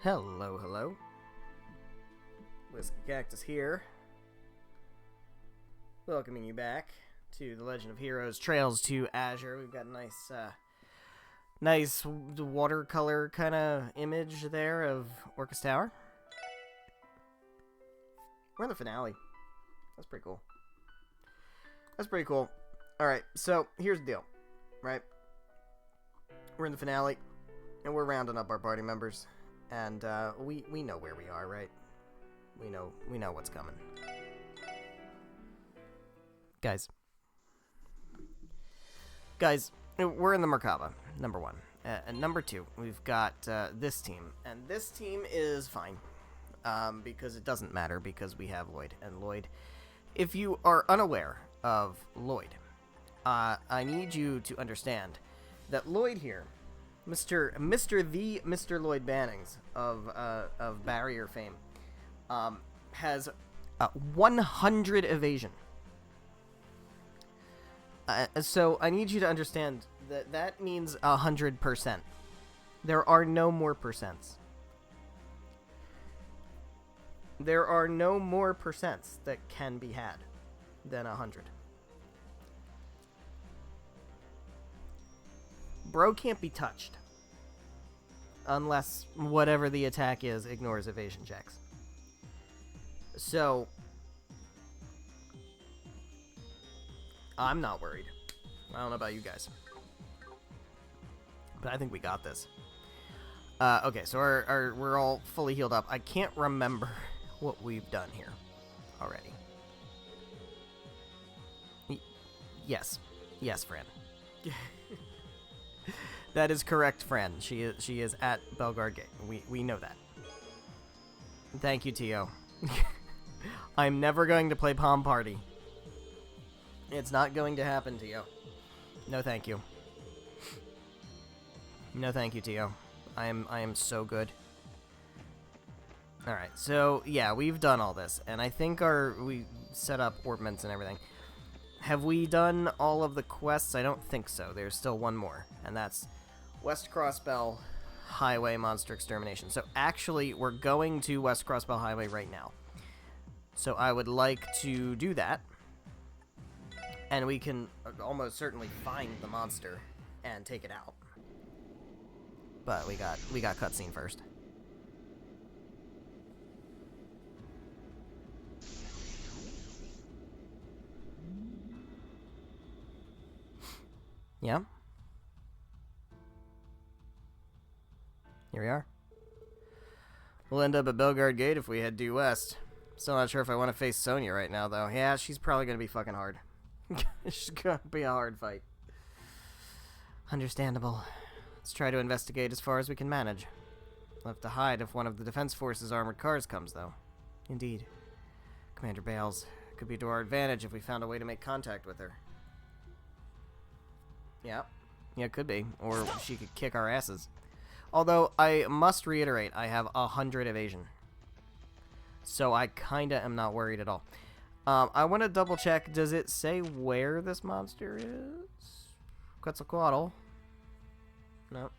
Hello, hello. Whiskey Cactus here. Welcoming you back to the Legend of Heroes Trails to Azure. We've got a nice watercolor kind of image there of Orcus Tower. We're in the finale. That's pretty cool. Alright, so here's the deal, right? We're in the finale, and we're rounding up our party members. And we know where we are, right? We know what's coming. Guys, we're in the Merkaba, number one. And number two, we've got this team. And this team is fine. Because it doesn't matter, because we have Lloyd. And Lloyd, if you are unaware of Lloyd, I need you to understand that Lloyd here, Mr. Lloyd Bannings of Barrier fame, has 100 evasion. So I need you to understand that that means 100%. There are no more percents. There are no more percents that can be had than 100. Bro can't be touched unless whatever the attack is ignores evasion checks. So I'm not worried. I don't know about you guys, but I think we got this. Okay, so we're all fully healed up. I can't remember what we've done here already. Yes, Fran. That is correct, Fran. She is at Belgard Gate. We know that. Thank you, Tio. I'm never going to play Palm Party. It's not going to happen, Tio. No, thank you. No, thank you, Tio. I am so good. All right, so yeah, we've done all this, and I think we set up orbments and everything. Have we done all of the quests? I don't think so. There's still one more, and that's West Crossbell Highway Monster Extermination. So actually, we're going to West Crossbell Highway right now. So I would like to do that, and we can almost certainly find the monster and take it out. But we got cutscene first. Yeah. Here we are. We'll end up at Belgard Gate if we head due west. Still not sure if I want to face Sonya right now, though. Yeah, she's probably going to be fucking hard. She's going to be a hard fight. Understandable. Let's try to investigate as far as we can manage. We'll have to hide if one of the Defense Force's armored cars comes, though. Indeed. Commander Bales. Could be to our advantage if we found a way to make contact with her. Yeah. Yeah, could be. Or she could kick our asses. Although, I must reiterate, I have 100 evasion. So I kinda am not worried at all. I want to double check. Does it say where this monster is? Quetzalcoatl. No.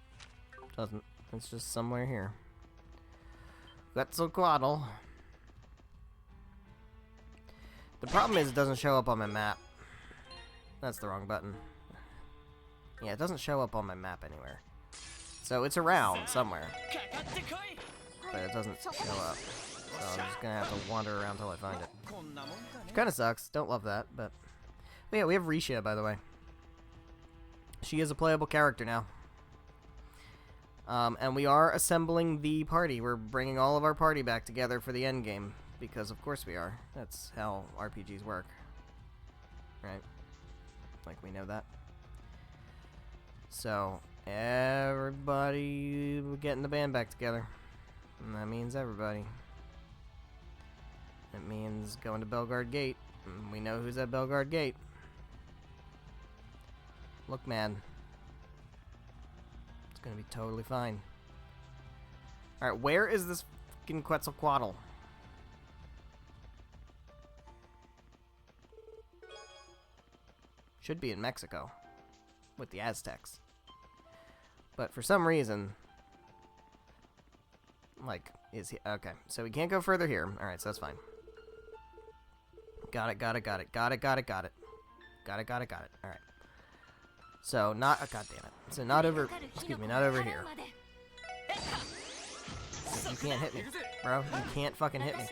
Doesn't. It's just somewhere here. Quetzalcoatl. The problem is it doesn't show up on my map. That's the wrong button. Yeah, it doesn't show up on my map anywhere. So it's around somewhere. But it doesn't show up. So I'm just gonna have to wander around till I find it. Which kinda sucks. Don't love that, but yeah, we have Risha, by the way. She is a playable character now. And we are assembling the party. We're bringing all of our party back together for the end game. Because of course we are. That's how RPGs work. Right? Like, we know that. So, everybody getting the band back together. And that means everybody. It means going to Belgard Gate. And we know who's at Belgard Gate. Look, man. It's gonna be totally fine. Alright, where is this fucking Quetzalcoatl? Should be in Mexico. With the Aztecs. But for some reason, like, is he... Okay, so we can't go further here. Alright, so that's fine. Got it. Alright. So, not... God damn it. So, not over... Excuse me, not over here. You can't hit me, bro. You can't fucking hit me.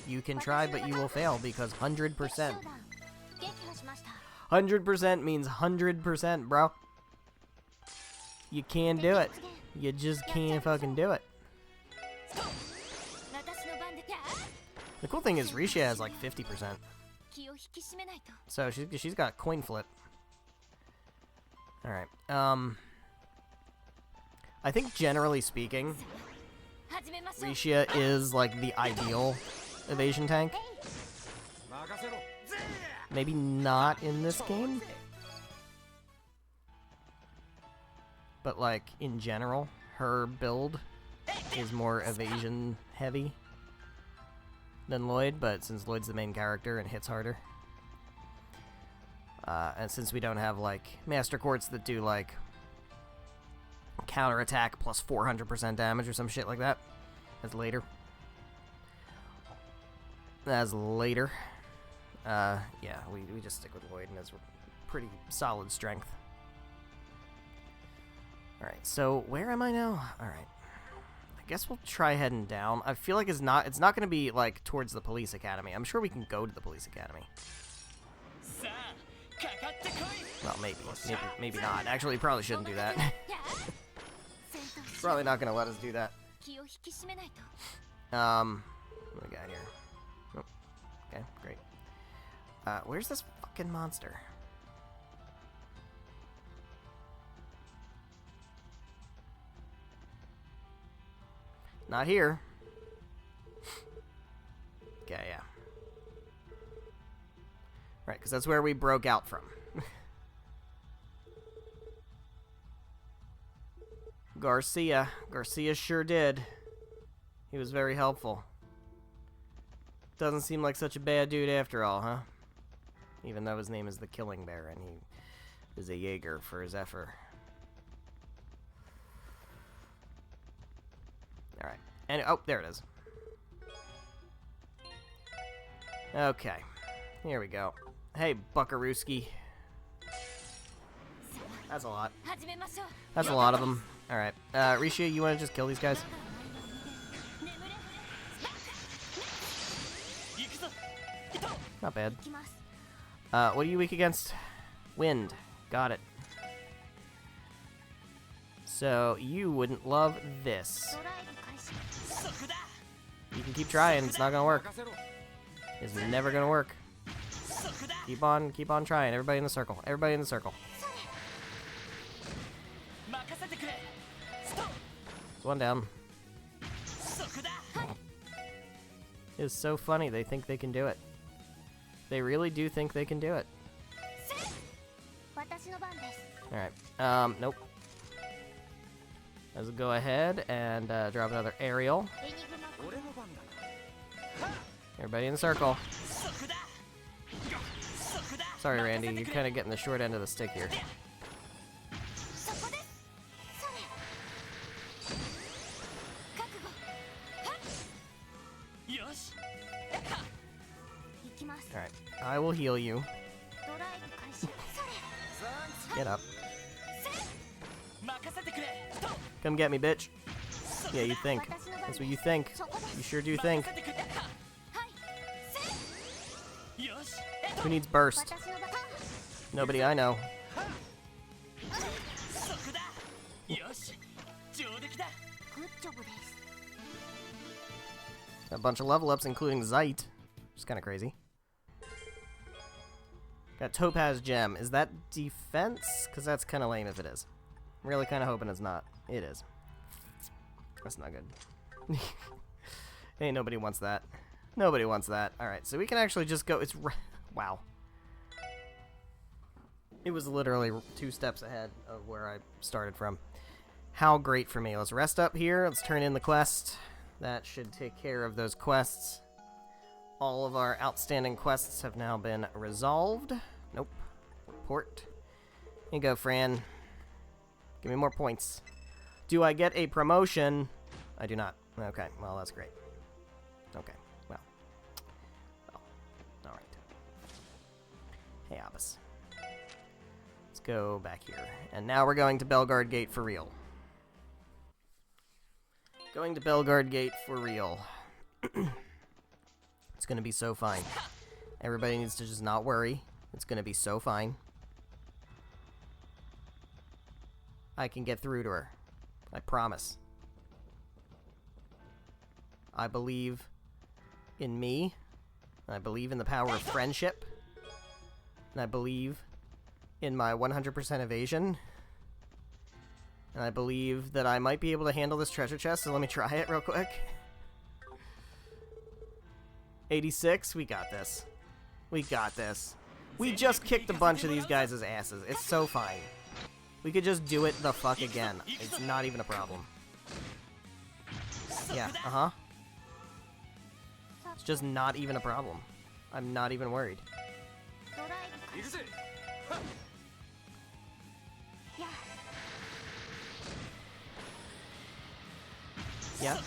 You can try, but you will fail, because 100%. 100% means 100%, bro. You can't do it. You just can't fucking do it. The cool thing is Risha has like 50%. So she's got coin flip. Alright. I think generally speaking, Risha is like the ideal evasion tank. Maybe not in this game. But like in general, her build is more evasion heavy than Lloyd, but since Lloyd's the main character and hits harder. And since we don't have like master quartz that do like counterattack plus 400% damage or some shit like that, as later. Yeah, we just stick with Lloyd and his pretty solid strength. Alright, so where am I now? Alright. I guess we'll try heading down. I feel like it's not gonna be like towards the police academy. I'm sure we can go to the police academy. Well, maybe not. Actually, probably shouldn't do that. Probably not gonna let us do that. What do we got here? Oh, okay, great. Where's this fucking monster? Not here. Okay, yeah. Right, because that's where we broke out from. Garcia sure did. He was very helpful. Doesn't seem like such a bad dude after all, huh? Even though his name is the Killing Bear and he is a Jaeger for his effort. Alright. And oh, there it is. Okay. Here we go. Hey, Buckarooski. That's a lot. That's a lot of them. Alright. Risha, you want to just kill these guys? Not bad. What are you weak against? Wind. Got it. So, you wouldn't love this. You can keep trying, it's not gonna work. It's never gonna work. Keep on trying. Everybody in the circle. Everybody in the circle. One down. It's so funny, they think they can do it. They really do think they can do it. Alright, nope. Let's go ahead and drop another aerial. Everybody in the circle. Sorry, Randy, you're kind of getting the short end of the stick here. Alright, I will heal you. Get up. Come get me, bitch. Yeah, you think. That's what you think. You sure do think. Who needs burst? Nobody I know. A bunch of level ups, including Zeit. Which is kind of crazy. Got Topaz Gem. Is that defense? Because that's kind of lame if it is. I'm really kind of hoping it's not. It is. That's not good. Ain't nobody wants that. Nobody wants that. Alright, so we can actually just go. It's... Wow. It was literally 2 steps ahead of where I started from. How great for me. Let's rest up here. Let's turn in the quest. That should take care of those quests. All of our outstanding quests have now been resolved. Nope. Port. Here you go, Fran. Give me more points. Do I get a promotion? I do not. Okay, well, that's great. Okay, well, alright. Hey, Abbas. Let's go back here. And now we're going to Belgard Gate for real. Going to Belgard Gate for real. It's gonna be so fine. Everybody needs to just not worry. It's gonna be so fine. I can get through to her. I promise. I believe in me. I believe in the power of friendship. And I believe in my 100% evasion. And I believe that I might be able to handle this treasure chest, so let me try it real quick. 86, we got this. We got this. We just kicked a bunch of these guys' asses. It's so fine. We could just do it the fuck again. It's not even a problem. Yeah, uh-huh. It's just not even a problem. I'm not even worried. Yeah.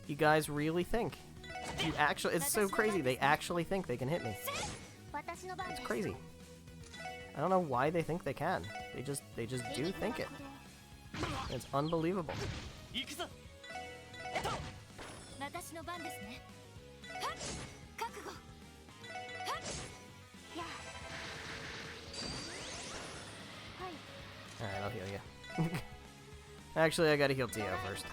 You guys really think? You actually, it's so crazy. They actually think they can hit me. It's crazy. I don't know why they think they can. They just do think it. It's unbelievable. Alright, I'll heal you. Actually, I gotta heal Tio first.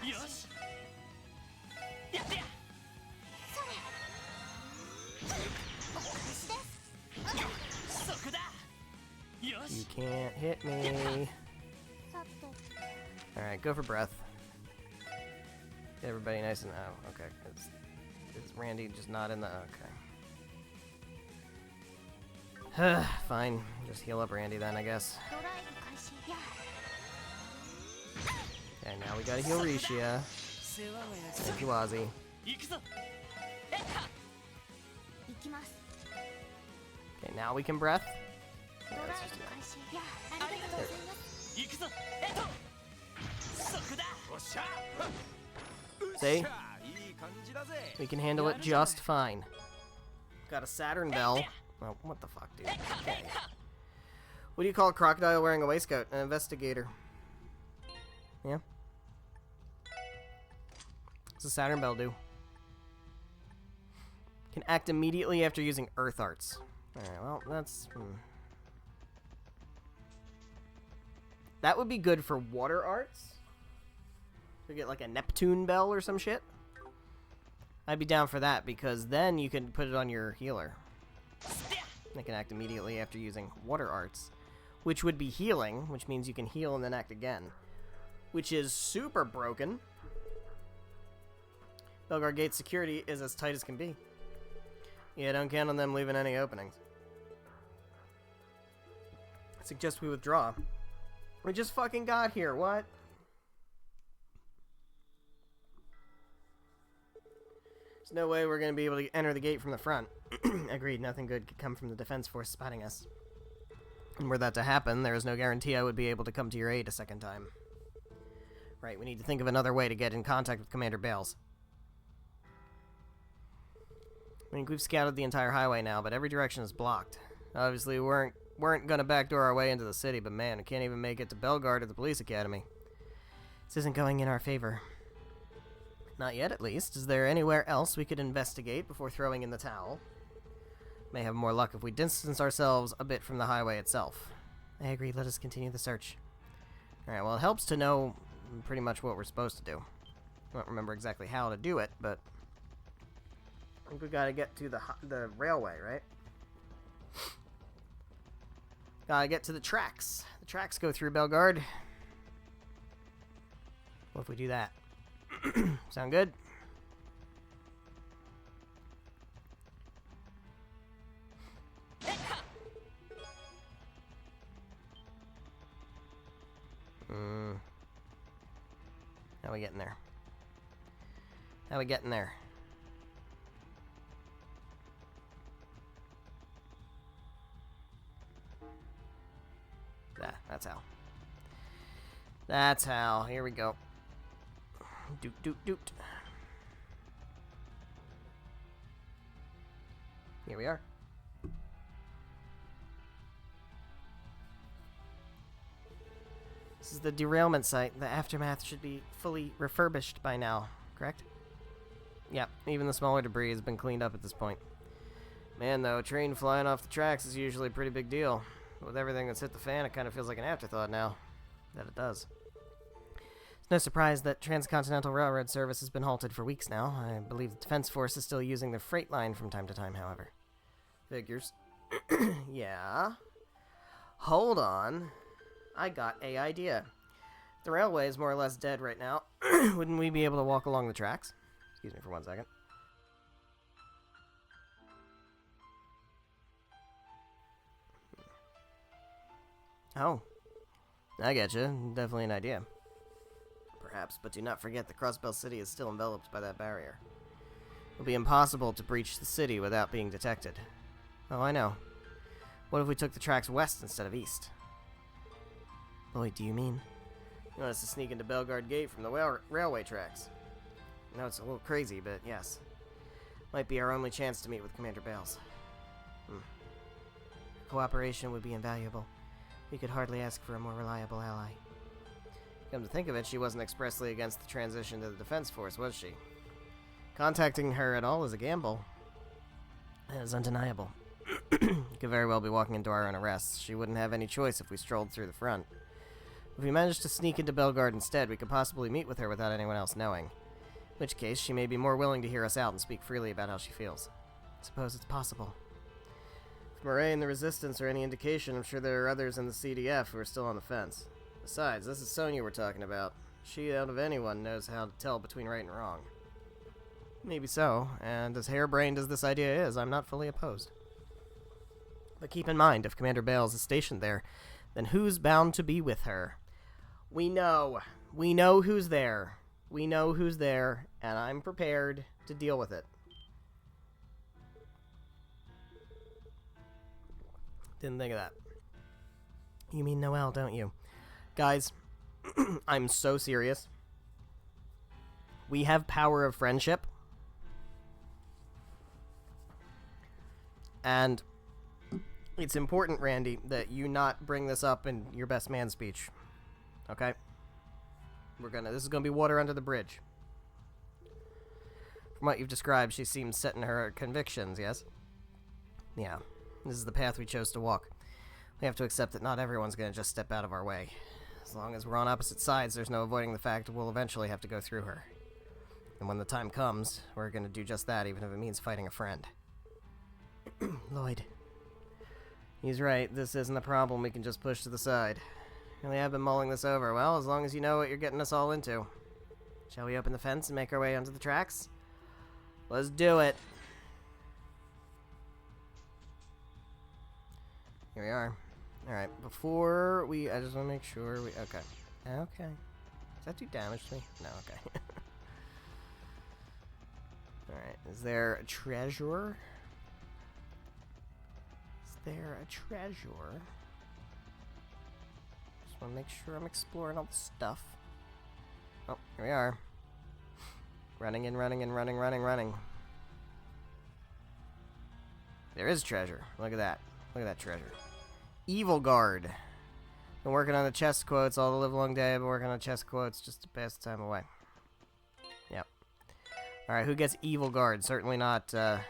You can't hit me. Alright, go for breath. Get everybody nice and... Oh, okay. Is Randy just not in the... Okay. Fine. Just heal up Randy then, I guess. Okay, now we gotta heal Rishia. Thank you, Ozzy. Okay, now we can breath. Yeah, let's just do that. See? We can handle it just fine. Got a Saturn bell. Oh, what the fuck, dude? Okay. What do you call a crocodile wearing a waistcoat? An investigator. Yeah. What's a Saturn bell do? Can act immediately after using Earth Arts. Alright, well, that's... That would be good for Water Arts. We get like a Neptune bell or some shit. I'd be down for that, because then you can put it on your healer. They can act immediately after using Water Arts, which would be healing, which means you can heal and then act again, which is super broken. Belgard Gate security is as tight as can be. Yeah, don't count on them leaving any openings. I suggest we withdraw. We just fucking got here, what? There's no way we're going to be able to enter the gate from the front. Agreed, nothing good could come from the defense force spotting us. And were that to happen, there is no guarantee I would be able to come to your aid a second time. Right, we need to think of another way to get in contact with Commander Bales. I mean, we've scouted the entire highway now, but every direction is blocked. Obviously, we weren't going to backdoor our way into the city, but man, we can't even make it to Belgard or the police academy. This isn't going in our favor. Not yet, at least. Is there anywhere else we could investigate before throwing in the towel? May have more luck if we distance ourselves a bit from the highway itself. I agree, let us continue the search. Alright, well, it helps to know pretty much what we're supposed to do. I don't remember exactly how to do it, but... I think we gotta get to the railway, right? Gotta get to the tracks. The tracks go through Belgard. What if we do that? Sound good? How we getting there? How we getting there? Ah, that's how. That's how. Here we go. Doot, doot, doot. Here we are. This is the derailment site. The aftermath should be fully refurbished by now, correct? Yep, even the smaller debris has been cleaned up at this point. Man, though, a train flying off the tracks is usually a pretty big deal. With everything that's hit the fan, it kind of feels like an afterthought now. That it does. It's no surprise that transcontinental railroad service has been halted for weeks now. I believe the Defense Force is still using their freight line from time to time, however. Figures. Yeah. Hold on. I got an idea. The railway is more or less dead right now. Wouldn't we be able to walk along the tracks? Excuse me for 1 second. Oh. I getcha. Definitely an idea. Perhaps, but do not forget the Crossbell City is still enveloped by that barrier. It will be impossible to breach the city without being detected. Oh, I know. What if we took the tracks west instead of east? Lloyd, do you mean? You want us to sneak into Bellegarde Gate from the railway tracks? I know it's a little crazy, but yes. Might be our only chance to meet with Commander Bales. Cooperation would be invaluable. We could hardly ask for a more reliable ally. Come to think of it, she wasn't expressly against the transition to the Defense Force, was she? Contacting her at all is a gamble. That is undeniable. Could very well be walking into our own arrests. She wouldn't have any choice if we strolled through the front. If we managed to sneak into Bellegarde instead, we could possibly meet with her without anyone else knowing. In which case, she may be more willing to hear us out and speak freely about how she feels. I suppose it's possible. If Murray and the Resistance are any indication, I'm sure there are others in the CDF who are still on the fence. Besides, this is Sonya we're talking about. She, out of anyone, knows how to tell between right and wrong. Maybe so, and as harebrained as this idea is, I'm not fully opposed. But keep in mind, if Commander Bales is stationed there, then who's bound to be with her? We know. We know who's there. We know who's there, and I'm prepared to deal with it. Didn't think of that. You mean Noelle, don't you? Guys, I'm so serious. We have power of friendship. And it's important, Randy, that you not bring this up in your best man speech. Okay? This is gonna be water under the bridge. From what you've described, she seems set in her convictions, yes? Yeah. This is the path we chose to walk. We have to accept that not everyone's gonna just step out of our way. As long as we're on opposite sides, there's no avoiding the fact we'll eventually have to go through her. And when the time comes, we're gonna do just that, even if it means fighting a friend. Lloyd. He's right. This isn't a problem we can just push to the side. Really have been mulling this over. Well, as long as you know what you're getting us all into. Shall we open the fence and make our way onto the tracks? Let's do it. Here we are. Alright, before we... I just want to make sure we... Okay. Okay. Does that do damage to me? No, okay. Alright, is there a treasure? Is there a treasure? Just want to make sure I'm exploring all the stuff. Oh, here we are. Running and running and running, running. There is treasure. Look at that. Look at that treasure. Evil Guard. Been working on the chest quotes all the livelong day. I've been working on chest quotes just to pass the time away. Yep. Alright, who gets Evil Guard? Certainly not, I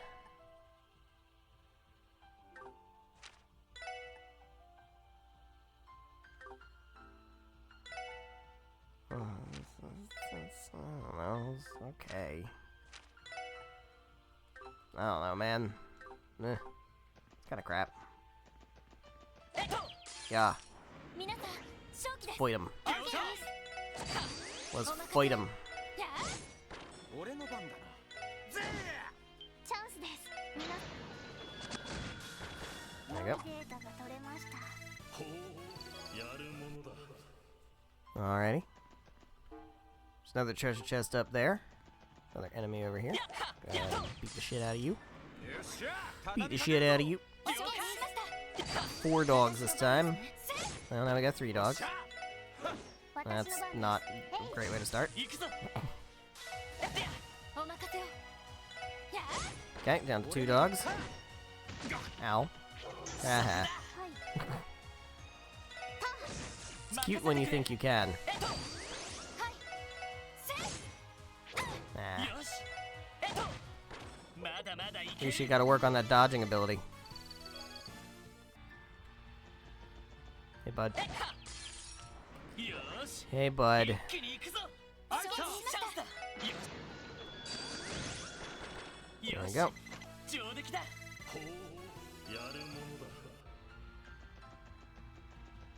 don't know. Okay. I don't know, man. It's kind of crap. Yeah. Fight him. Let's fight him. There you go. Alrighty. There's another treasure chest up there. Another enemy over here. Go ahead and beat the shit out of you. Beat the shit out of you. 4 dogs this time. Well, now we got 3 dogs. That's not a great way to start. Okay, down to 2 dogs. Ow. Haha. It's cute when you think you can. Nah. You gotta work on that dodging ability. Hey, bud. Hey, bud. There we go.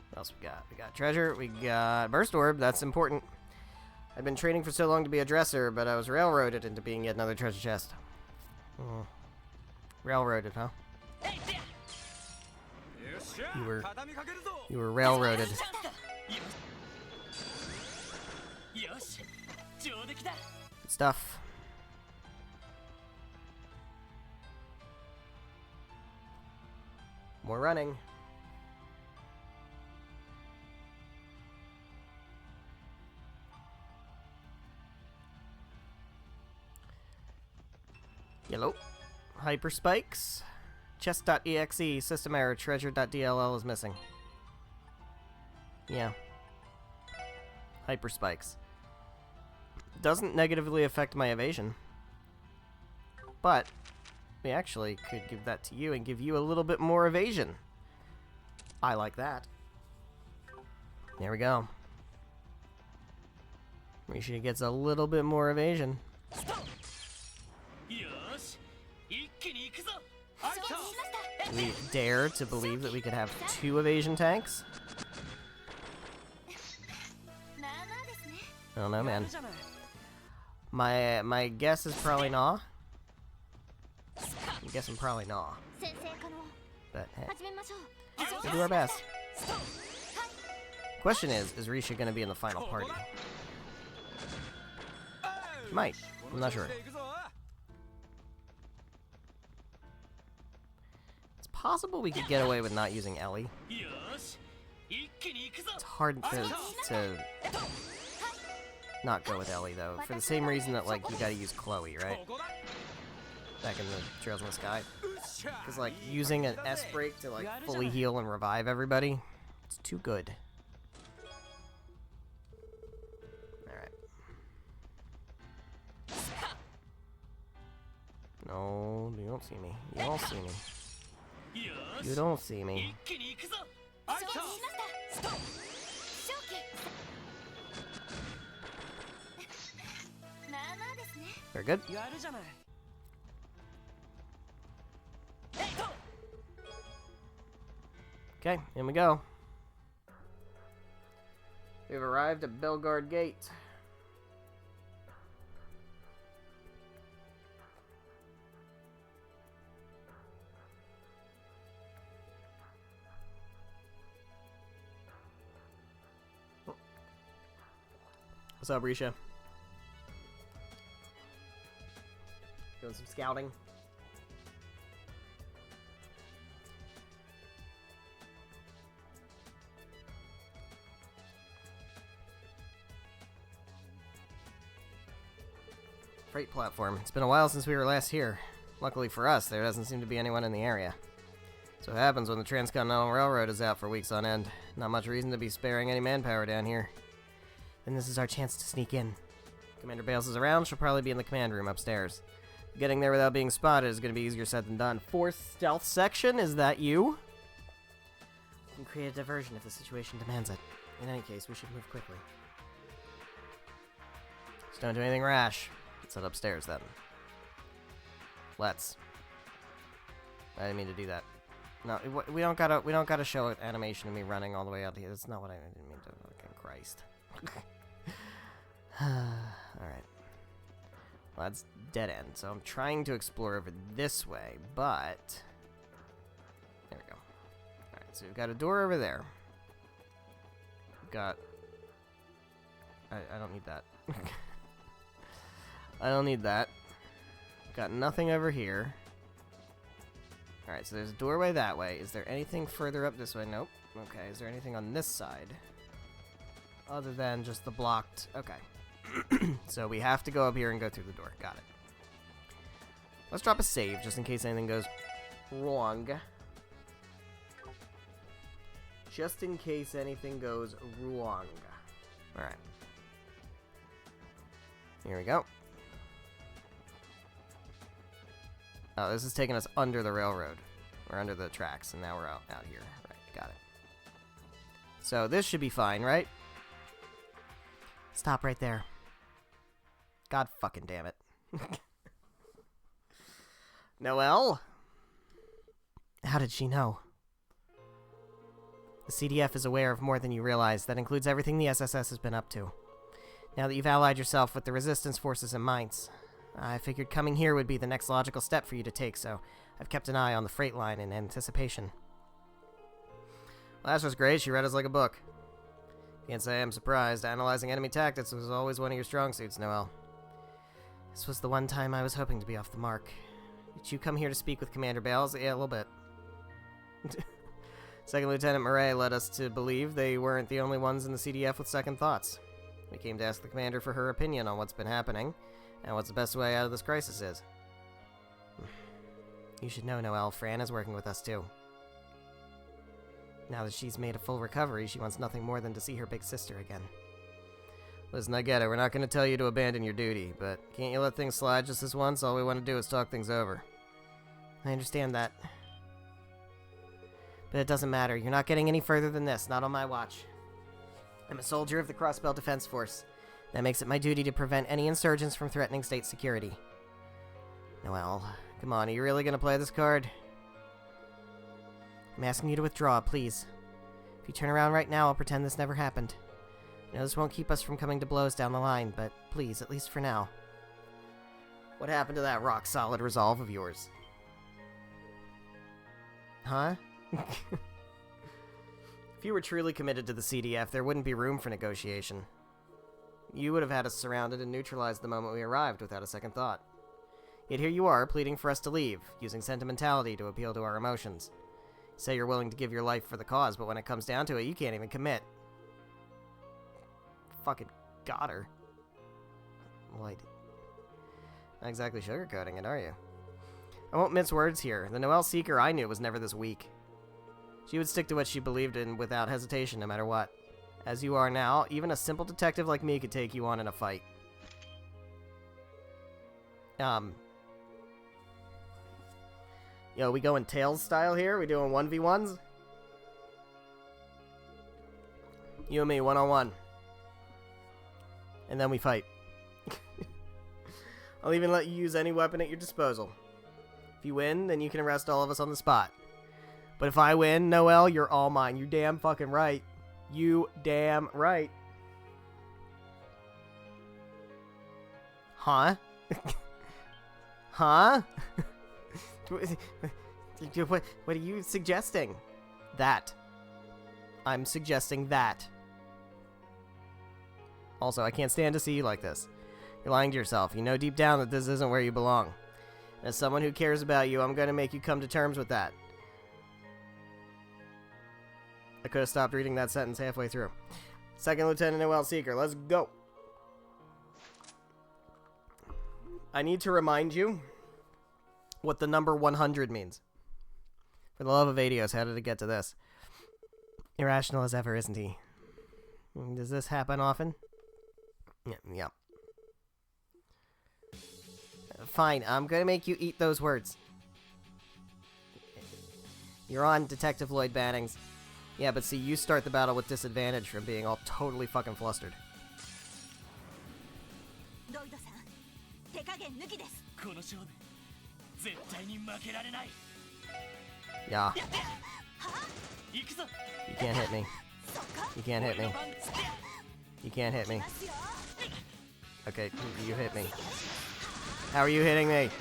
What else we got? We got treasure. We got burst orb. That's important. I've been training for so long to be a dresser, but I was railroaded into being yet another treasure chest. Railroaded, huh? You were railroaded. Good stuff. More running. Yellow. Hyper spikes. Chest.exe. System error. Treasure.dll is missing. Yeah. Hyper spikes. Doesn't negatively affect my evasion. But we actually could give that to you and give you a little bit more evasion. I like that. There we go. Risha gets a little bit more evasion. Do we dare to believe that we could have 2 evasion tanks? I don't know, man. My guess is probably nah. I'm guessing probably nah. But hey, we'll do our best. Question is Risha gonna be in the final party? She might. I'm not sure. It's possible we could get away with not using Ellie. It's hard to not go with Ellie, though, for the same reason that, like, you gotta use Chloe, right? Back in the Trails in the Sky. Because, like, using an S-break to, like, fully heal and revive everybody, it's too good. Alright. No, you don't see me. You don't see me. You don't see me. Very good. Okay, in we go. We've arrived at Belgard Gate. What's up, Risha? Doing some scouting. Freight platform. It's been a while since we were last here. Luckily for us, there doesn't seem to be anyone in the area. So what happens when the Transcontinental Railroad is out for weeks on end. Not much reason to be sparing any manpower down here. Then this is our chance to sneak in. Commander Bales is around. She'll probably be in the command room upstairs. Getting there without being spotted is going to be easier said than done. 4th stealth section, is that you? You can create a diversion if the situation demands it. In any case, we should move quickly. Just don't do anything rash. Let's head upstairs then. Let's. I didn't mean to do that. No, we don't gotta show an animation of me running all the way out here. That's not what I didn't mean to. Fucking Christ. Alright. Well, that's dead end, so I'm trying to explore over this way, but... There we go. Alright, so we've got a door over there. We've got... I don't need that. I don't need that. Got nothing over here. Alright, so there's a doorway that way. Is there anything further up this way? Nope. Okay, is there anything on this side? Other than just the blocked... Okay. So we have to go up here and go through the door. Got it. Let's drop a save, just in case anything goes wrong. Just in case anything goes wrong. Alright. Here we go. Oh, this is taking us under the railroad. Or under the tracks, and now we're out here. Right, got it. So this should be fine, right? Stop right there. God fucking damn it. Noelle? How did she know? The CDF is aware of more than you realize. That includes everything the SSS has been up to. Now that you've allied yourself with the resistance forces in Mainz, I figured coming here would be the next logical step for you to take, so I've kept an eye on the freight line in anticipation. Last was great. She read us like a book. Can't say I'm surprised. Analyzing enemy tactics was always one of your strong suits, Noelle. This was the one time I was hoping to be off the mark. Did you come here to speak with Commander Bales? Yeah, a little bit. Second Lieutenant Murray led us to believe they weren't the only ones in the CDF with second thoughts. We came to ask the commander for her opinion on what's been happening, and what's the best way out of this crisis is. You should know, Noelle, Fran is working with us too. Now that she's made a full recovery, she wants nothing more than to see her big sister again. Listen, I get it. We're not going to tell you to abandon your duty, but can't you let things slide just this once? All we want to do is talk things over. I understand that. But it doesn't matter. You're not getting any further than this, not on my watch. I'm a soldier of the Crossbelt Defense Force. That makes it my duty to prevent any insurgents from threatening state security. Noelle, come on, are you really going to play this card? I'm asking you to withdraw, please. If you turn around right now, I'll pretend this never happened. I know this won't keep us from coming to blows down the line, but please, at least for now. What happened to that rock-solid resolve of yours? Huh? If you were truly committed to the CDF, there wouldn't be room for negotiation. You would have had us surrounded and neutralized the moment we arrived without a second thought. Yet here you are, pleading for us to leave, using sentimentality to appeal to our emotions. You say you're willing to give your life for the cause, but when it comes down to it, you can't even commit. Fucking got her. Like, not exactly sugarcoating it, are you? I won't mince words here. The Noelle Seeker I knew was never this weak. She would stick to what she believed in without hesitation, no matter what. As you are now, even a simple detective like me could take you on in a fight. Yo, we going Tails style here? We doing 1v1s? You and me, one-on-one. And then we fight. I'll even let you use any weapon at your disposal. If you win, then you can arrest all of us on the spot. But if I win, Noelle, you're all mine. You damn fucking right. You damn right. Huh? Huh? What are you suggesting? That. I'm suggesting that. Also, I can't stand to see you like this. You're lying to yourself. You know deep down that this isn't where you belong. As someone who cares about you, I'm going to make you come to terms with that. I could have stopped reading that sentence halfway through. Second Lieutenant Noelle Seeker, let's go. I need to remind you what the number 100 means. For the love of Adios, how did it get to this? Irrational as ever, isn't he? Does this happen often? Yeah. Fine, I'm gonna make you eat those words. You're on Detective Lloyd Banning's. Yeah, but see, you start the battle with disadvantage from being all totally fucking flustered. Yeah. You can't hit me. You can't hit me. You can't hit me. Okay, you hit me. How are you hitting me?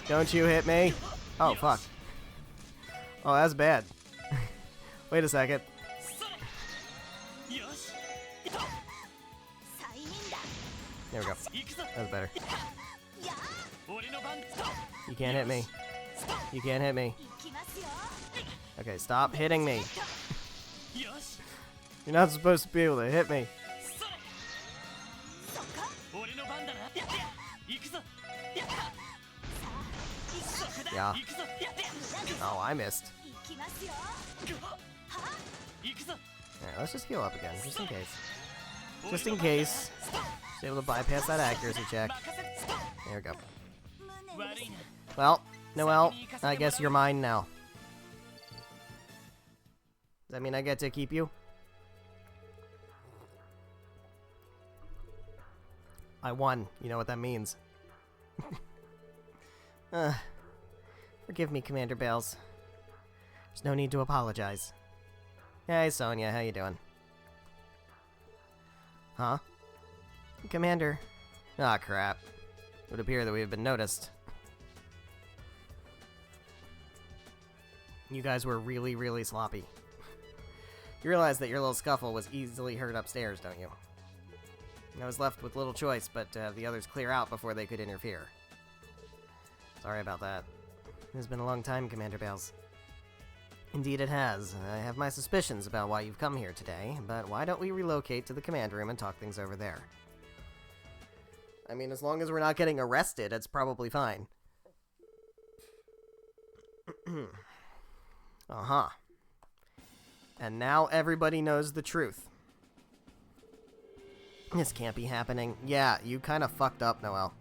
Don't you hit me? Oh, fuck. Oh, that's bad. Wait a second. There we go. That was better. You can't hit me. You can't hit me. Okay, stop hitting me. You're not supposed to be able to hit me. Yeah. Oh, I missed. Alright, let's just heal up again, just in case. Just in case. Just able to bypass that accuracy check. There we go. Well, Noelle, I guess you're mine now. Does that mean I get to keep you? I won. You know what that means. Forgive me, Commander Bales. There's no need to apologize. Hey, Sonya, how you doing? Huh? Commander. Ah, crap. It would appear that we have been noticed. You guys were really, really sloppy. You realize that your little scuffle was easily heard upstairs, don't you? I was left with little choice but to have the others clear out before they could interfere. Sorry about that. It has been a long time, Commander Bales. Indeed it has. I have my suspicions about why you've come here today, but why don't we relocate to the command room and talk things over there? I mean, as long as we're not getting arrested, it's probably fine. Uh-huh. And now everybody knows the truth. This can't be happening. Yeah, you kind of fucked up, Noelle.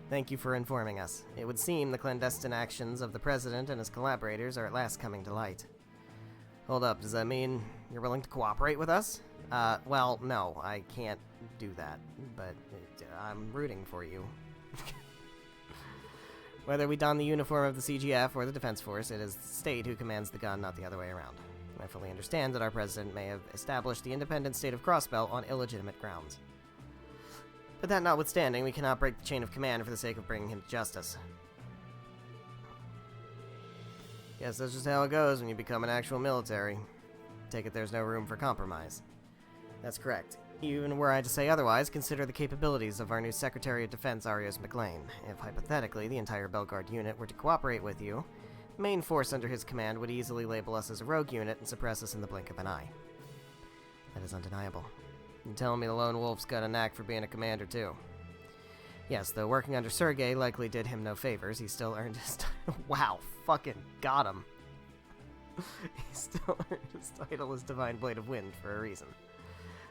Thank you for informing us. It would seem the clandestine actions of the President and his collaborators are at last coming to light. Hold up, does that mean you're willing to cooperate with us? Well, no, I can't do that, but I'm rooting for you. Whether we don the uniform of the CGF or the Defense Force, it is the state who commands the gun, not the other way around. I fully understand that our president may have established the independent state of Crossbell on illegitimate grounds. But that notwithstanding, we cannot break the chain of command for the sake of bringing him to justice. Guess that's just how it goes when you become an actual military. Take it there's no room for compromise. That's correct. Even were I to say otherwise, consider the capabilities of our new Secretary of Defense, Arios McLean. If, hypothetically, the entire Belgard unit were to cooperate with you, the main force under his command would easily label us as a rogue unit and suppress us in the blink of an eye. That is undeniable. You're telling me the Lone Wolf's got a knack for being a commander, too. Yes, though working under Sergei likely did him no favors, he still earned his title. Wow, fucking got him. He still earned his title as Divine Blade of Wind for a reason.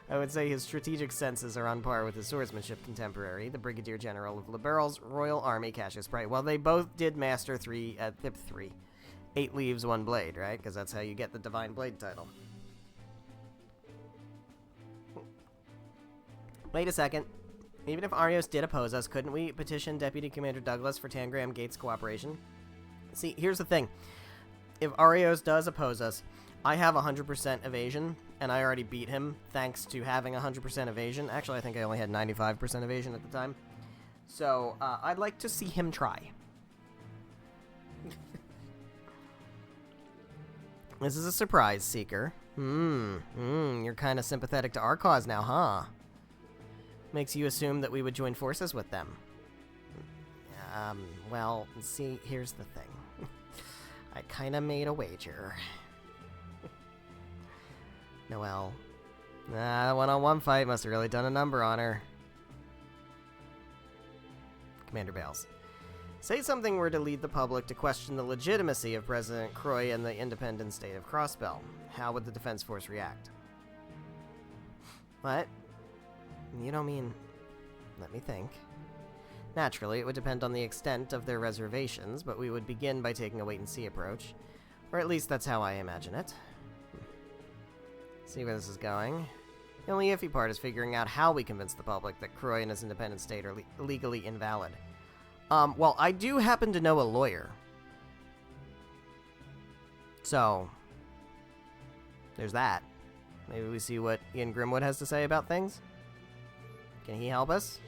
I would say his strategic senses are on par with his swordsmanship contemporary, the Brigadier General of Liberal's Royal Army, Cassius Bright. Well, they both did master 8 leaves, 1 blade, right? Because that's how you get the Divine Blade title. Wait a second. Even if Arios did oppose us, couldn't we petition Deputy Commander Douglas for Tangram Gates' cooperation? See, here's the thing. If Arios does oppose us, I have 100% evasion, and I already beat him thanks to having 100% evasion. Actually, I think I only had 95% evasion at the time. So, I'd like to see him try. This is a surprise, Seeker. You're kind of sympathetic to our cause now, huh? Makes you assume that we would join forces with them. Well, see, here's the thing. I kind of made a wager. Noelle. That one-on-one fight must have really done a number on her. Commander Bales. Say something were to lead the public to question the legitimacy of President Croy and the independent state of Crossbell. How would the Defense Force react? What? You don't mean... Let me think. Naturally, it would depend on the extent of their reservations, but we would begin by taking a wait-and-see approach. Or at least that's how I imagine it. See where this is going. The only iffy part is figuring out how we convince the public that Croy and his independent state are legally invalid. Well, I do happen to know a lawyer. So, there's that. Maybe we see what Ian Grimwood has to say about things? Can he help us?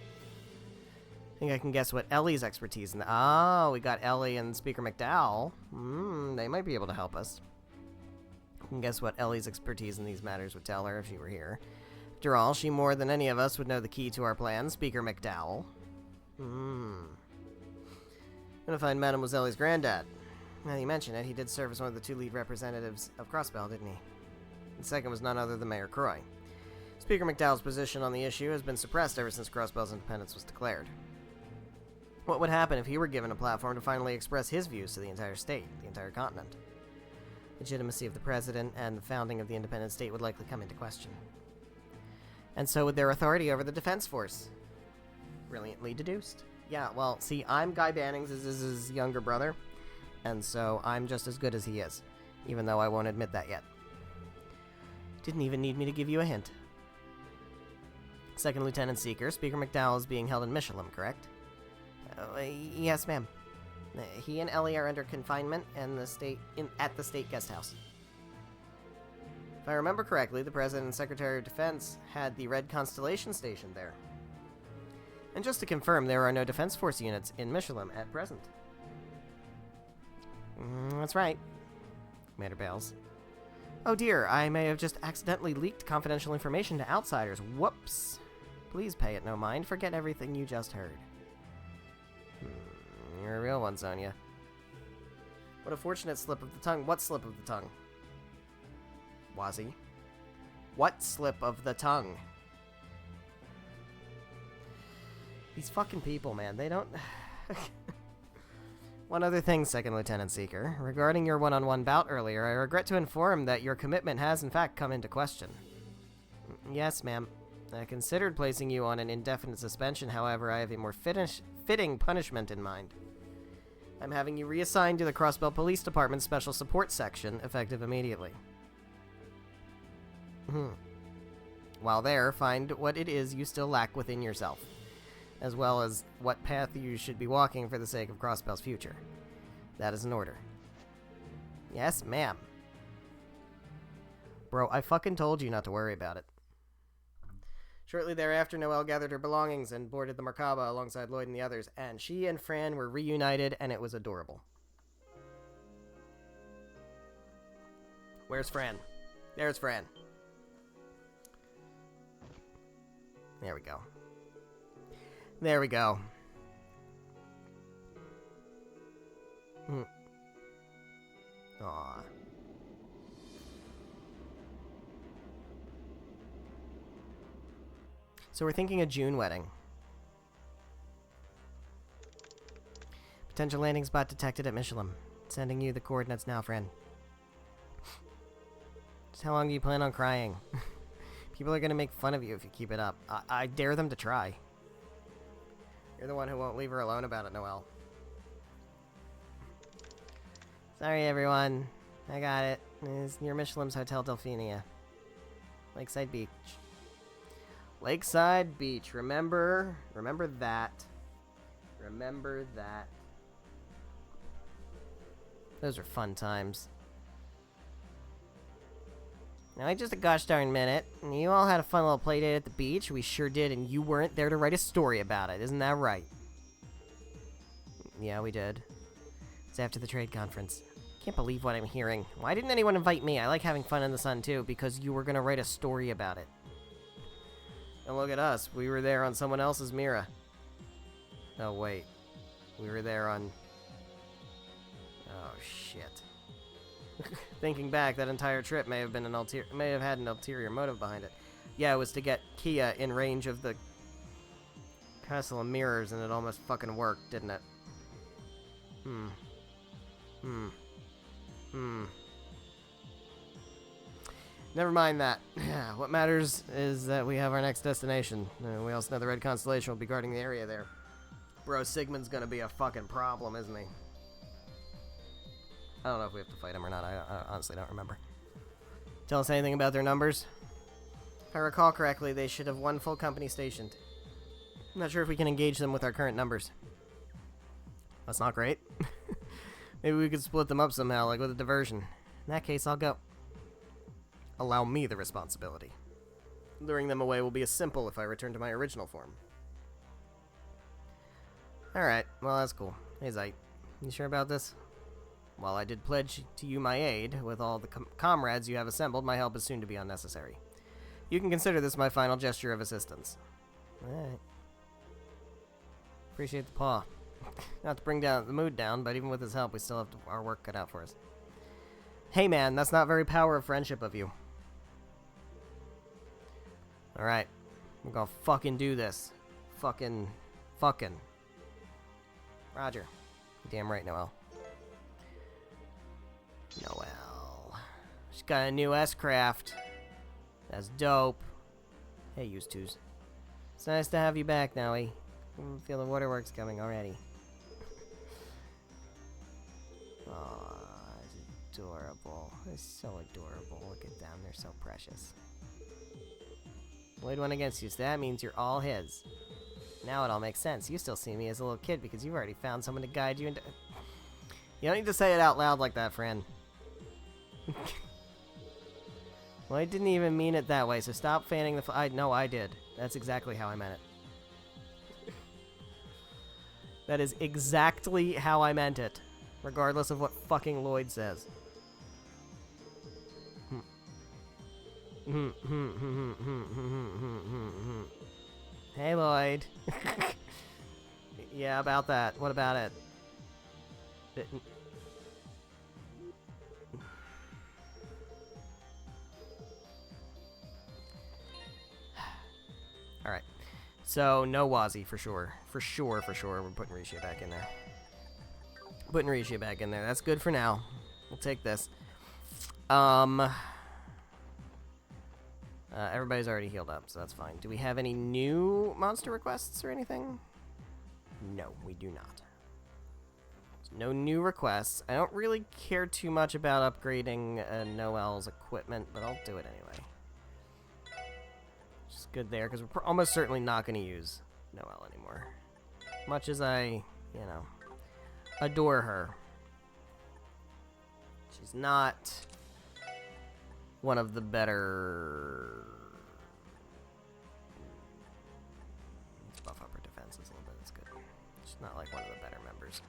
I think I can guess what Ellie's expertise in the... Oh, we got Ellie and Speaker McDowell. They might be able to help us. I can guess what Ellie's expertise in these matters would tell her if she were here. After all, she more than any of us would know the key to our plan, Speaker McDowell. Gonna find Mademoiselle's granddad. Now that you mention it, he did serve as one of the 2 lead representatives of Crossbell, didn't he? The second was none other than Mayor Croy. Speaker McDowell's position on the issue has been suppressed ever since Crossbell's independence was declared. What would happen if he were given a platform to finally express his views to the entire state, the entire continent? Legitimacy of the president and the founding of the independent state would likely come into question. And so would their authority over the defense force. Brilliantly deduced. Yeah, well, see, I'm Guy Bannings, his younger brother, and so I'm just as good as he is, even though I won't admit that yet. Didn't even need me to give you a hint. Second Lieutenant Seeker, Speaker McDowell is being held in Michelin, correct? Yes, ma'am. He and Ellie are under confinement and at the state guest house. If I remember correctly, the President and Secretary of Defense had the Red Constellation stationed there. And just to confirm, there are no Defense Force units in Michelin at present. That's right. Mater bails. Oh dear, I may have just accidentally leaked confidential information to outsiders. Whoops. Please pay it no mind. Forget everything you just heard. You're a real one, Sonia. What a fortunate slip of the tongue. What slip of the tongue? Wazzy. What slip of the tongue? These fucking people, man. They don't... One other thing, Second Lieutenant Seeker. Regarding your one-on-one bout earlier, I regret to inform that your commitment has in fact come into question. Yes, ma'am. I considered placing you on an indefinite suspension, however, I have a more fitting punishment in mind. I'm having you reassigned to the Crossbell Police Department's Special Support Section, effective immediately. While there, find what it is you still lack within yourself, as well as what path you should be walking for the sake of Crossbell's future. That is an order. Yes, ma'am. Bro, I fucking told you not to worry about it. Shortly thereafter, Noelle gathered her belongings and boarded the Merkaba alongside Lloyd and the others, and she and Fran were reunited, and it was adorable. Where's Fran? There's Fran. There we go. There we go. Aww. So we're thinking a June wedding. Potential landing spot detected at Michelin. Sending you the coordinates now, friend. Just how long do you plan on crying? People are gonna make fun of you if you keep it up. I dare them to try. You're the one who won't leave her alone about it, Noelle. Sorry, everyone. I got it. It's near Michelin's Hotel Delphinia. Lakeside Beach. Lakeside Beach. Remember that. Remember that. Those are fun times. Now, just a gosh darn minute. You all had a fun little play date at the beach. We sure did, and you weren't there to write a story about it. Isn't that right? Yeah, we did. It's after the trade conference. Can't believe what I'm hearing. Why didn't anyone invite me? I like having fun in the sun, too, because you were going to write a story about it. And look at us. We were there on someone else's Mira. Oh, wait. We were there on... Oh, shit. Thinking back, that entire trip may have been may have had an ulterior motive behind it. Yeah, it was to get Kia in range of the Castle of Mirrors, and it almost fucking worked, didn't it? Never mind that. What matters is that we have our next destination. We also know the Red Constellation will be guarding the area there. Bro, Sigmund's gonna be a fucking problem, isn't he? I don't know if we have to fight him or not. I honestly don't remember. Tell us anything about their numbers? If I recall correctly, they should have one full company stationed. I'm not sure if we can engage them with our current numbers. That's not great. Maybe we could split them up somehow, like with a diversion. In that case, I'll go. Allow me the responsibility. Luring them away will be as simple if I return to my original form. Alright, well that's cool. Hey Zeit, you sure about this? While I did pledge to you my aid, with all the comrades you have assembled, my help is soon to be unnecessary. You can consider this my final gesture of assistance. Alright. Appreciate the paw. Not to bring down the mood down, but even with his help, we still have our work cut out for us. Hey man, that's not very power of friendship of you. Alright. We're gonna fucking do this. Fucking. Roger. Damn right, Noelle. She's got a new S-Craft. That's dope. Hey, used twos. It's nice to have you back, Noe. I feel the waterworks coming already. Aw, it's adorable. It's so adorable. Look at them. They're so precious. Lloyd went against you, so that means you're all his. Now it all makes sense. You still see me as a little kid because you've already found someone to guide you into... You don't need to say it out loud like that, friend. Well, I didn't even mean it that way, so stop fanning the... No, I did. That's exactly how I meant it. That is exactly how I meant it. Regardless of what fucking Lloyd says. Hey, Lloyd. Yeah, about that. What about it? Alright. So, no Wazzy for sure. For sure. We're putting Risha back in there. That's good for now. We'll take this. Everybody's already healed up, so that's fine. Do we have any new monster requests or anything? No, we do not. No new requests. I don't really care too much about upgrading Noelle's equipment, but I'll do it anyway. Just good there, because we're almost certainly not going to use Noelle anymore. Much as I, you know, adore her. She's not one of the better... Let's buff up her defenses a little bit, that's good. She's not like one of the better members.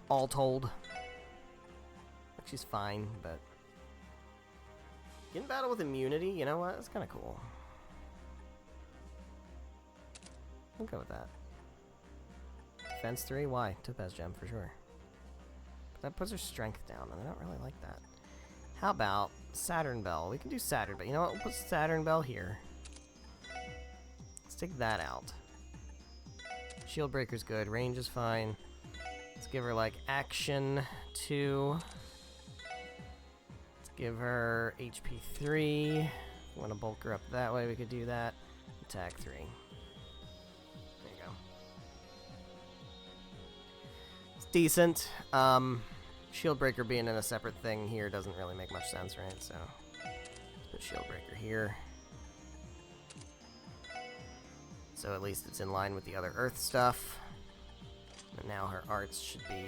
All told. Like, she's fine, but... Get in battle with immunity, you know what? That's kind of cool. I'll go with that. Defense 3? Why? Topaz Gem, for sure. But that puts her strength down, and I don't really like that. How about Saturn Bell? We can do Saturn Bell. You know what? We'll put Saturn Bell here. Let's take that out. Shield Breaker's good. Range is fine. Let's give her, like, Action 2. Let's give her HP 3. If we want to bulk her up that way, we could do that. Attack 3. There you go. It's decent. Shield Breaker being in a separate thing here doesn't really make much sense, right? So, let's put Shield Breaker here. So at least it's in line with the other Earth stuff. And now her arts should be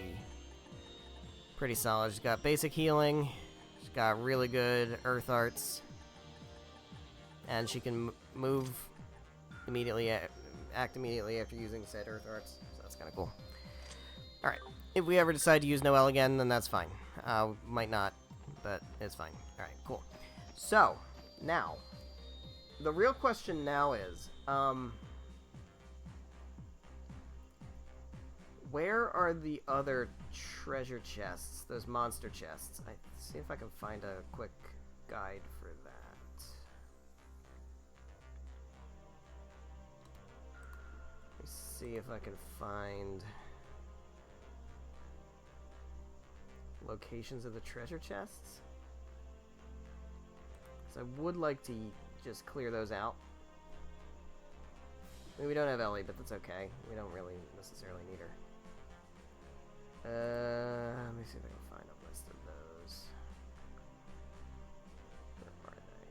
pretty solid. She's got basic healing. She's got really good Earth arts. And she can move immediately, act immediately after using said Earth arts. So that's kind of cool. Alright. If we ever decide to use Noelle again, then that's fine. Might not, but it's fine. Alright, cool. So, now, the real question now is, where are the other treasure chests, those monster chests? See if I can find a quick guide for that. Let me see if I can find locations of the treasure chests. So I would like to just clear those out. I mean, we don't have Ellie, but that's okay. We don't really necessarily need her. Let me see if I can find a list of those. Where are they?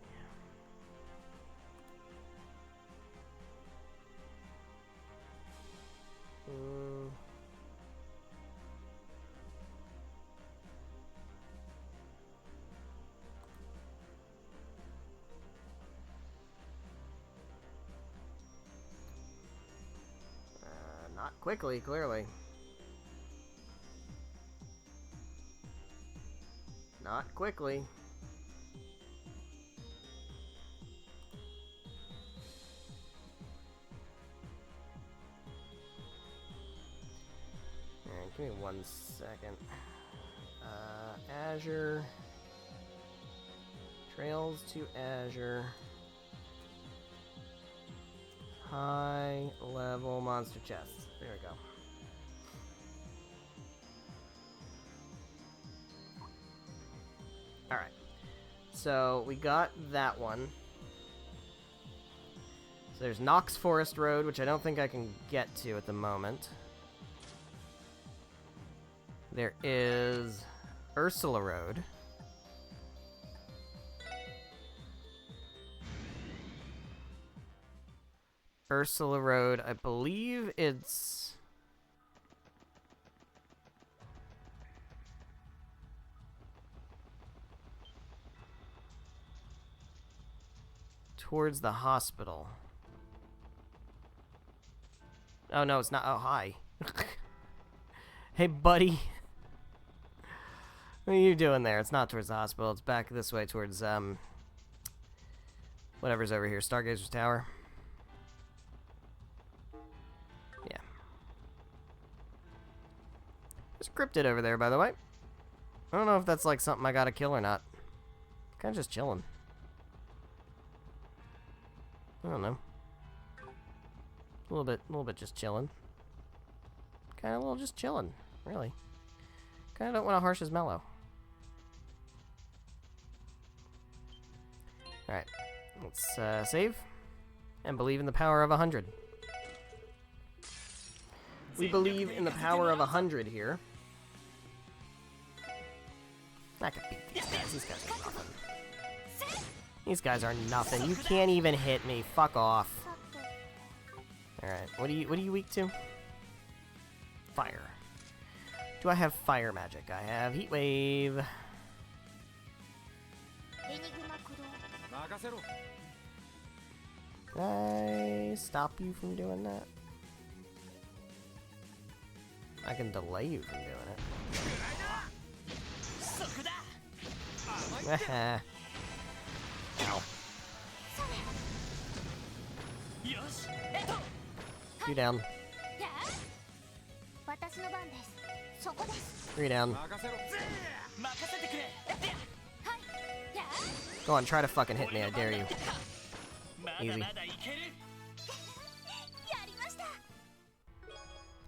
Not quickly, clearly. Not quickly. Give me 1 second. Azure. Trails to Azure. High level monster chests. There we go. Alright. So we got that one. So there's Knox Forest Road, which I don't think I can get to at the moment. There is Ursula Road. Ursula Road, I believe it's... towards the hospital. Oh, no, it's not. Oh, hi. Hey, buddy. What are you doing there? It's not towards the hospital. It's back this way towards, whatever's over here. Stargazer's Tower. Yeah. There's a cryptid over there, by the way. I don't know if that's, like, something I gotta kill or not. Kinda just chilling. I don't know. A little bit just chilling. Kinda a little just chilling, really. Kinda don't want to harsh as mellow. Alright, let's save and believe in the power of 100. We believe in the power of 100 here. I can beat these guys. These guys are nothing. These guys are nothing. You can't even hit me. Fuck off. Alright, what are you weak to? Fire. Do I have fire magic? I have heat wave. Can I stop you from doing that? I can delay you from doing it. Ow. You down. 3 down. Go on, try to fucking hit me, I dare you. Easy.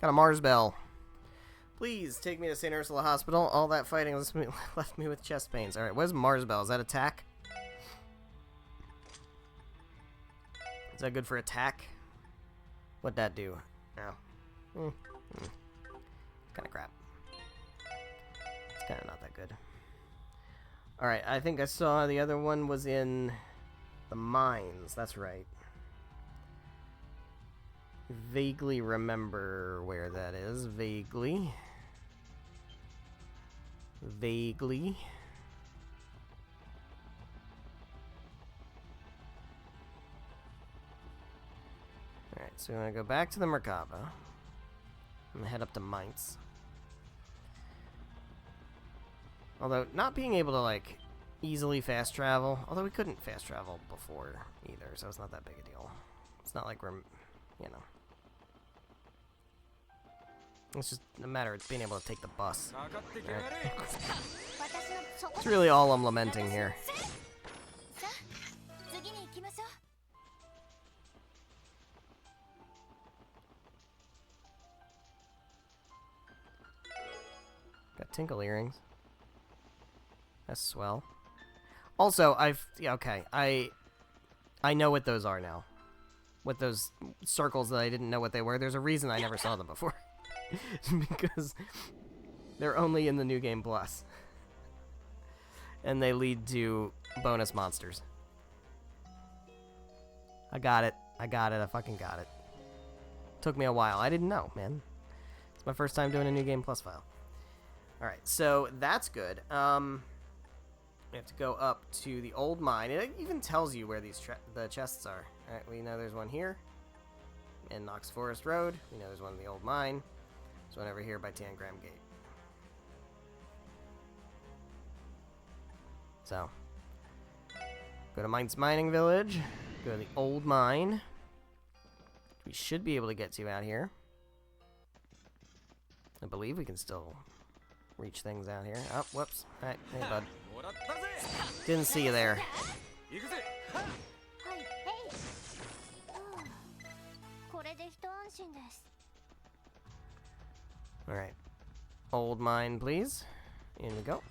Got a Mars Bell. Please take me to St. Ursula Hospital. All that fighting left me with chest pains. Alright, what is Mars Bell? Is that attack? Is that good for attack? What'd that do? No. Kinda crap. It's kinda not that good. Alright, I think I saw the other one was in the mines. That's right. Vaguely remember where that is. Vaguely. Vaguely. Alright, so we're gonna go back to the Merkaba. I'm gonna head up to Mainz. Although, not being able to, like, easily fast travel. Although we couldn't fast travel before either, so it's not that big a deal. It's not like we're, you know. It's just a matter of being able to take the bus. Right? It's really all I'm lamenting here. Got tinkle earrings. That's swell. Also, yeah, okay, I know what those are now. With those circles that I didn't know what they were. There's a reason I never saw them before. Because they're only in the New Game Plus. And they lead to bonus monsters. I got it. I fucking got it. Took me a while. I didn't know, man. It's my first time doing a New Game Plus file. Alright, so that's good. We have to go up to the old mine. It even tells you where these the chests are. Alright, we know there's one here in Knox Forest Road. We know there's one in the old mine. There's one over here by Tangram Gate. So, go to Mainz Mining Village. Go to the old mine. We should be able to get to out here. I believe we can still reach things out here. Oh, whoops. Alright, hey, bud. Didn't see you there. Alright. Old mine, please. In we go.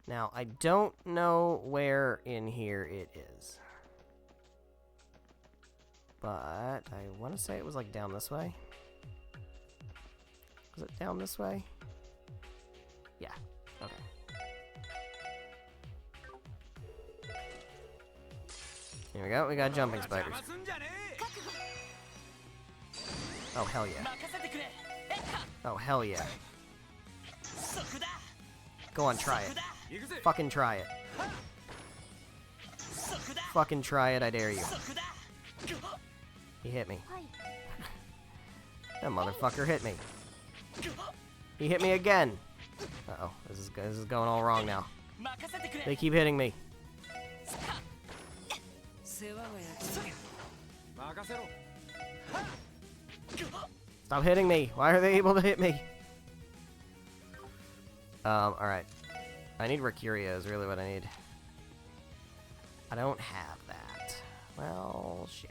Now, I don't know where in here it is. But I want to say it was like down this way. Was it down this way? Yeah. Okay. Here we go. We got jumping spiders. Oh, hell yeah. Oh, hell yeah. Go on, try it. Fucking try it. Fucking try it, I dare you. He hit me. That motherfucker hit me. He hit me again. Uh-oh, this is going all wrong now. They keep hitting me. Stop hitting me. Why are they able to hit me? Alright. I need Recuria is really what I need. I don't have that. Well, shit.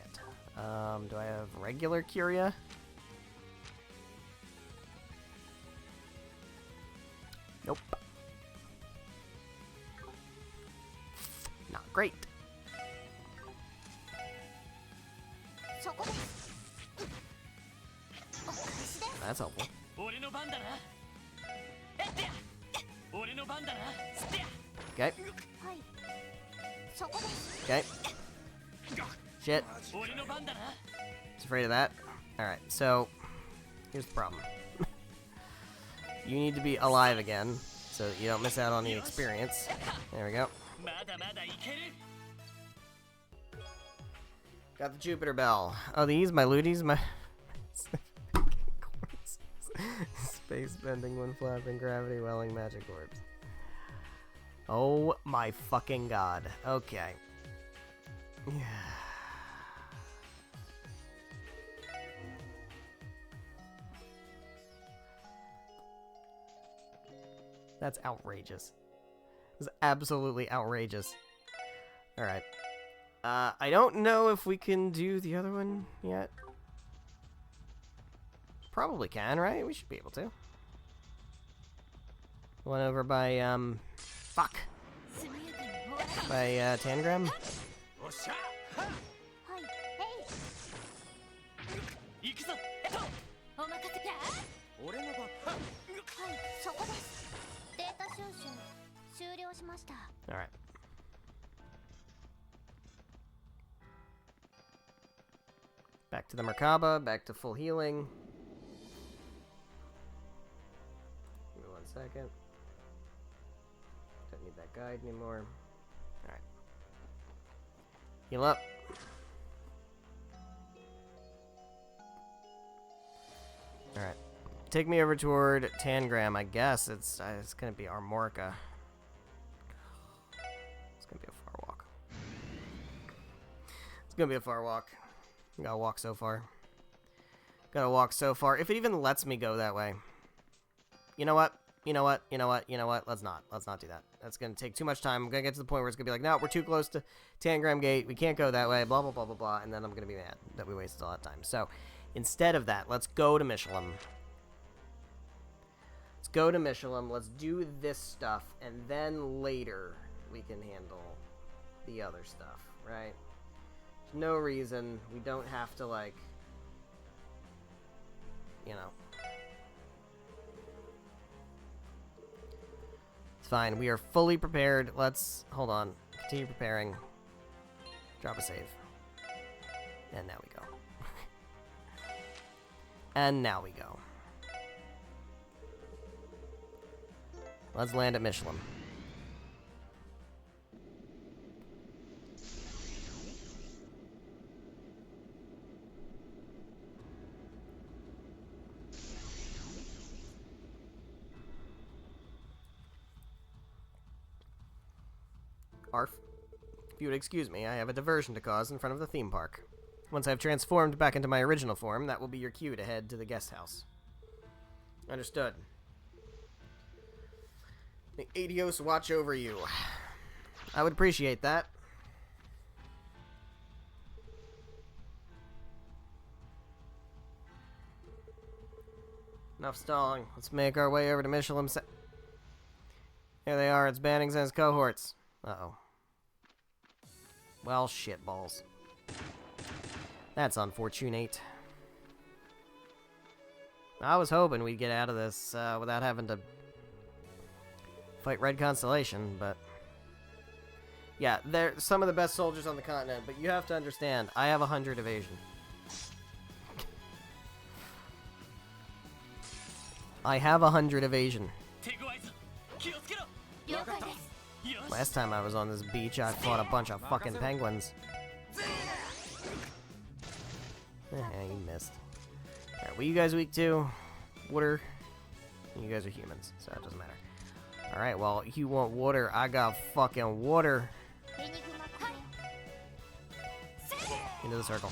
Do I have regular Curia? Nope. Not great. That's helpful. Okay. Okay. Shit. Just afraid of that. Alright, so here's the problem. You need to be alive again so that you don't miss out on the experience. There we go. Got the Jupiter Bell. Oh, these, my looties, my... Space bending when flapping, gravity welling, magic orbs. Oh my fucking god. Okay. Yeah. That's outrageous. It's absolutely outrageous. Alright. I don't know if we can do the other one yet. Probably can, right? We should be able to. One over by, fuck. By, Tangram? Alright. Back to the Merkaba, back to full healing. Give me 1 second. Don't need that guide anymore. Alright. Heal up. Alright. Take me over toward Tangram, I guess. It's gonna be Armorica. It's gonna be a far walk. It's gonna be a far walk. Gotta walk so far. Gotta walk so far. If it even lets me go that way. You know what? You know what? You know what? You know what? Let's not. Let's not do that. That's gonna take too much time. I'm gonna get to the point where it's gonna be like, no, we're too close to Tangram Gate. We can't go that way. Blah, blah, blah, blah, blah. And then I'm gonna be mad that we wasted all that time. So, instead of that, let's go to Michelin. Let's go to Michelin. Let's do this stuff. And then later, we can handle the other stuff, right? There's no reason we don't have to, like, you know. It's fine. We are fully prepared. Let's, hold on. Continue preparing. Drop a save. And now we go. And now we go. Let's land at Michelin. Arf. If you would excuse me, I have a diversion to cause in front of the theme park. Once I've transformed back into my original form, that will be your cue to head to the guest house. Understood. The Adios watch over you. I would appreciate that. Enough stalling. Let's make our way over to Michelin. Here they are. It's Bannings and his cohorts. Uh-oh. Well, shitballs. That's unfortunate. I was hoping we'd get out of this without having to fight Red Constellation, but... Yeah, they're some of the best soldiers on the continent, but you have to understand, I have 100 evasion. I have 100 evasion. Last time I was on this beach, I fought a bunch of fucking penguins. You missed. Alright, what are you guys weak to? Water. You guys are humans, so it doesn't matter. Alright, well, you want water, I got fucking water. Into the circle.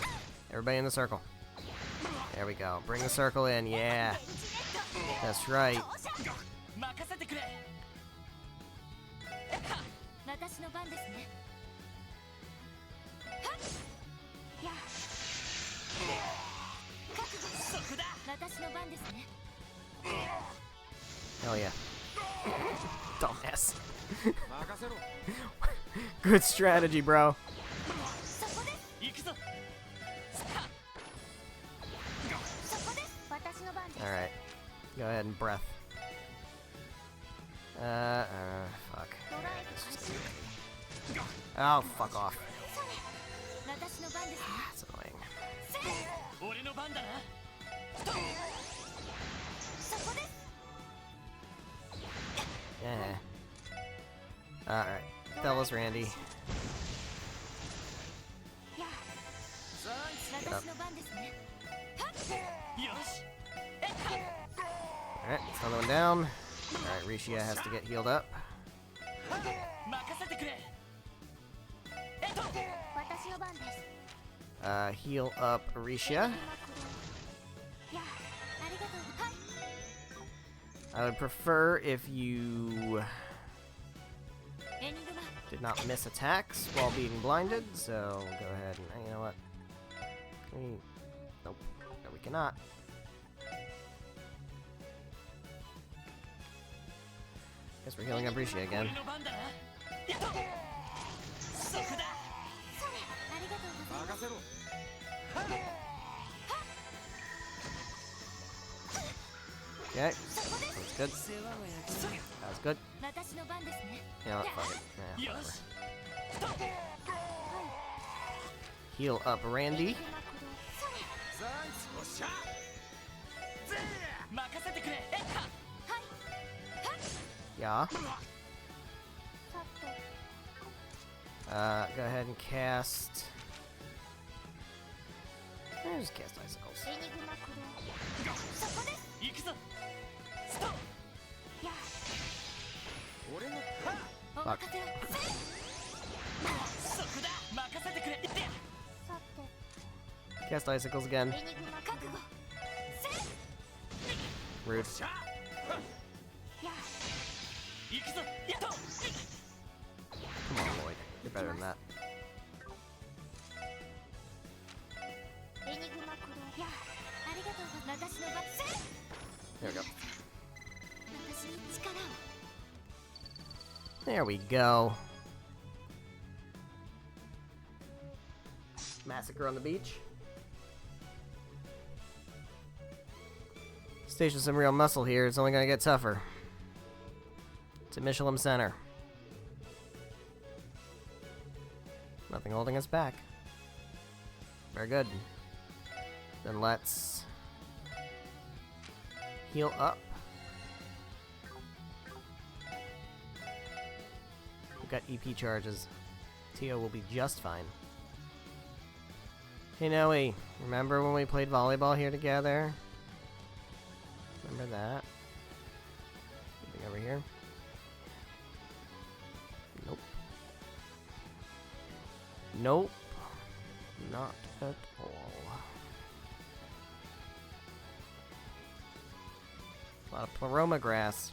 Everybody in the circle. There we go. Bring the circle in, yeah. That's right. Hell yeah. Dumbass. Good strategy, bro. Alright. Go ahead and breath. Fuck. Oh, fuck off. That's annoying. Yeah. Alright. Fellas, Randy. Get up. Alright, it's another one down. Alright, Rishia has to get healed up. Heal up Rishia. I would prefer if you did not miss attacks while being blinded, so we'll go ahead and, you know what? Nope. No, we cannot. Guess we're healing up Rishia again. Okay, that's good. That was good. You know what, fuck it. Yeah, whatever. Heal up Randy. Yeah. Go ahead and cast... Just cast icicles. Fuck. Cast icicles again. Rude. Come on, Lloyd. You're better than that. There we go. There we go. Massacre on the beach. Station some real muscle here. It's only gonna get tougher. To Michelin Center. Nothing holding us back. Very good. Then let's heal up. We've got EP charges. Tio will be just fine. Hey Noe, remember when we played volleyball here together? Remember that? Anything over here? Nope. Nope. Not at all. A lot of pleroma grass.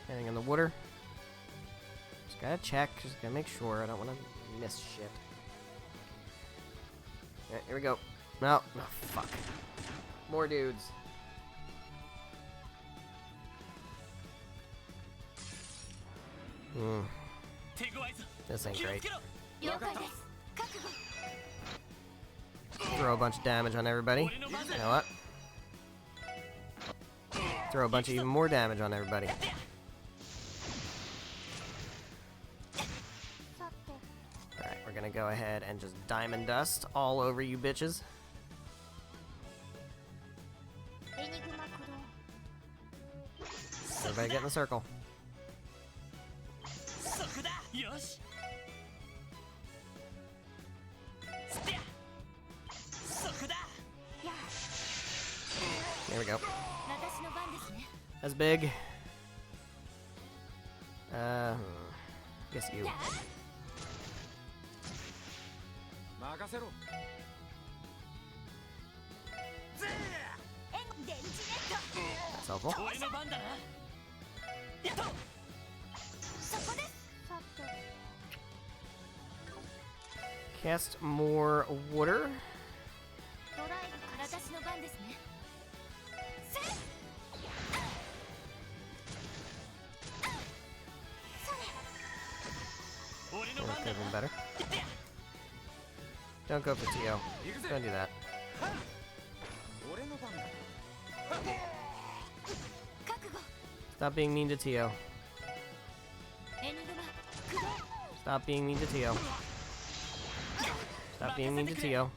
Anything in the water? Just gotta check. Just gotta make sure. I don't want to miss shit. Alright, here we go. No. Oh, fuck. More dudes. This ain't great. Throw a bunch of damage on everybody. You know what? Throw a bunch of even more damage on everybody. Alright, we're gonna go ahead and just diamond dust all over you bitches. Everybody get in the circle. There we go. That's big. Guess you. That's helpful. Cast more water. Could have been better. Don't go for T.O. Don't do that. Stop being mean to T.O. Stop being mean to T.O. Stop being mean to T.O.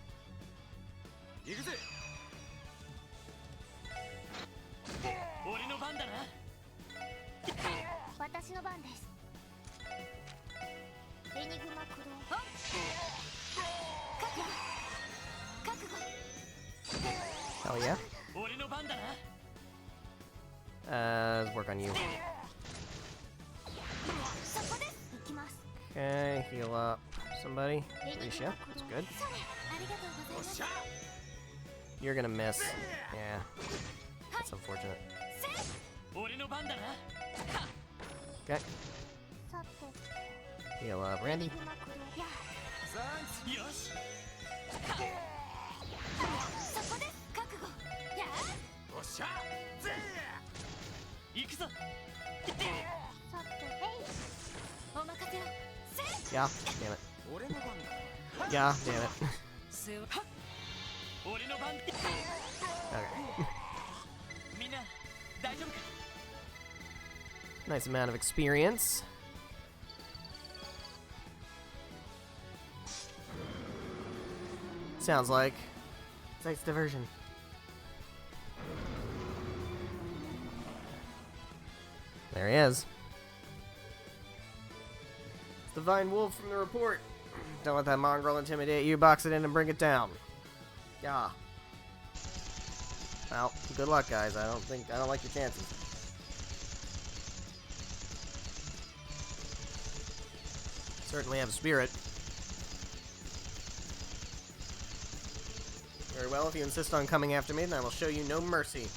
Hell yeah. Let's work on you. Okay, heal up somebody. Alicia, that's good. You're gonna miss. Yeah. That's unfortunate. Okay. Heal up Randy. Yeah, damn it. Yeah, damn it. Okay. Nice amount of experience. Sounds like Sight's diversion. There he is. It's the Vine Wolf from the report. Don't let that mongrel intimidate you. Box it in and bring it down. Yeah. Well, good luck, guys. I don't like your chances. Certainly have a spirit. Very well, if you insist on coming after me, then I will show you no mercy.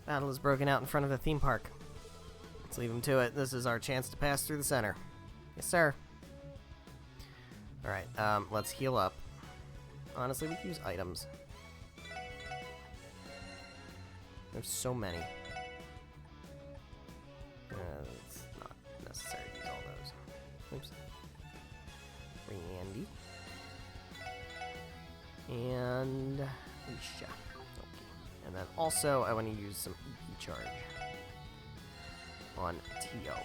Battle is broken out in front of the theme park. Let's leave him to it. This is our chance to pass through the center. Yes, sir. Alright, let's heal up. Honestly, we can use items. There's so many. It's not necessary to use all those. Oops. Randy. And Alicia. Okay. And then also, I want to use some EP charge on T.O.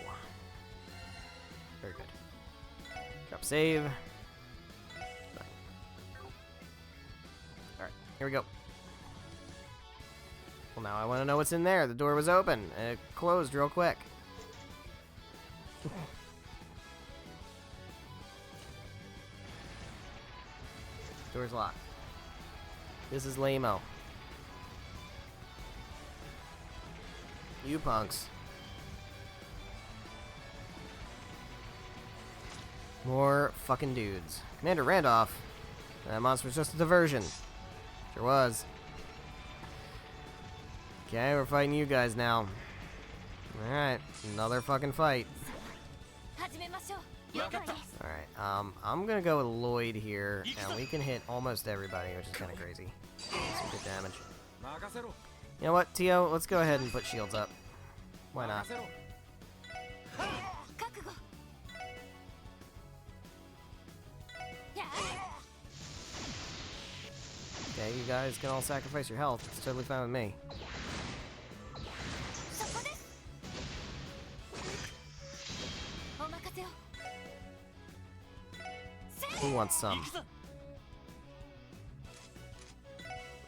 Very good. Drop save. Alright, here we go. Well, now I want to know what's in there. The door was open, and it closed real quick. Door's locked. This is lame-o. You punks. More fucking dudes. Commander Randolph. That monster was just a diversion. Sure was. Okay, we're fighting you guys now. Alright, another fucking fight. Alright, I'm gonna go with Lloyd here, and we can hit almost everybody, which is kind of crazy. Some good damage. You know what, Tio? Let's go ahead and put shields up. Why not? Okay, you guys can all sacrifice your health. It's totally fine with me. Who wants some?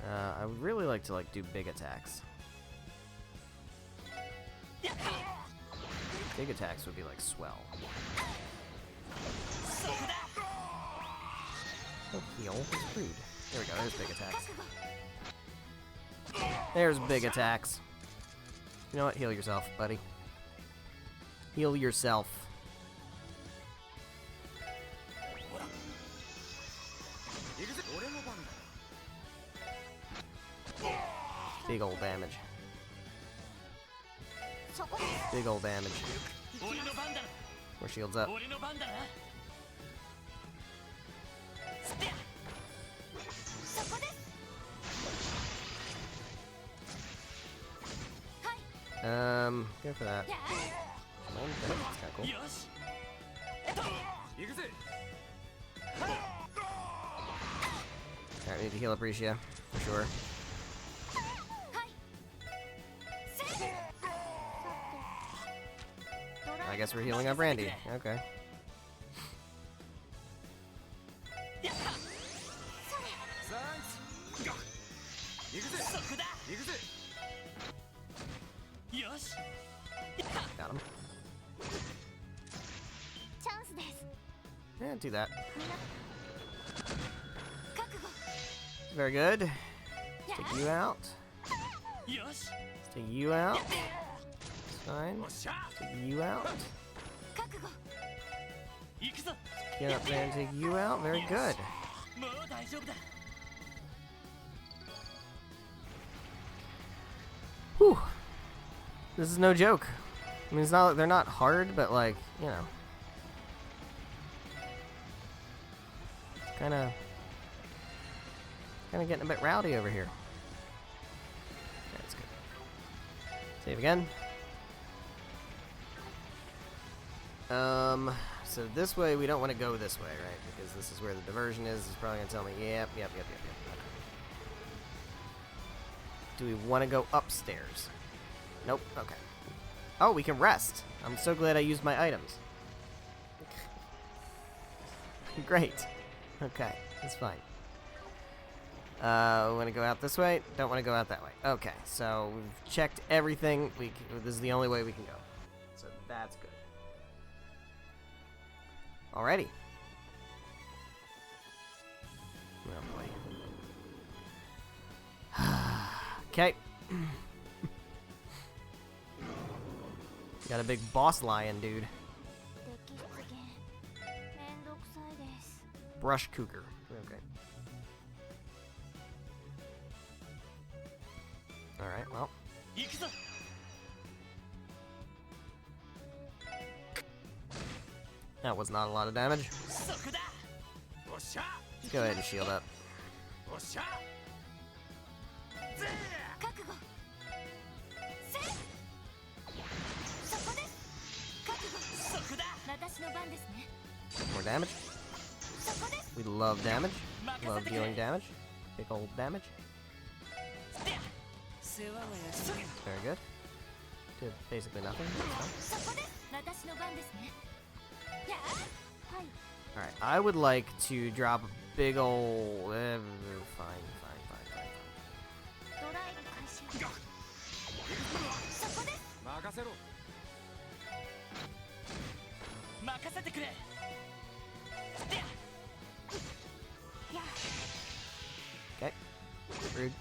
I would really like to do big attacks. Big attacks would be swell. Oh, heal. It's rude. There we go. There's big attacks. There's big attacks. You know what? Heal yourself, buddy. Heal yourself. Big old damage. Big old damage. More shields up. Go for that. That's kinda cool. Alright, we need to heal Aprecia, for sure. I guess we're healing up Randy. Okay. Got him. Yeah, do that. Very good. Let's take you out. Let's take you out. It's fine. Let's take you out. Get up there and take you out. Very good. Whew. This is no joke. I mean, it's not. They're not hard, but you know, kind of getting a bit rowdy over here. That's good. Save again. So this way, we don't want to go this way, right? Because this is where the diversion is. It's probably gonna tell me, yep. Okay. Do we want to go upstairs? Nope. Okay. Oh, we can rest. I'm so glad I used my items. Great. Okay, that's fine. We want to go out this way. Don't want to go out that way. Okay, so we've checked everything. This is the only way we can go. So that's good. Alrighty. Oh boy. Okay. Got a big boss lion, dude. Brush cougar. Okay. Alright, well. That was not a lot of damage. Go ahead and shield up. More damage. We love damage. Love dealing damage. Big old damage. Very good. Did basically nothing. Alright, I would like to drop a big old... fine. Okay. Rude.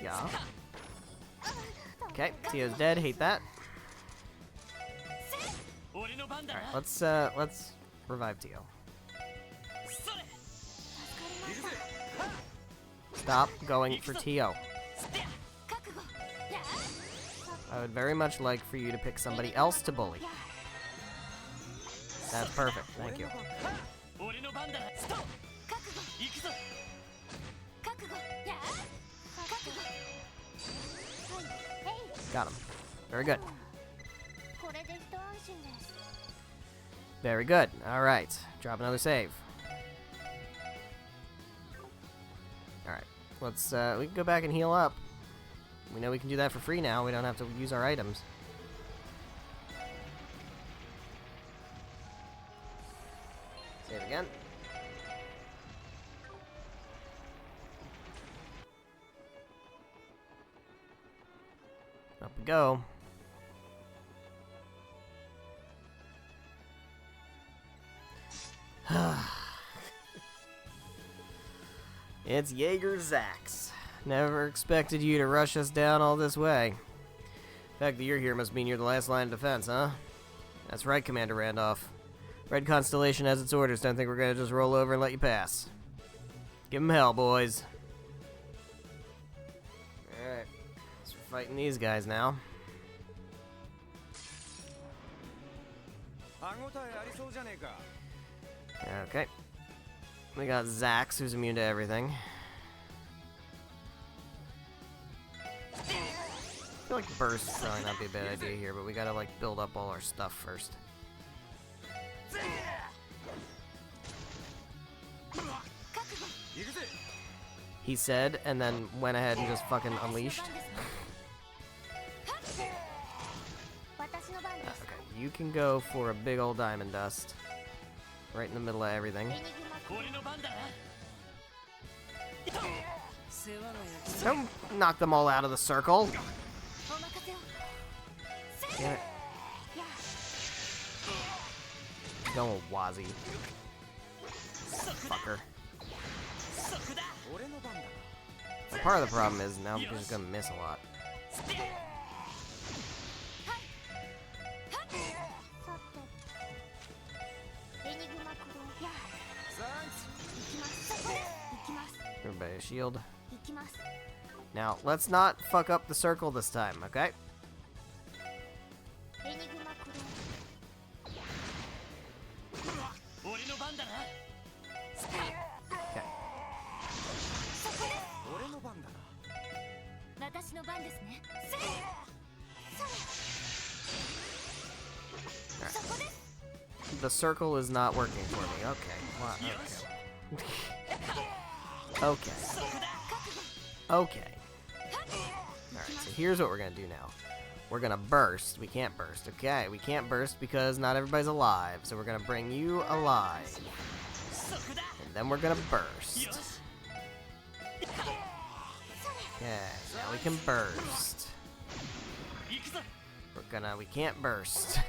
Yeah. Okay, Tio's dead. Hate that. Alright, let's revive Tio. Stop going for Tio. I would very much like for you to pick somebody else to bully. That's perfect, thank you. Got him. Very good. Very good. Alright, drop another save. Alright, let's, we can go back and heal up. We know we can do that for free now. We don't have to use our items. Save again. Up we go. It's Jaeger Zax. Never expected you to rush us down all this way. The fact that you're here must mean you're the last line of defense, huh? That's right, Commander Randolph. Red Constellation has its orders. Don't think we're gonna just roll over and let you pass. Give 'em hell, boys. Alright. So we're fighting these guys now. Okay. We got Zax, who's immune to everything. I feel like burst would probably not be a bad idea here, but we gotta like build up all our stuff first. He said, and then went ahead and just fucking unleashed. Okay, you can go for a big old diamond dust. Right in the middle of everything. Don't knock them all out of the circle. Damn it. Going Wazzy. Fucker. Well, part of the problem is now I'm just gonna miss a lot. Everybody a shield. Now, let's not fuck up the circle this time, okay? Okay. Alright. The circle is not working for me. Okay. Well, okay. Okay. Okay. Alright, so here's what we're gonna do now. We're gonna burst. We can't burst. Okay, we can't burst because not everybody's alive. So we're gonna bring you alive. And then we're gonna burst. Okay, now we can burst. We can't burst.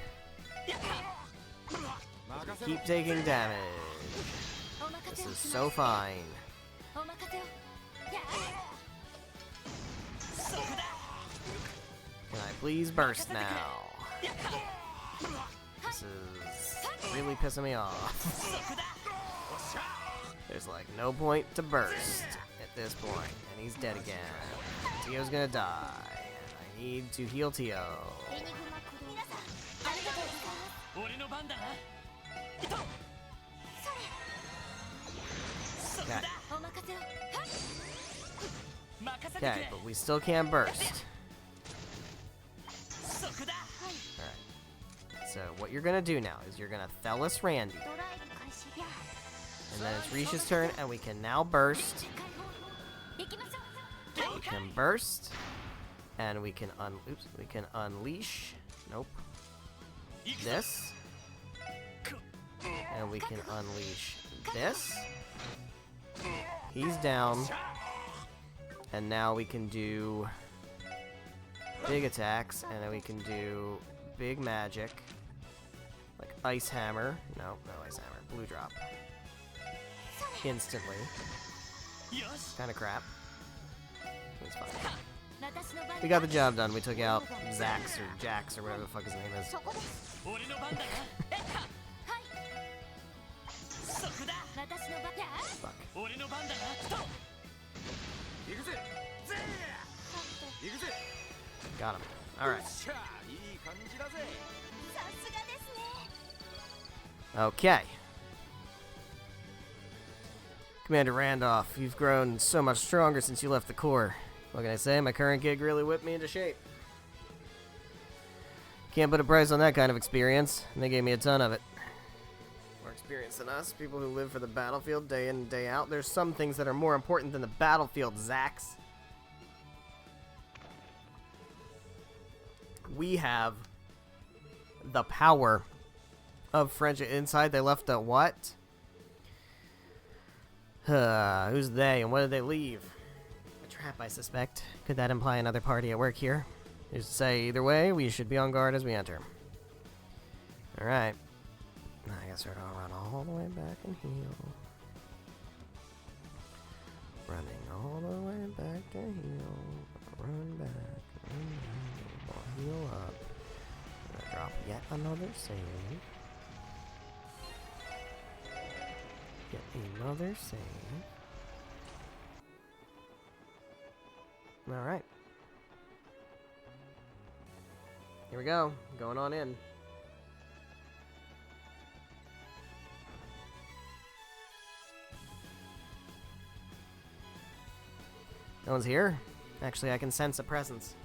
We keep taking damage. This is so fine. Can I please burst now? This is really pissing me off. There's like no point to burst at this point, and he's dead again. Tio's gonna die, and I need to heal Tio. Okay. Okay, but we still can't burst. Alright. So what you're gonna do now is you're gonna Thelis Randy. And then it's Risha's turn, and we can now burst. We can burst. And we can unleash. Nope. This. And we can unleash this. He's down. And now we can do big attacks, and then we can do big magic. Like Ice Hammer. No, no Ice Hammer. Blue Drop. Instantly. Kind of crap. It's fine. We got the job done. We took out Zax or Jax or whatever the fuck his name is. Fuck. Got him. Alright. Okay. Commander Randolph, you've grown so much stronger since you left the Corps. What can I say? My current gig really whipped me into shape. Can't put a price on that kind of experience, and they gave me a ton of it. More experience than us, people who live for the battlefield day in and day out. There's some things that are more important than the battlefield, Zax. We have the power of French. Inside they left a what? Who's they and what did they leave? A trap, I suspect. Could that imply another party at work here? Who's to say? Either way, we should be on guard as we enter. Alright. I guess we're gonna run all the way back and heal. Running all the way back to heal. Run back. We'll heal up. Gonna drop yet another save. Get another save. Alright. Here we go. Going on in. No one's here? Actually, I can sense a presence.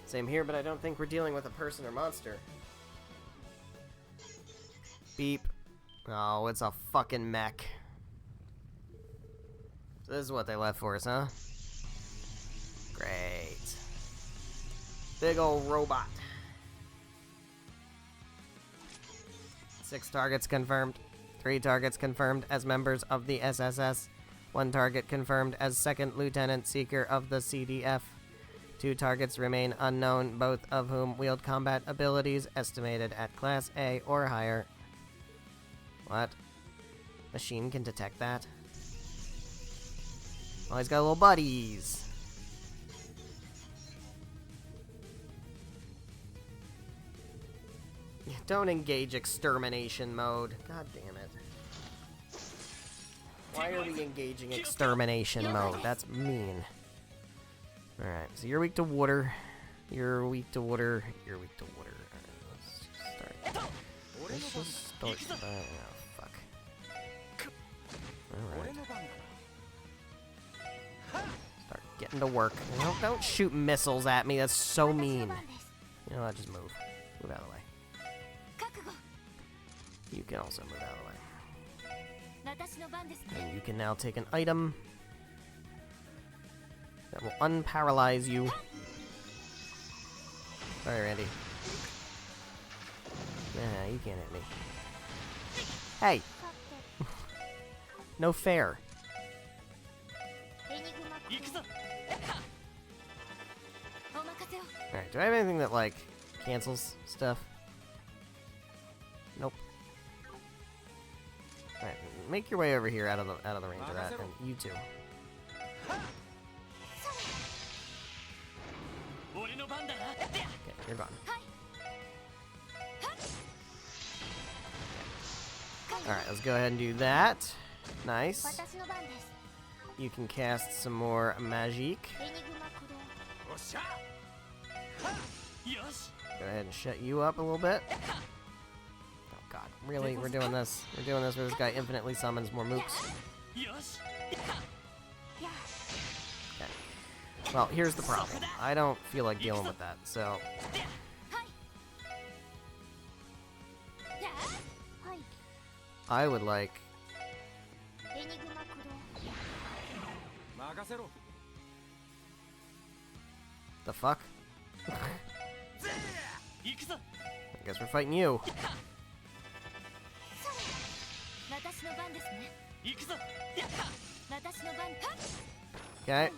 Same here, but I don't think we're dealing with a person or monster. Beep. Oh, it's a fucking mech. So this is what they left for us, huh? Great. Big old robot. 6 targets confirmed. 3 targets confirmed as members of the SSS. 1 target confirmed as Second Lieutenant Seeker of the CDF. 2 targets remain unknown, both of whom wield combat abilities estimated at Class A or higher. What? Machine can detect that? Oh, he's got little buddies. Don't engage extermination mode. God damn it. Why are we engaging extermination mode? That's mean. Alright, so you're weak to water. You're weak to water. You're weak to water. Alright, let's just start. Oh, fuck. Alright. Start getting to work. Don't shoot missiles at me. That's so mean. You know what? Just move. Move out of the way. You can also move out of the way. And you can now take an item that will unparalyze you. Sorry, Randy. Nah, you can't hit me. Hey! No fair. Alright, do I have anything that, like, cancels stuff? Nope. Alright, make your way over here out of the range of that, and you too. Okay, you're gone. Alright, let's go ahead and do that. Nice. You can cast some more magique. Go ahead and shut you up a little bit. Oh god, really? We're doing this? We're doing this where this guy infinitely summons more mooks? Okay. Well, here's the problem. I don't feel like dealing with that, so... I would like... The fuck? I guess we're fighting you. Okay.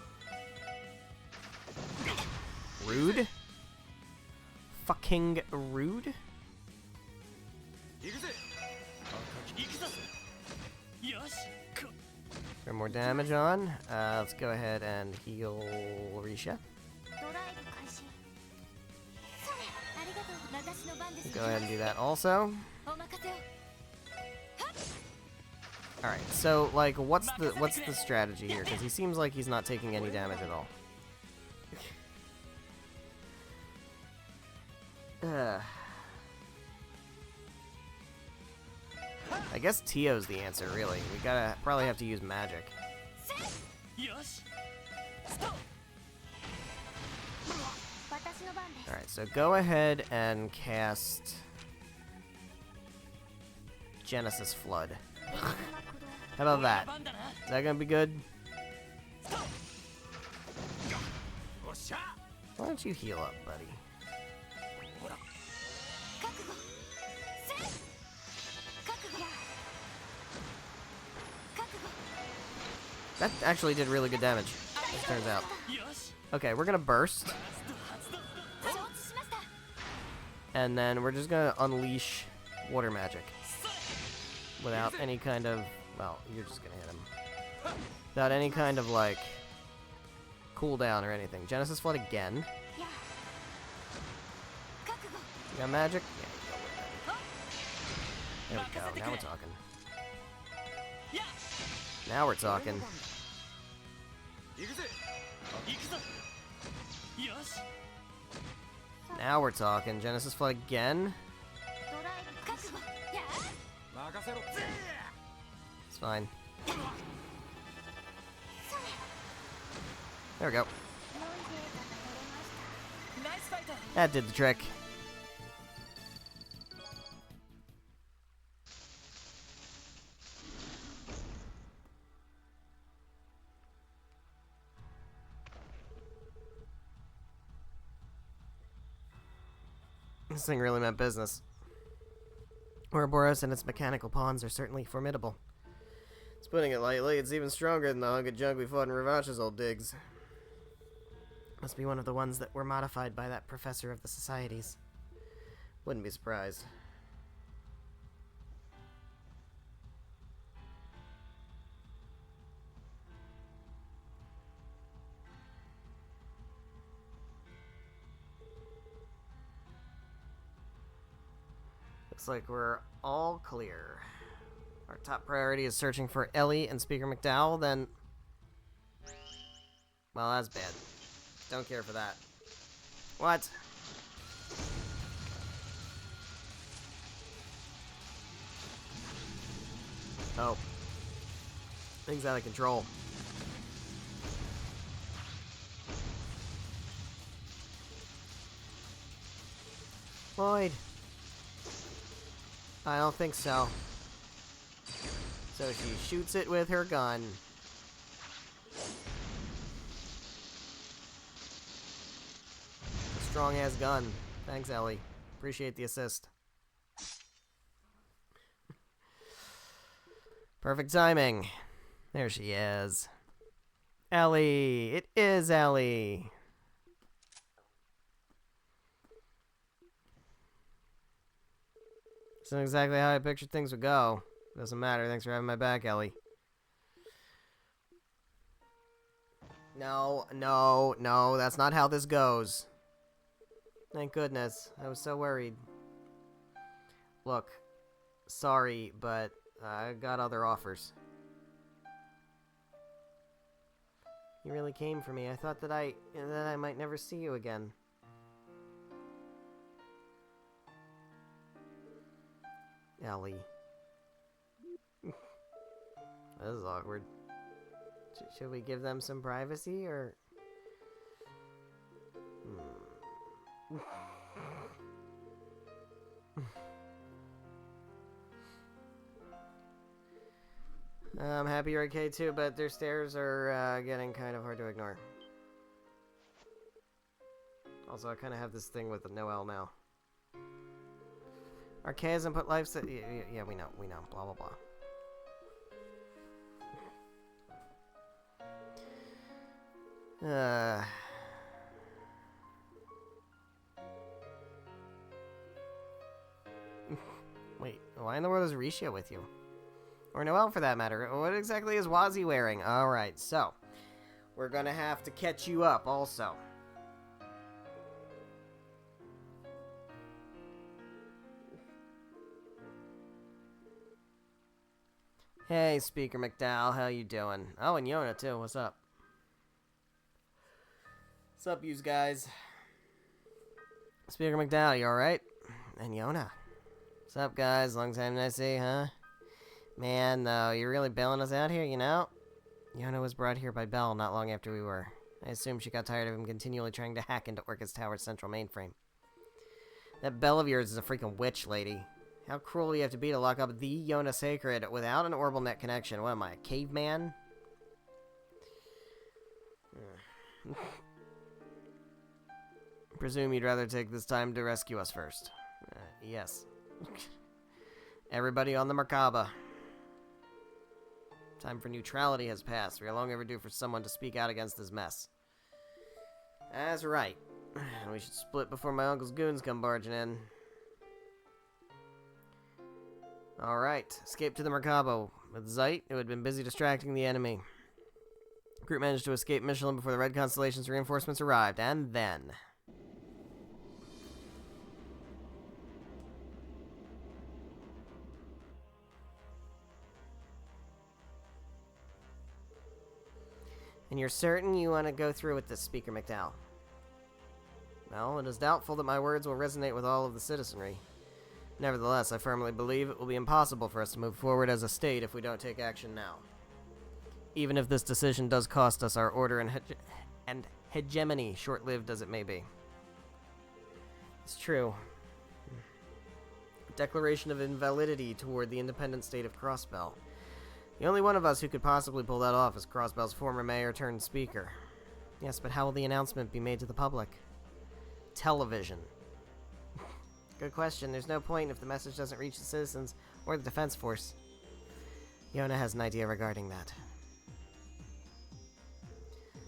Rude. Fucking rude. Turn more damage on. Let's go ahead and heal Risha. Go ahead and do that also. Alright, so, like, what's the strategy here? Because he seems like he's not taking any damage at all. I guess Tio's the answer, really. We gotta probably have to use magic. Alright, so go ahead and cast Genesis Flood. How about that? Is that gonna be good? Why don't you heal up, buddy? That actually did really good damage, it turns out. Okay, we're gonna burst. And then we're just gonna unleash water magic. Without any kind of... well, you're just gonna hit him. Without any kind of, like, cooldown or anything. Genesis Flood again. You got magic? Yeah, you go with that. There we go, now we're talking. Now we're talking. Now we're talking. Genesis Flood again. It's fine. There we go. That did the trick. This thing really meant business. Ouroboros and its mechanical pawns are certainly formidable. Putting it lightly, it's even stronger than the hunk of junk we fought in Ravach's old digs. Must be one of the ones that were modified by that professor of the societies. Wouldn't be surprised. Looks like we're all clear. Our top priority is searching for Ellie and Speaker McDowell, then... well, that's bad. Don't care for that. What? Oh. Things out of control. Lloyd. I don't think so. So she shoots it with her gun. A strong-ass gun. Thanks, Ellie. Appreciate the assist. Perfect timing. There she is. Ellie! It is Ellie! Isn't exactly how I pictured things would go. Doesn't matter. Thanks for having my back, Ellie. No, no, no. That's not how this goes. Thank goodness. I was so worried. Look. Sorry, but I got other offers. You really came for me. I thought that I might never see you again. Ellie. This is awkward. Should we give them some privacy, or... I'm happy you're okay too, but their stares are getting kind of hard to ignore. Also, I kind of have this thing with Noelle now. Archaism put life... yeah, we know, blah blah blah. Wait, why in the world is Risha with you? Or Noelle, for that matter. What exactly is Wazzy wearing? Alright, so. We're gonna have to catch you up, also. Hey, Speaker McDowell, how you doing? Oh, and Yona, too. What's up? What's up, yous guys? Speaker McDowell, you alright? And Yona. What's up, guys? Long time no see, huh? Man, no, you're really bailing us out here, you know? Yona was brought here by Bell not long after we were. I assume she got tired of him continually trying to hack into Orchis Tower's central mainframe. That Bell of yours is a freaking witch, lady. How cruel do you have to be to lock up the Yona Sacred without an orbital net connection? What am I, a caveman? Presume you'd rather take this time to rescue us first. Yes. Everybody on the Merkaba. Time for neutrality has passed. We are long overdue for someone to speak out against this mess. That's right. We should split before my uncle's goons come barging in. Alright, escape to the Merkaba. With Zeit, who had been busy distracting the enemy. The group managed to escape Michelin before the Red Constellation's reinforcements arrived, and then... And you're certain you want to go through with this, Speaker McDowell? Well, it is doubtful that my words will resonate with all of the citizenry. Nevertheless, I firmly believe it will be impossible for us to move forward as a state if we don't take action now. Even if this decision does cost us our order and hegemony, short-lived as it may be. It's true. A declaration of invalidity toward the independent state of Crossbell. The only one of us who could possibly pull that off is Crossbell's former mayor turned speaker. Yes, but how will the announcement be made to the public? Television. Good question. There's no point if the message doesn't reach the citizens or the defense force. Yona has an idea regarding that.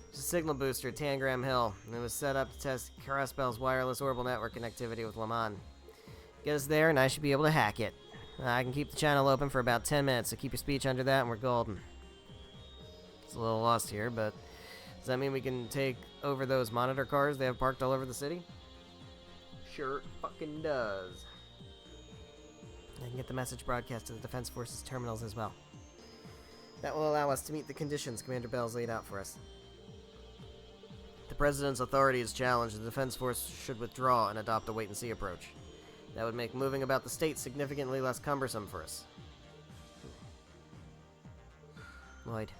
There's a signal booster at Tangram Hill, and it was set up to test Crossbell's wireless orbital network connectivity with Lamont. Get us there, and I should be able to hack it. I can keep the channel open for about 10 minutes, so keep your speech under that and we're golden. It's a little lost here, but does that mean we can take over those monitor cars they have parked all over the city? Sure fucking does. I can get the message broadcast to the Defense Forces terminals as well. That will allow us to meet the conditions Commander Bell's laid out for us. If the President's authority is challenged, the Defense Force should withdraw and adopt a wait-and-see approach. That would make moving about the state significantly less cumbersome for us. Lloyd.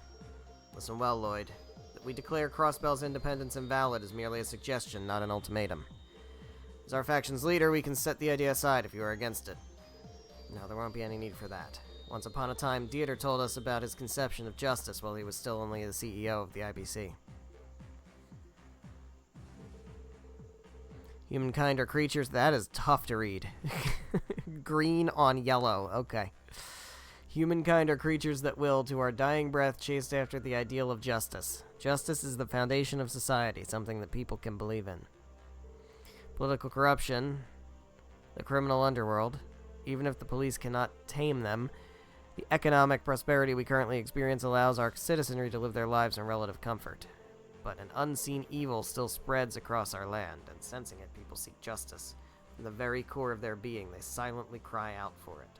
Listen well, Lloyd. That we declare Crossbell's independence invalid is merely a suggestion, not an ultimatum. As our faction's leader, we can set the idea aside if you are against it. No, there won't be any need for that. Once upon a time, Dieter told us about his conception of justice while he was still only the CEO of the IBC. Humankind are creatures... That is tough to read. Green on yellow. Okay. Humankind are creatures that will, to our dying breath, chase after the ideal of justice. Justice is the foundation of society, something that people can believe in. Political corruption, the criminal underworld, even if the police cannot tame them, the economic prosperity we currently experience allows our citizenry to live their lives in relative comfort. But an unseen evil still spreads across our land, and sensing it, people seek justice. From the very core of their being, they silently cry out for it.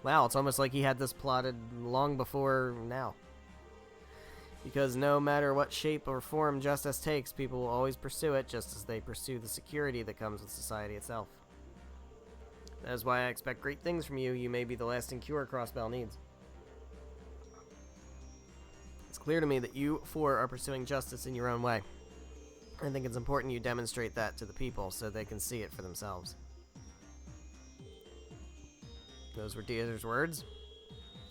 Wow, it's almost like he had this plotted long before now. Because no matter what shape or form justice takes, people will always pursue it, just as they pursue the security that comes with society itself. That is why I expect great things from you. You may be the lasting cure Crossbell needs. It's clear to me that you four are pursuing justice in your own way. I think it's important you demonstrate that to the people so they can see it for themselves. Those were Dieter's words.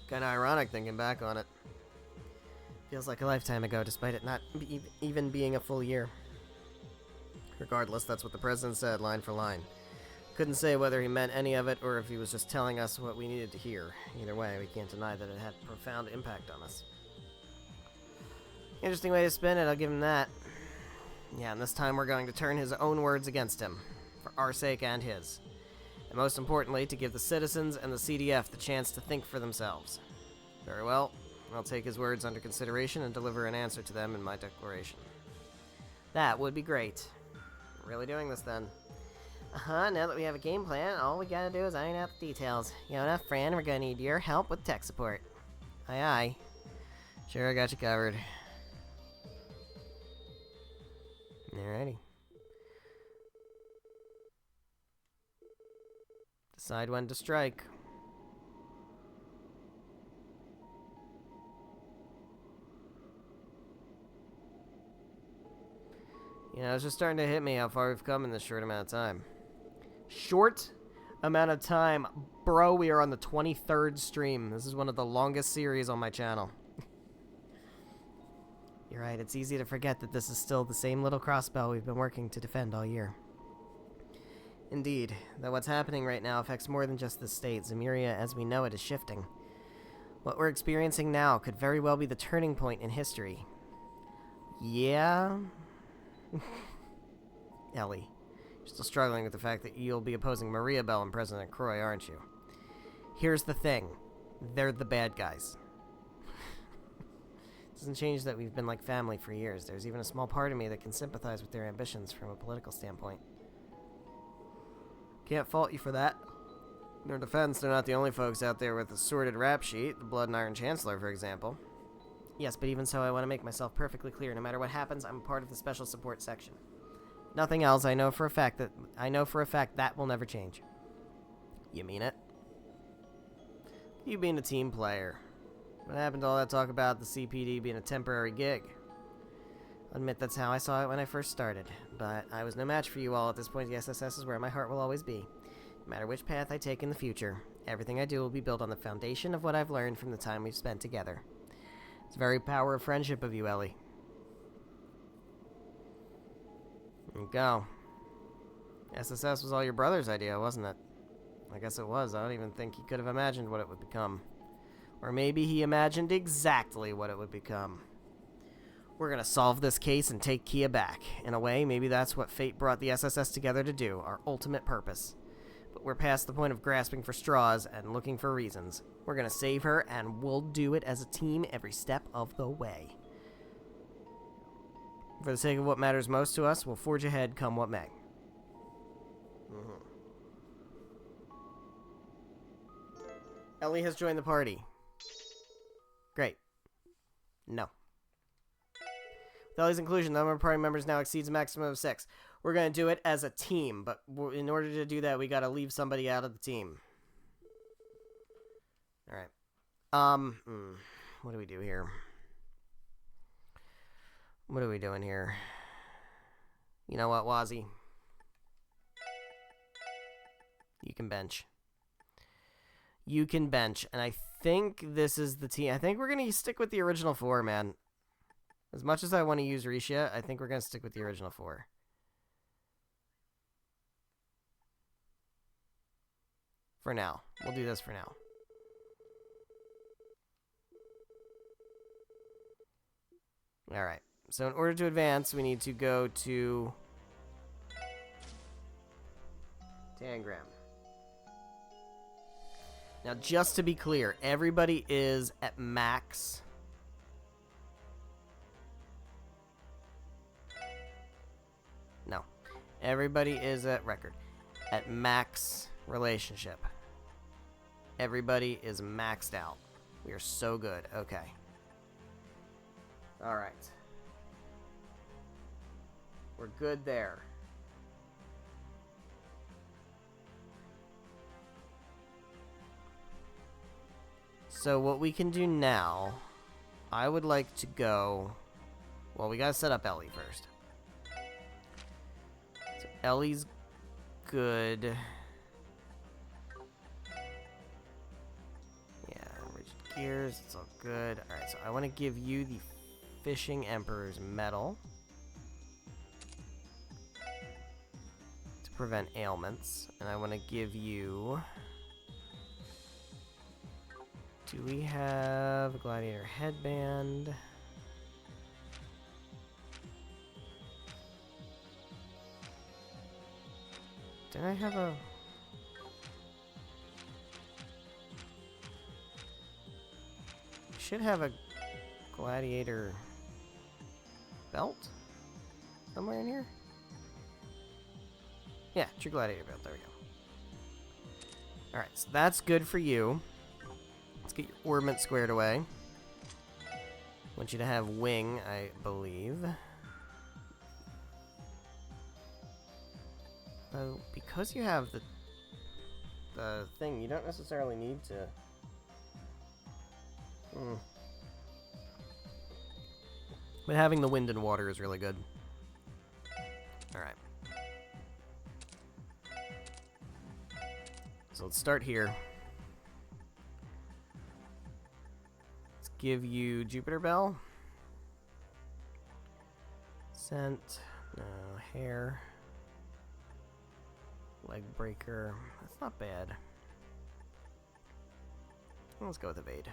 Kinda ironic thinking back on it. Feels like a lifetime ago, despite it not even being a full year. Regardless, that's what the President said, line for line. Couldn't say whether he meant any of it or if he was just telling us what we needed to hear. Either way, we can't deny that it had a profound impact on us. Interesting way to spin it, I'll give him that. Yeah, and this time we're going to turn his own words against him. For our sake and his. It most importantly, to give the citizens and the CDF the chance to think for themselves. Very well. I'll take his words under consideration and deliver an answer to them in my declaration. That would be great. We're really doing this then. Now that we have a game plan, all we gotta do is iron out the details. Yona, Fran, we're gonna need your help with tech support. Aye aye. Sure, I got you covered. Alrighty. Decide when to strike. You know, it's just starting to hit me how far we've come in this short amount of time. Short amount of time? Bro, we are on the 23rd stream. This is one of the longest series on my channel. You're right, it's easy to forget that this is still the same little crossbow we've been working to defend all year. Indeed, though what's happening right now affects more than just the state. Zemuria, as we know it, is shifting. What we're experiencing now could very well be the turning point in history. Yeah? Ellie, you're still struggling with the fact that you'll be opposing Maria Bell and President Croy, aren't you? Here's the thing. They're the bad guys. It doesn't change that we've been like family for years. There's even a small part of me that can sympathize with their ambitions from a political standpoint. Can't fault you for that. In their defense, they're not the only folks out there with a sordid rap sheet, the Blood and Iron Chancellor, for example. Yes, but even so, I want to make myself perfectly clear. No matter what happens, I'm a part of the special support section. Nothing else. I know for a fact that will never change. You mean it? You being a team player. What happened to all that talk about the CPD being a temporary gig? I'll admit that's how I saw it when I first started, but I was no match for you all. At this point, the SSS is where my heart will always be. No matter which path I take in the future, everything I do will be built on the foundation of what I've learned from the time we've spent together. It's the very power of friendship of you, Ellie. There you go. SSS was all your brother's idea, wasn't it? I guess it was. I don't even think he could have imagined what it would become. Or maybe he imagined exactly what it would become. We're gonna solve this case and take Kia back. In a way, maybe that's what fate brought the SSS together to do, our ultimate purpose. But we're past the point of grasping for straws and looking for reasons. We're gonna save her, and we'll do it as a team every step of the way. For the sake of what matters most to us, we'll forge ahead come what may. Ellie has joined the party. Great. No. With Ellie's inclusion, the number of party members now exceeds a maximum of 6. We're going to do it as a team, but in order to do that, we got to leave somebody out of the team. Alright. What do we do here? What are we doing here? You know what, Wazzy? You can bench. You can bench, and I think this is the team. I think we're going to stick with the original 4, man. As much as I want to use Risha, I think we're going to stick with the original 4. For now. We'll do this for now. Alright. So in order to advance, we need to go to Tangram. Now, just to be clear, everybody is at max. No. Everybody is at record. At max relationship. Everybody is maxed out. We are so good. Okay. Alright. We're good there. So what we can do now, I would like to go... Well, we gotta set up Ellie first. So Ellie's good. Yeah, rigid gears, it's all good. Alright, so I want to give you the Fishing Emperor's Medal. To prevent ailments. And I want to give you... Do we have a gladiator headband? Did I have a... should have a gladiator belt somewhere in here. Yeah, true gladiator belt. There we go. Alright, so that's good for you. Let's get your ornament squared away. Want you to have wing, I believe. Though, because you have the thing, you don't necessarily need to... But having the wind and water is really good. Alright. So let's start here. Let's give you Jupiter Bell. Scent. No. Hair. Leg breaker. That's not bad. Let's go with evade.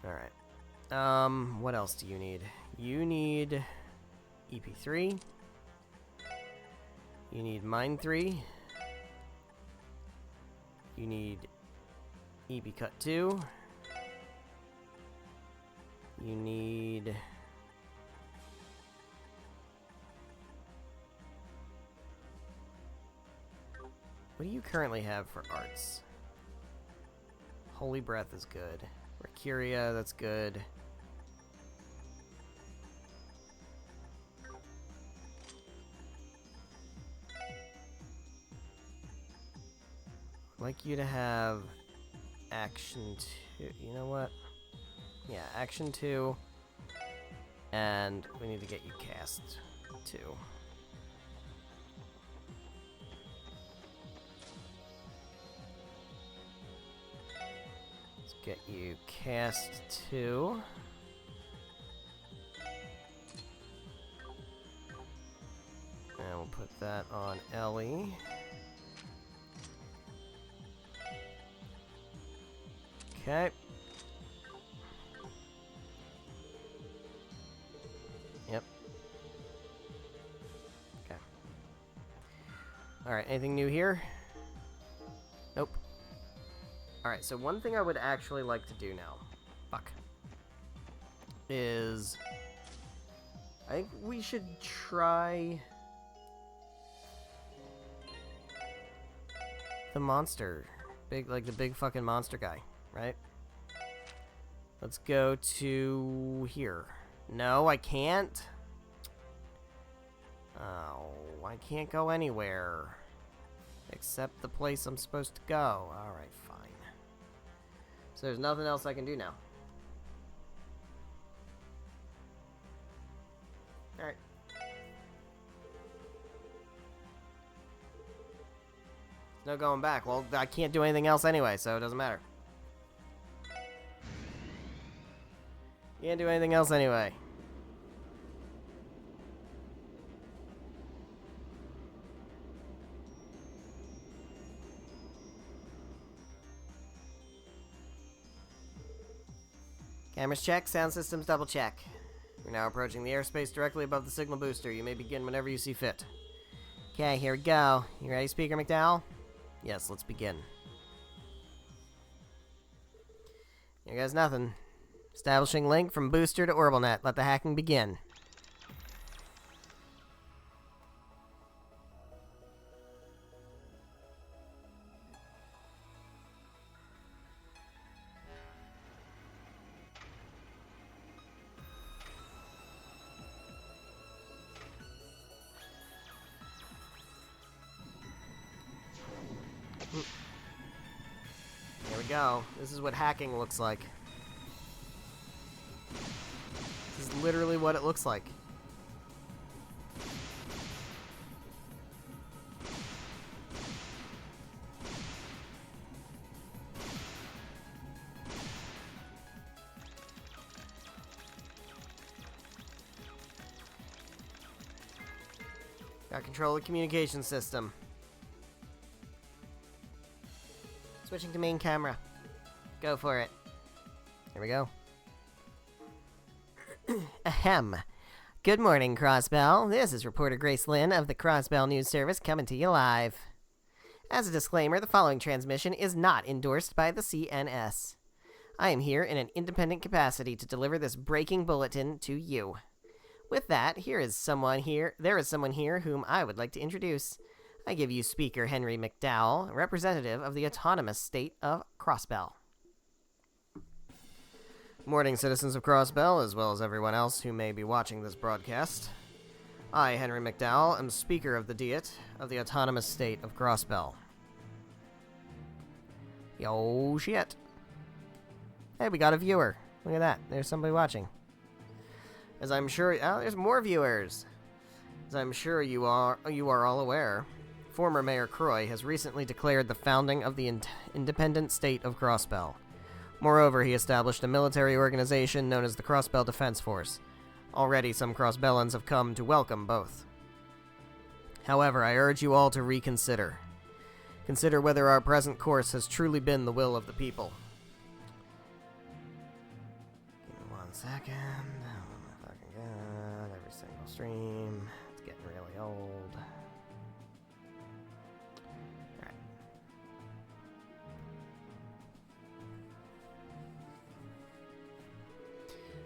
Alright. What else do you need? You need EP3. You need Mine 3. You need EP Cut 2. You need... What do you currently have for arts? Holy Breath is good. Mercuria, that's good. I'd like you to have Action 2. You know what? Yeah, Action 2. And we need to get you Cast 2. Let's get you Cast 2. And we'll put that on Ellie. Okay. Yep. Okay. Alright, anything new here? Nope. Alright, so one thing I would actually like to do now, is I think we should try the monster. Like the big fucking monster guy. Right? Let's go to here. No, I can't. Oh, I can't go anywhere. Except the place I'm supposed to go. Alright, fine. So there's nothing else I can do now. Alright. No going back. Well, I can't do anything else anyway, so it doesn't matter. Can't do anything else anyway. Cameras check, sound systems double check. We're now approaching the airspace directly above the signal booster. You may begin whenever you see fit. Okay, here we go. You ready, Speaker McDowell? Yes, let's begin. Here goes nothing. Establishing link from booster to OrbitalNet. Let the hacking begin. Here we go. This is what hacking looks like. This is literally what it looks like. Got control of the communication system. Switching to main camera. Go for it. Here we go. Ahem. Good morning, Crossbell. This is reporter Grace Lynn of the Crossbell News Service coming to you live. As a disclaimer, the following transmission is not endorsed by the CNS. I am here in an independent capacity to deliver this breaking bulletin to you. With that, there is someone here whom I would like to introduce. I give you Speaker Henry McDowell, representative of the autonomous state of Crossbell. Morning, citizens of Crossbell, as well as everyone else who may be watching this broadcast. I, Henry McDowell, am Speaker of the Diet of the autonomous state of Crossbell. Yo, shit. Hey, we got a viewer. Look at that. There's somebody watching. As I'm sure... Oh, there's more viewers. As I'm sure you are all aware, former Mayor Croy has recently declared the founding of the independent state of Crossbell. Moreover, he established a military organization known as the Crossbell Defense Force. Already, some Crossbellans have come to welcome both. However, I urge you all to reconsider. Consider whether our present course has truly been the will of the people. Give me 1 second. Oh my fucking god. Every single stream. It's getting really old. Alright.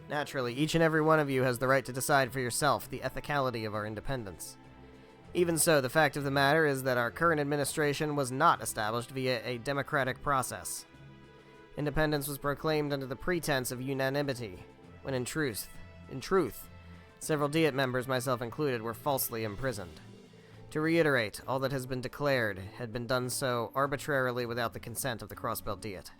Naturally, each and every one of you has the right to decide for yourself the ethicality of our independence. Even so, the fact of the matter is that our current administration was not established via a democratic process. Independence was proclaimed under the pretense of unanimity, when in truth, several Diet members, myself included, were falsely imprisoned. To reiterate, all that has been declared had been done so arbitrarily without the consent of the Crossbell Diet.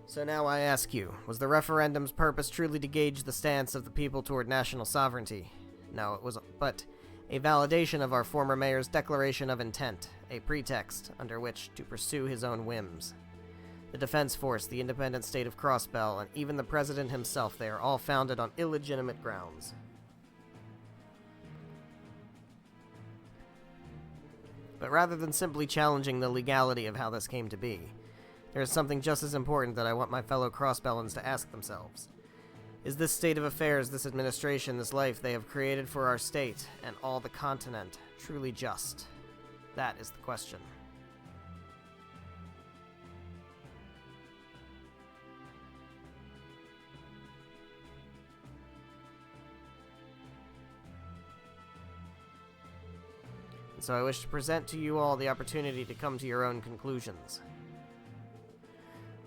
So now I ask you, was the referendum's purpose truly to gauge the stance of the people toward national sovereignty? No, it was but a validation of our former mayor's declaration of intent, a pretext under which to pursue his own whims. The Defense Force, the independent state of Crossbell, and even the president himself, they are all founded on illegitimate grounds. But rather than simply challenging the legality of how this came to be, there is something just as important that I want my fellow Crossbellans to ask themselves. Is this state of affairs, this administration, this life they have created for our state and all the continent truly just? That is the question. And so I wish to present to you all the opportunity to come to your own conclusions.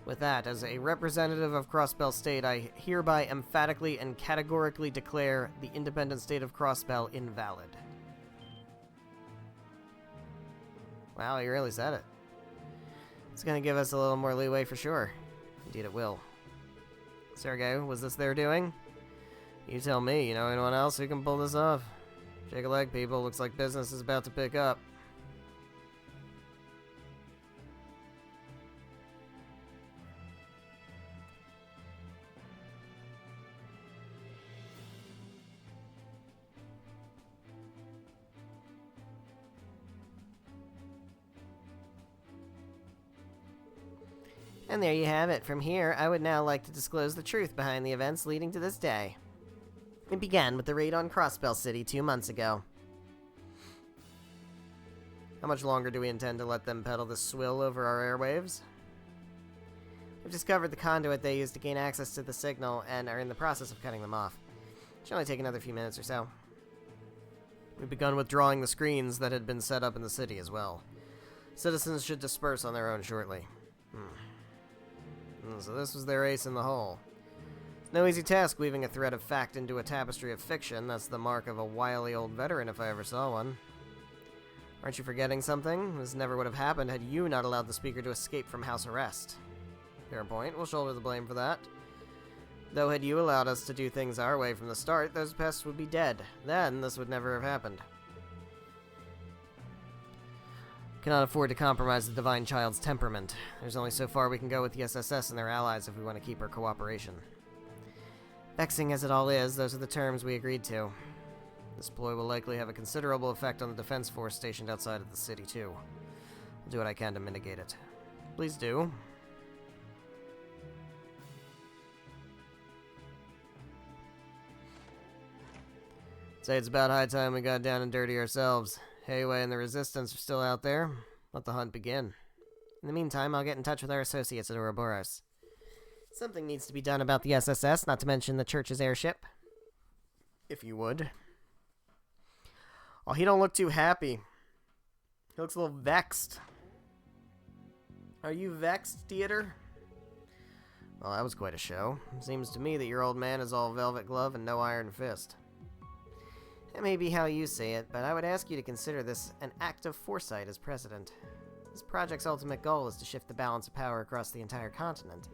With that, as a representative of Crossbell State, I hereby emphatically and categorically declare the independent state of Crossbell invalid. Wow, you really said it. It's gonna give us a little more leeway for sure. Indeed it will. Sergey, was this their doing? You tell me, you know anyone else who can pull this off? Shake a leg, people. Looks like business is about to pick up. And there you have it. From here, I would now like to disclose the truth behind the events leading to this day. It began with the raid on Crossbell City 2 months ago. How much longer do we intend to let them peddle this swill over our airwaves? We've discovered the conduit they use to gain access to the signal and are in the process of cutting them off. It should only take another few minutes or so. We've begun withdrawing the screens that had been set up in the city as well. Citizens should disperse on their own shortly. So this was their ace in the hole. It's no easy task weaving a thread of fact into a tapestry of fiction. That's the mark of a wily old veteran if I ever saw one. Aren't you forgetting something? This never would have happened had you not allowed the speaker to escape from house arrest. Fair point. We'll shoulder the blame for that. Though had you allowed us to do things our way from the start, those pests would be dead. Then this would never have happened. Cannot afford to compromise the Divine Child's temperament. There's only so far we can go with the SSS and their allies if we want to keep our cooperation. Vexing as it all is, those are the terms we agreed to. This ploy will likely have a considerable effect on the defense force stationed outside of the city, too. I'll do what I can to mitigate it. Please do. Say it's about high time we got down and dirty ourselves. Hayway and the Resistance are still out there. Let the hunt begin. In the meantime, I'll get in touch with our associates at Ouroboros. Something needs to be done about the SSS, not to mention the church's airship. If you would. Oh, he don't look too happy. He looks a little vexed. Are you vexed, Theater? Well, that was quite a show. Seems to me that your old man is all velvet glove and no iron fist. That may be how you say it, but I would ask you to consider this an act of foresight as president. This project's ultimate goal is to shift the balance of power across the entire continent.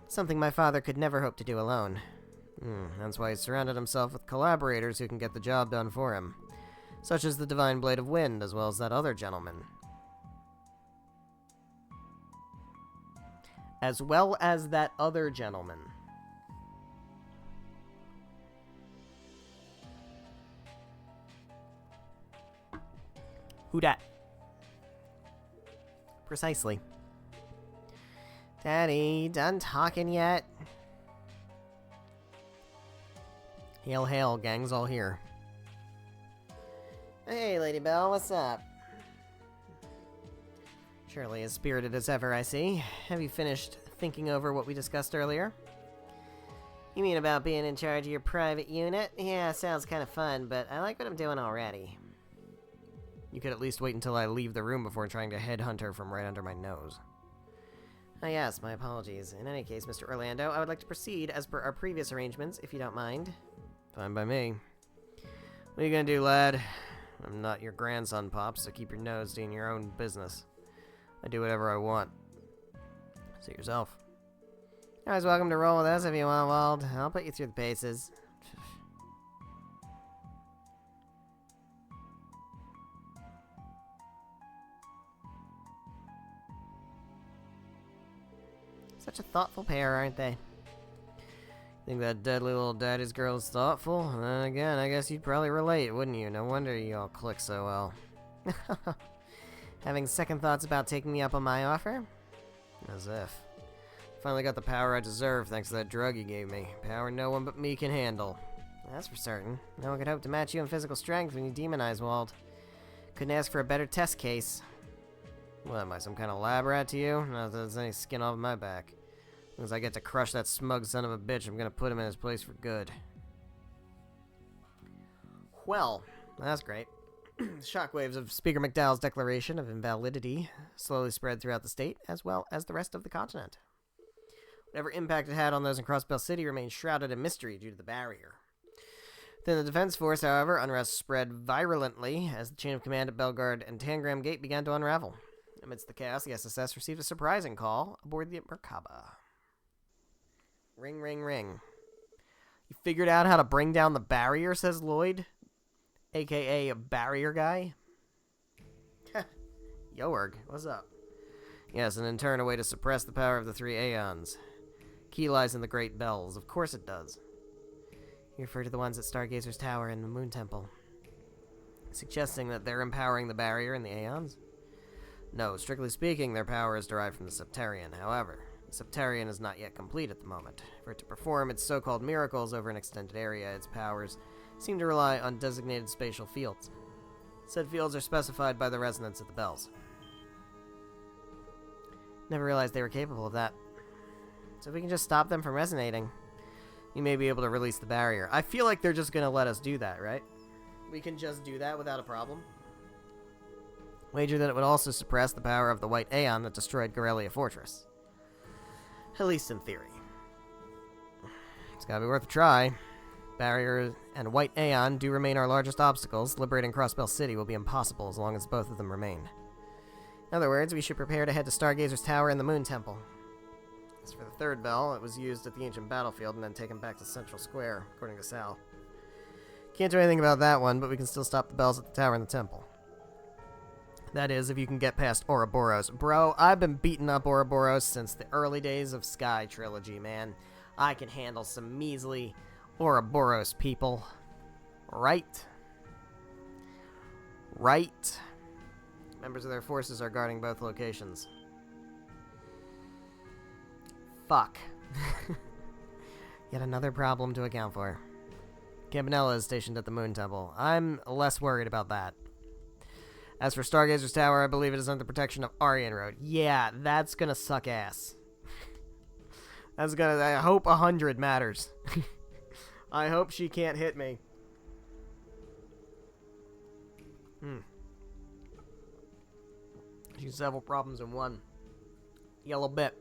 Something my father could never hope to do alone. That's why he surrounded himself with collaborators who can get the job done for him. Such as the Divine Blade of Wind, as well as that other gentleman. As well as that other gentleman. Who dat? Precisely. Daddy, done talking yet? Hail, hail, gang's all here. Hey, Lady Belle, what's up? Surely as spirited as ever, I see. Have you finished thinking over what we discussed earlier? You mean about being in charge of your private unit? Yeah, sounds kind of fun, but I like what I'm doing already. You could at least wait until I leave the room before trying to headhunt her from right under my nose. Ah yes, my apologies. In any case, Mr. Orlando, I would like to proceed as per our previous arrangements, if you don't mind. Fine by me. What are you gonna do, lad? I'm not your grandson, Pops, so keep your nose doing your own business. I do whatever I want. Suit yourself. You're always welcome to roll with us if you want, Wald. I'll put you through the paces. Such a thoughtful pair, aren't they? Think that deadly little daddy's girl is thoughtful? And then again, I guess you'd probably relate, wouldn't you? No wonder you all click so well. Having second thoughts about taking me up on my offer? As if. Finally got the power I deserve thanks to that drug you gave me. Power no one but me can handle. That's for certain. No one could hope to match you in physical strength when you demonize Wald. Couldn't ask for a better test case. What, am I some kind of lab rat to you? Not that there's any skin off my back. As soon as I get to crush that smug son of a bitch, I'm gonna put him in his place for good. Well, that's great. Shockwaves of Speaker McDowell's declaration of invalidity slowly spread throughout the state, as well as the rest of the continent. Whatever impact it had on those in Crossbell City remains shrouded in mystery due to the barrier. Within the Defense Force, however, unrest spread virulently as the chain of command at Bellegarde and Tangram Gate began to unravel. Amidst the chaos, the SSS received a surprising call aboard the Merkaba. Ring, ring, ring. You figured out how to bring down the barrier, says Lloyd, a.k.a. a barrier guy? Yoerg, what's up? Yes, and in turn a way to suppress the power of the three Aeons. Key lies in the Great Bells. Of course it does. You refer to the ones at Stargazer's Tower and the Moon Temple. Suggesting that they're empowering the barrier and the Aeons? No, strictly speaking, their power is derived from the Septarian. However, the Septarian is not yet complete at the moment. For it to perform its so-called miracles over an extended area, its powers seem to rely on designated spatial fields. Said fields are specified by the resonance of the bells. Never realized they were capable of that. So if we can just stop them from resonating, you may be able to release the barrier. I feel like they're just going to let us do that, right? We can just do that without a problem. Wager that it would also suppress the power of the White Aeon that destroyed Gorelia Fortress. At least in theory. It's gotta be worth a try. Barrier and White Aeon do remain our largest obstacles. Liberating Crossbell City will be impossible as long as both of them remain. In other words, we should prepare to head to Stargazer's Tower and the Moon Temple. As for the third bell, it was used at the ancient battlefield and then taken back to Central Square, according to Sal. Can't do anything about that one, but we can still stop the bells at the tower and the temple. That is, if you can get past Ouroboros. Bro, I've been beating up Ouroboros since the early days of Sky Trilogy, man. I can handle some measly Ouroboros people. Right? Right? Members of their forces are guarding both locations. Fuck. Yet another problem to account for. Campanella is stationed at the Moon Temple. I'm less worried about that. As for Stargazer's Tower, I believe it is under the protection of Aryan Road. Yeah, that's gonna suck ass. That's gonna... I hope 100 matters. I hope she can't hit me. She's several problems in one. Yellow bit.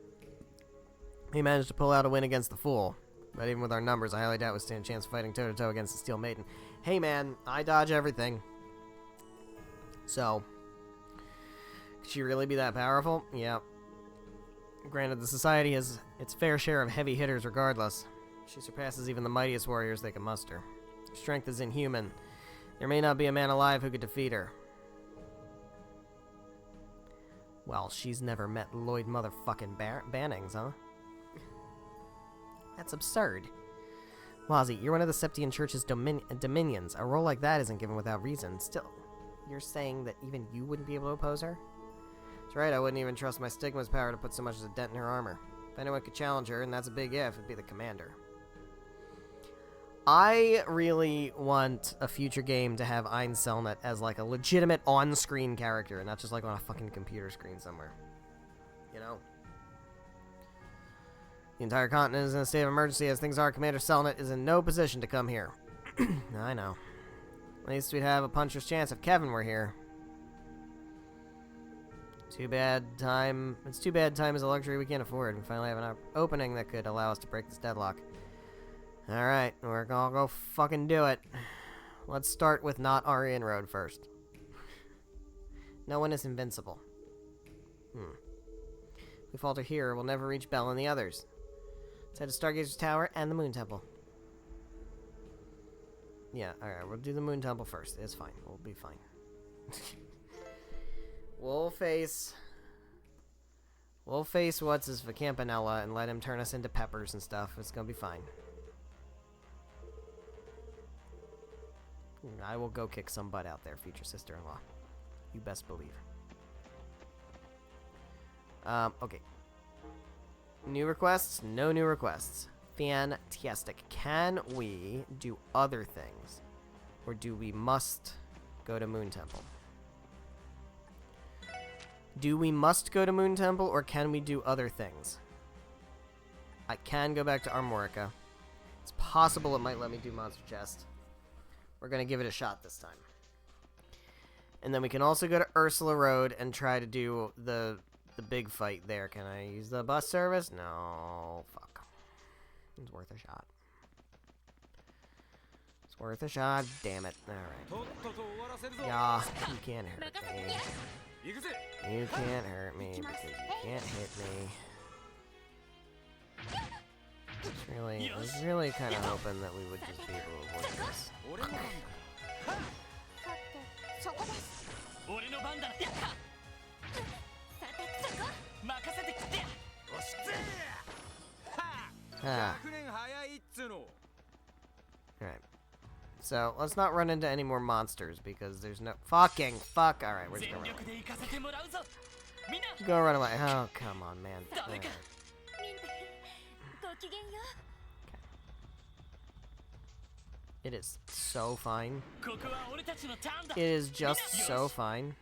He managed to pull out a win against the Fool. But even with our numbers, I highly doubt we stand a chance fighting toe-to-toe against the Steel Maiden. Hey man, I dodge everything. So, could she really be that powerful? Yeah. Granted, the Society has its fair share of heavy hitters regardless. She surpasses even the mightiest warriors they can muster. Her strength is inhuman. There may not be a man alive who could defeat her. Well, she's never met Lloyd motherfucking Bannings, huh? That's absurd. Wazzy, you're one of the Septian Church's dominions. A role like that isn't given without reason. Still, you're saying that even you wouldn't be able to oppose her? That's right, I wouldn't even trust my Stigma's power to put so much as a dent in her armor. If anyone could challenge her, and that's a big if, it'd be the commander. I really want a future game to have Ein Selnet as like a legitimate on-screen character, and not just like on a fucking computer screen somewhere. You know? The entire continent is in a state of emergency. As things are, Commander Selnet is in no position to come here. I know. At least we'd have a puncher's chance if Kevin were here. Too bad time... It's too bad time is a luxury we can't afford. We finally have an opening that could allow us to break this deadlock. Alright, we're gonna go fucking do it. Let's start with not Aryan Road first. No one is invincible. If we falter here, we'll never reach Bell and the others. Let's head to Stargazer's Tower and the Moon Temple. Yeah, alright, we'll do the Moon Temple first. It's fine. We'll be fine. We'll face what's his Campanella and let him turn us into peppers and stuff. It's gonna be fine. I will go kick some butt out there, future sister-in-law. You best believe. Okay. New requests? No new requests. Fantastic. Can we do other things? Or do we must go to Moon Temple? Do we must go to Moon Temple, or can we do other things? I can go back to Armorica. It's possible it might let me do Monster Chest. We're going to give it a shot this time. And then we can also go to Ursula Road and try to do the big fight there. Can I use the bus service? No. Fuck. It's worth a shot. It's worth a shot. Damn it. Alright. Yeah, you can't hurt me. You can't hurt me because you can't hit me. I was really kind of hoping that we would just be able to avoid this. Alright. So, let's not run into any more monsters because there's no... Fuck. Alright, we're just gonna run away. Go run away. Oh, come on, man. Right. It is so fine. It is just so fine.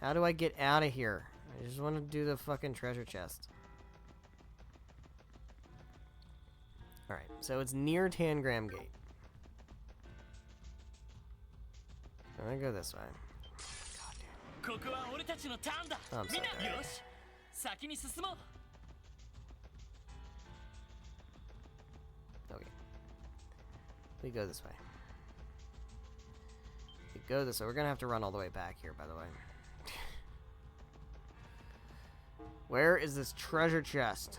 How do I get out of here? I just want to do the fucking treasure chest. Alright, so it's near Tangram Gate. I'm gonna go this way. God damn. Oh, I'm so tired. Okay. We go this way. We go this way. We're gonna have to run all the way back here, by the way. Where is this treasure chest?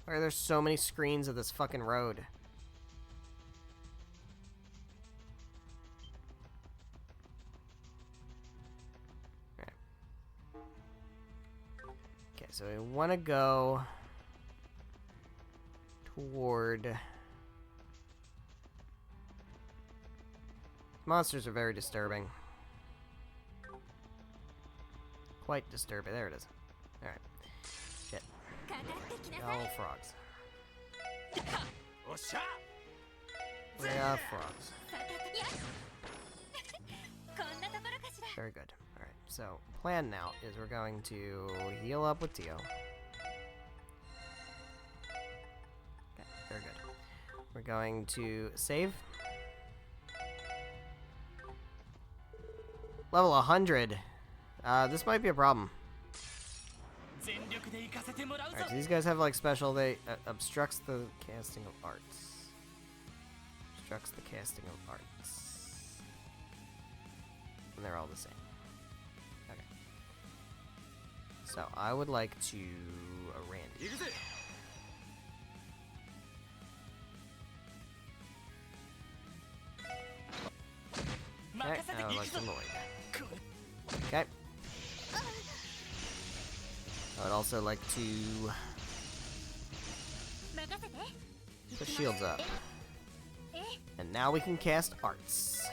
Why are there so many screens of this fucking road? Alright. Okay, so we want to go toward... Monsters are very disturbing. Quite disturbing. There it is. Alright. Shit. Oh, frogs. We are frogs. Very good. Alright, so plan now is we're going to heal up with Tio. Okay, very good. We're going to save. Level 100. This might be a problem. Alright, so these guys have like special, they obstructs the casting of arts. Obstructs the casting of arts. And they're all the same. Okay. So I would like to Randy. Okay, I would like to Lloyd. Okay. I would also like to put shields up. And now we can cast arts.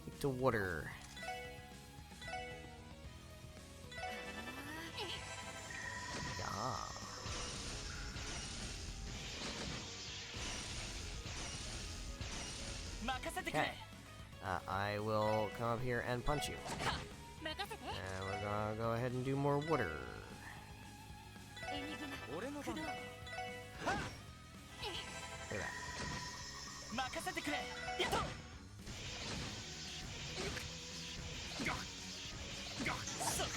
Take to water. Yeah. Okay. I will come up here and punch you. And we're gonna go ahead and do more water. Look at that.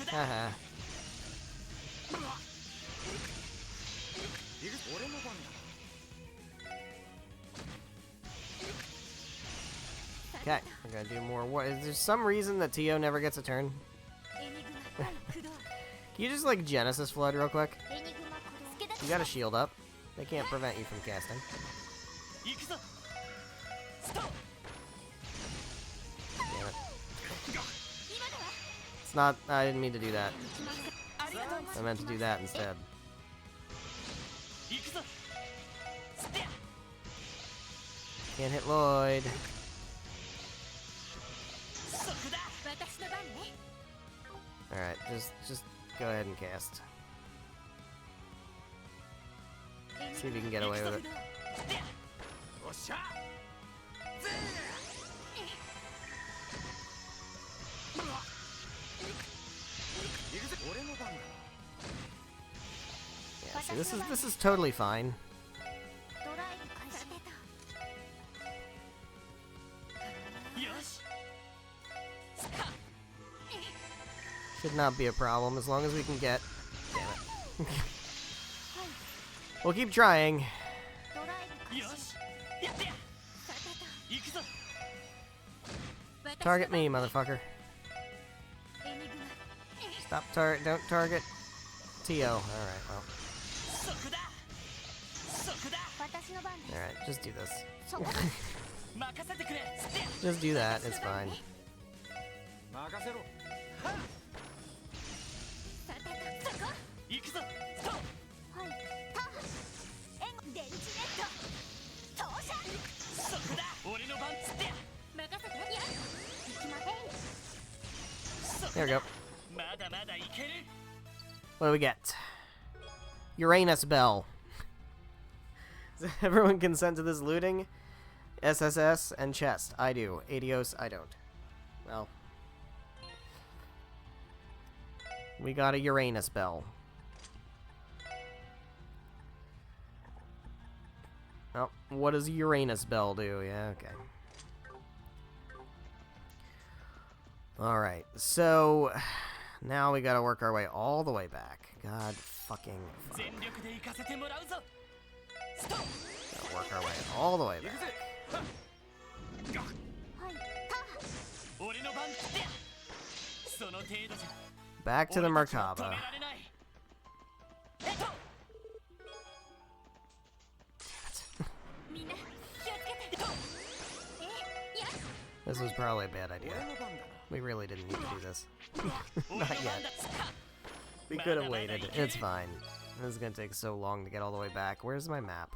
Haha. Okay, we're gonna do more. What is there some reason that Tio never gets a turn? Can you just like Genesis Flood real quick? You got a shield up. They can't prevent you from casting. Damn it. It's not. I didn't mean to do that. I meant to do that instead. Can't hit Lloyd. Alright, just go ahead and cast. See if you can get away with it. Yeah, see, this is totally fine. Should not be a problem as long as we can get. Damn it. We'll keep trying. Target me, motherfucker. Stop don't target Tio. Alright, well. Alright, just do this. Just do that, it's fine. There we go. What do we get? Uranus Bell. Does everyone consent to this looting? SSS and chest. I do. Adios, I don't. Well. We got a Uranus Bell. Oh, what does a Uranus Bell do? Yeah, okay. Alright, so now we gotta work our way all the way back. God fucking fuck. Gotta work our way all the way back. Back to the Merkaba. This was probably a bad idea. We really didn't need to do this. Not yet. We could have waited. It's fine. This is gonna take so long to get all the way back. Where's my map?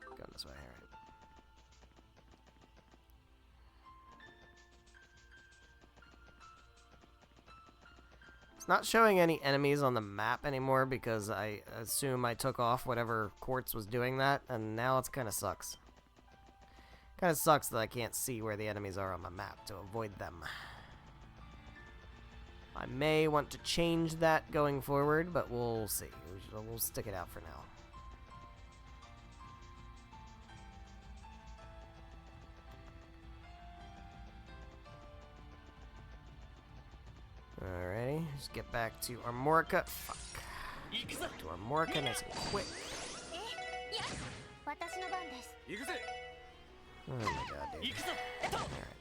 Going this way, alright. It's not showing any enemies on the map anymore because I assume I took off whatever Quartz was doing that, and now it kind of sucks. Kind of sucks that I can't see where the enemies are on my map to avoid them. I may want to change that going forward, but we'll see. We'll stick it out for now. Alrighty, just get back to Armorica. Fuck. Back to Armorica, nice and quick. Oh my god, dude. Alright.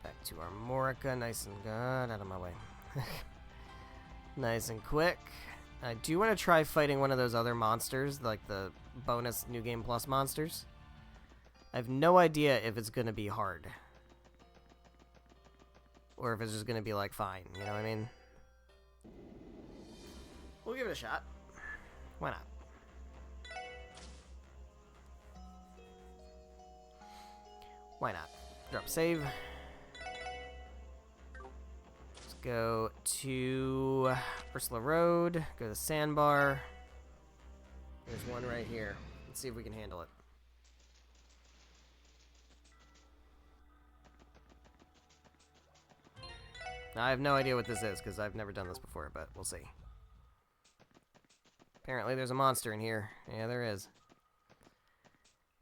Back to Armorica, nice and good. Out of my way. Nice and quick. I do want to try fighting one of those other monsters, like the bonus New Game Plus monsters. I have no idea if it's going to be hard. Or if it's just going to be, like, fine. You know what I mean? We'll give it a shot. Why not? Why not? Drop save. Let's go to Ursula Road. Go to the sandbar. There's one right here. Let's see if we can handle it. I have no idea what this is, because I've never done this before, but we'll see. Apparently there's a monster in here. Yeah, there is.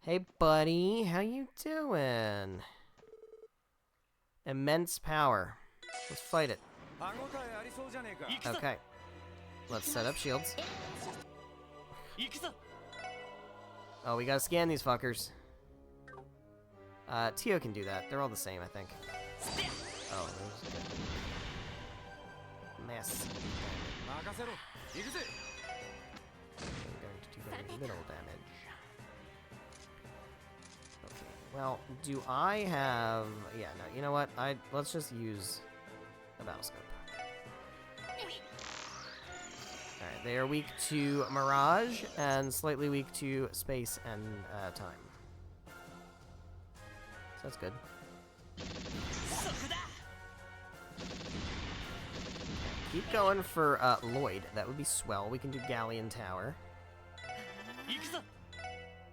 Hey, buddy. How you doing? Immense power. Let's fight it. Okay. Let's set up shields. Oh, we gotta scan these fuckers. Tio can do that. They're all the same, I think. Oh, there's mess. I'm going to do very little damage. Okay, well, do I have... Yeah, no, you know what? Let's just use a battlescope. Alright, they are weak to Mirage, and slightly weak to space and time. So that's good. Keep going for Lloyd. That would be swell. We can do Galleon Tower.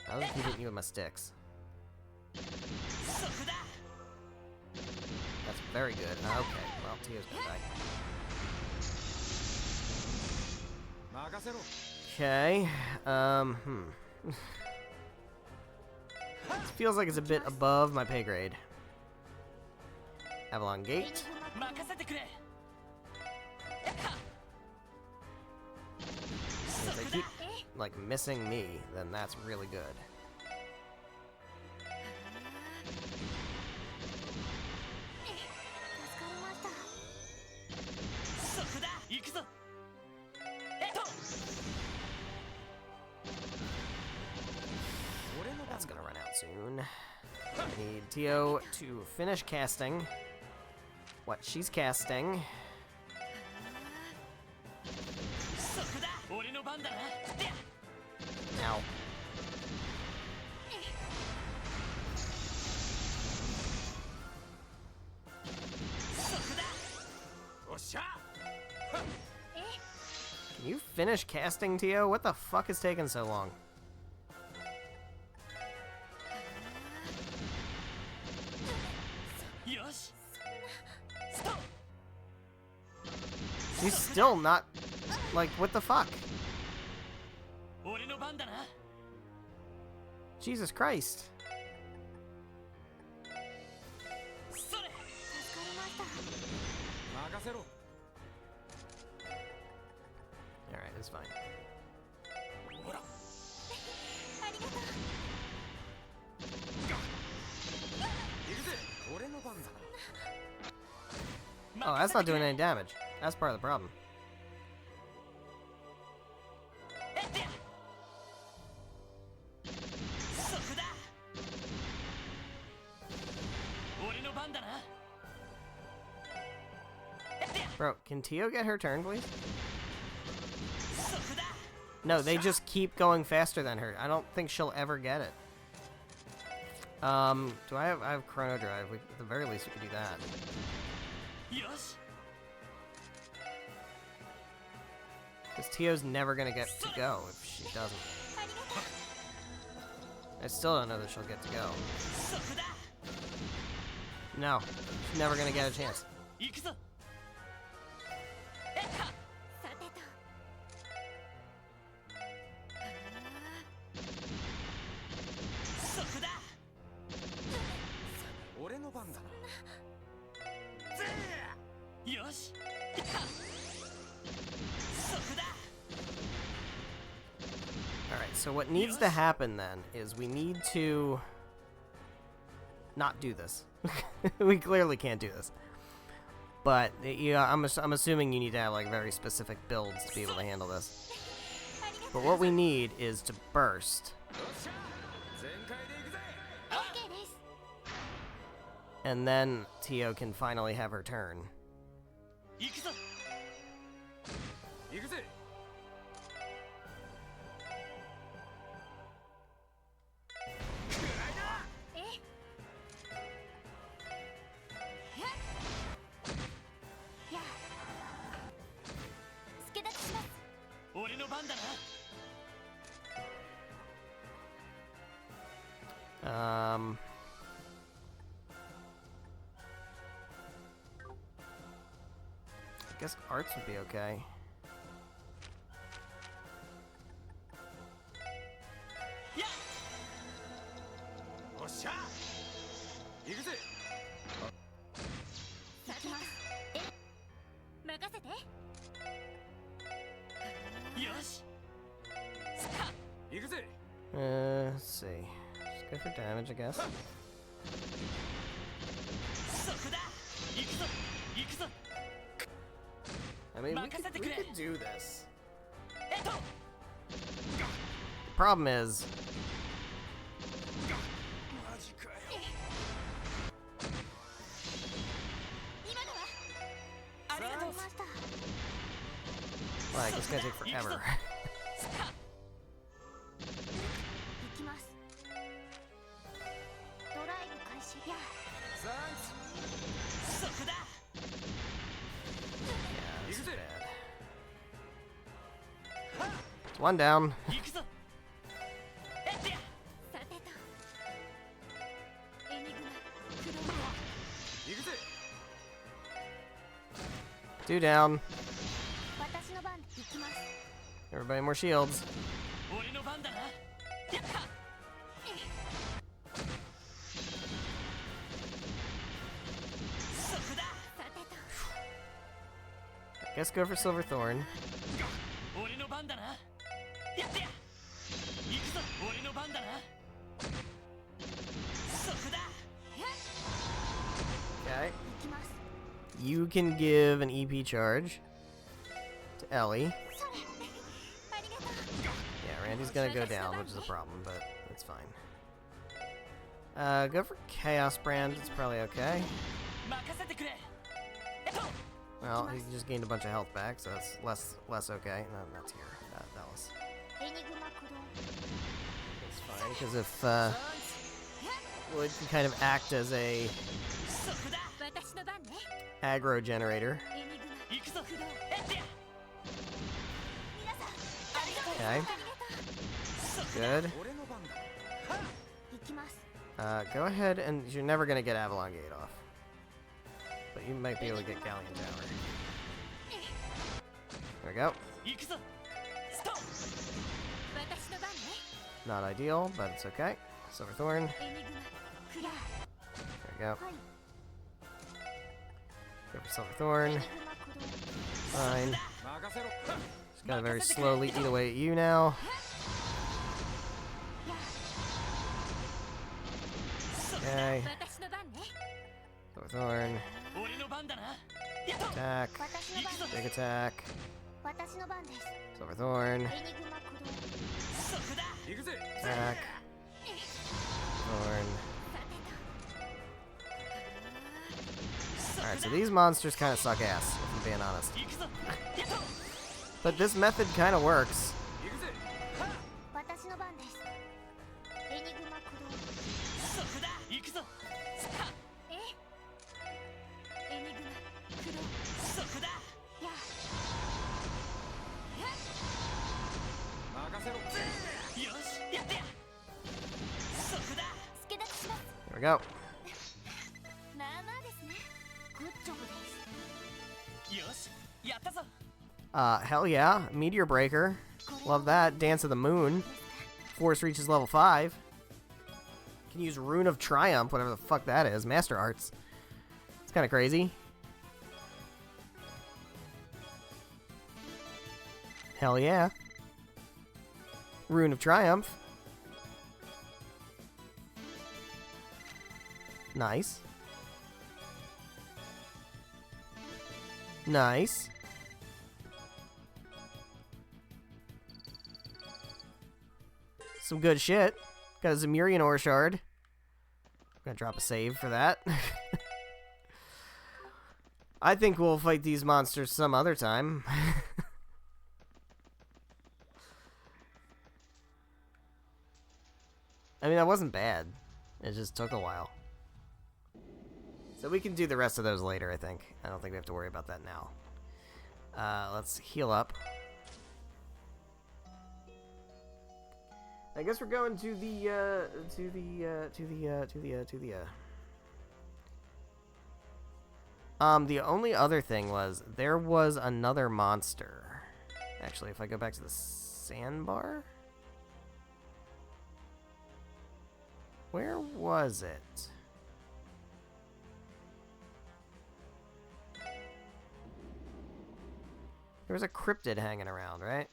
I was keeping you with my sticks. That's very good. Okay, well, Tio's gonna die. Okay, This feels like it's a bit above my pay grade. Avalon Gate. If they keep, like, missing me, then that's really good. That's gonna run out soon. I need Tio to finish casting what she's casting. Now. Can you finish casting, Tio? What the fuck is taking so long? He's still not... Like, what the fuck? Jesus Christ. Alright, it's fine. Oh, that's not doing any damage. That's part of the problem. Bro, can Tio get her turn, please? No, they just keep going faster than her. I don't think she'll ever get it. Do I have Chrono Drive? At the very least, we could do that. Because Tio's never gonna get to go if she doesn't. I still don't know that she'll get to go. No, she's never gonna get a chance. Alright, so what needs to happen then is we need to not do this. We clearly can't do this. But yeah, I'm assuming you need to have like very specific builds to be able to handle this. But what we need is to burst. And then Tio can finally have her turn. I guess arts would be okay. Let's see. Just go for damage, I guess. I mean, we could do this. The problem is... like, it's gonna take forever. One down. Two down. Everybody more shields. I guess go for Silverthorn. Okay. You can give an EP charge to Ellie. Yeah, Randy's gonna go down, which is a problem, but it's fine. Go for Chaos Brand, it's probably okay. Well, he just gained a bunch of health back, so it's less okay. No, that's here. That was... It's fine, because if, Wood can kind of act as a aggro generator. Okay. Good. Go ahead and... You're never going to get Avalon Gate off. But you might be able to get Galleon Tower. There we go. Not ideal, but it's okay. Silverthorn. There we go. Go for Silverthorn. Fine. Just gotta very slowly eat away at you now. Okay. Silverthorn. Attack. Big attack. Silverthorn. Attack. Silverthorn. Alright, so these monsters kind of suck ass, if I'm being honest. But this method kind of works. we go. Hell yeah. Meteor Breaker. Love that. Dance of the Moon. Force reaches level 5. Can use Rune of Triumph, whatever the fuck that is. Master Arts. It's kind of crazy. Hell yeah. Rune of Triumph. Nice. Nice. Some good shit. Got a Zemurian Ore Shard. Gonna drop a save for that. I think we'll fight these monsters some other time. I mean, that wasn't bad. It just took a while. So we can do the rest of those later, I think. I don't think we have to worry about that now. Let's heal up. I guess we're going to the the only other thing was there was another monster. Actually, if I go back to the sandbar, where was it? There was a cryptid hanging around, right?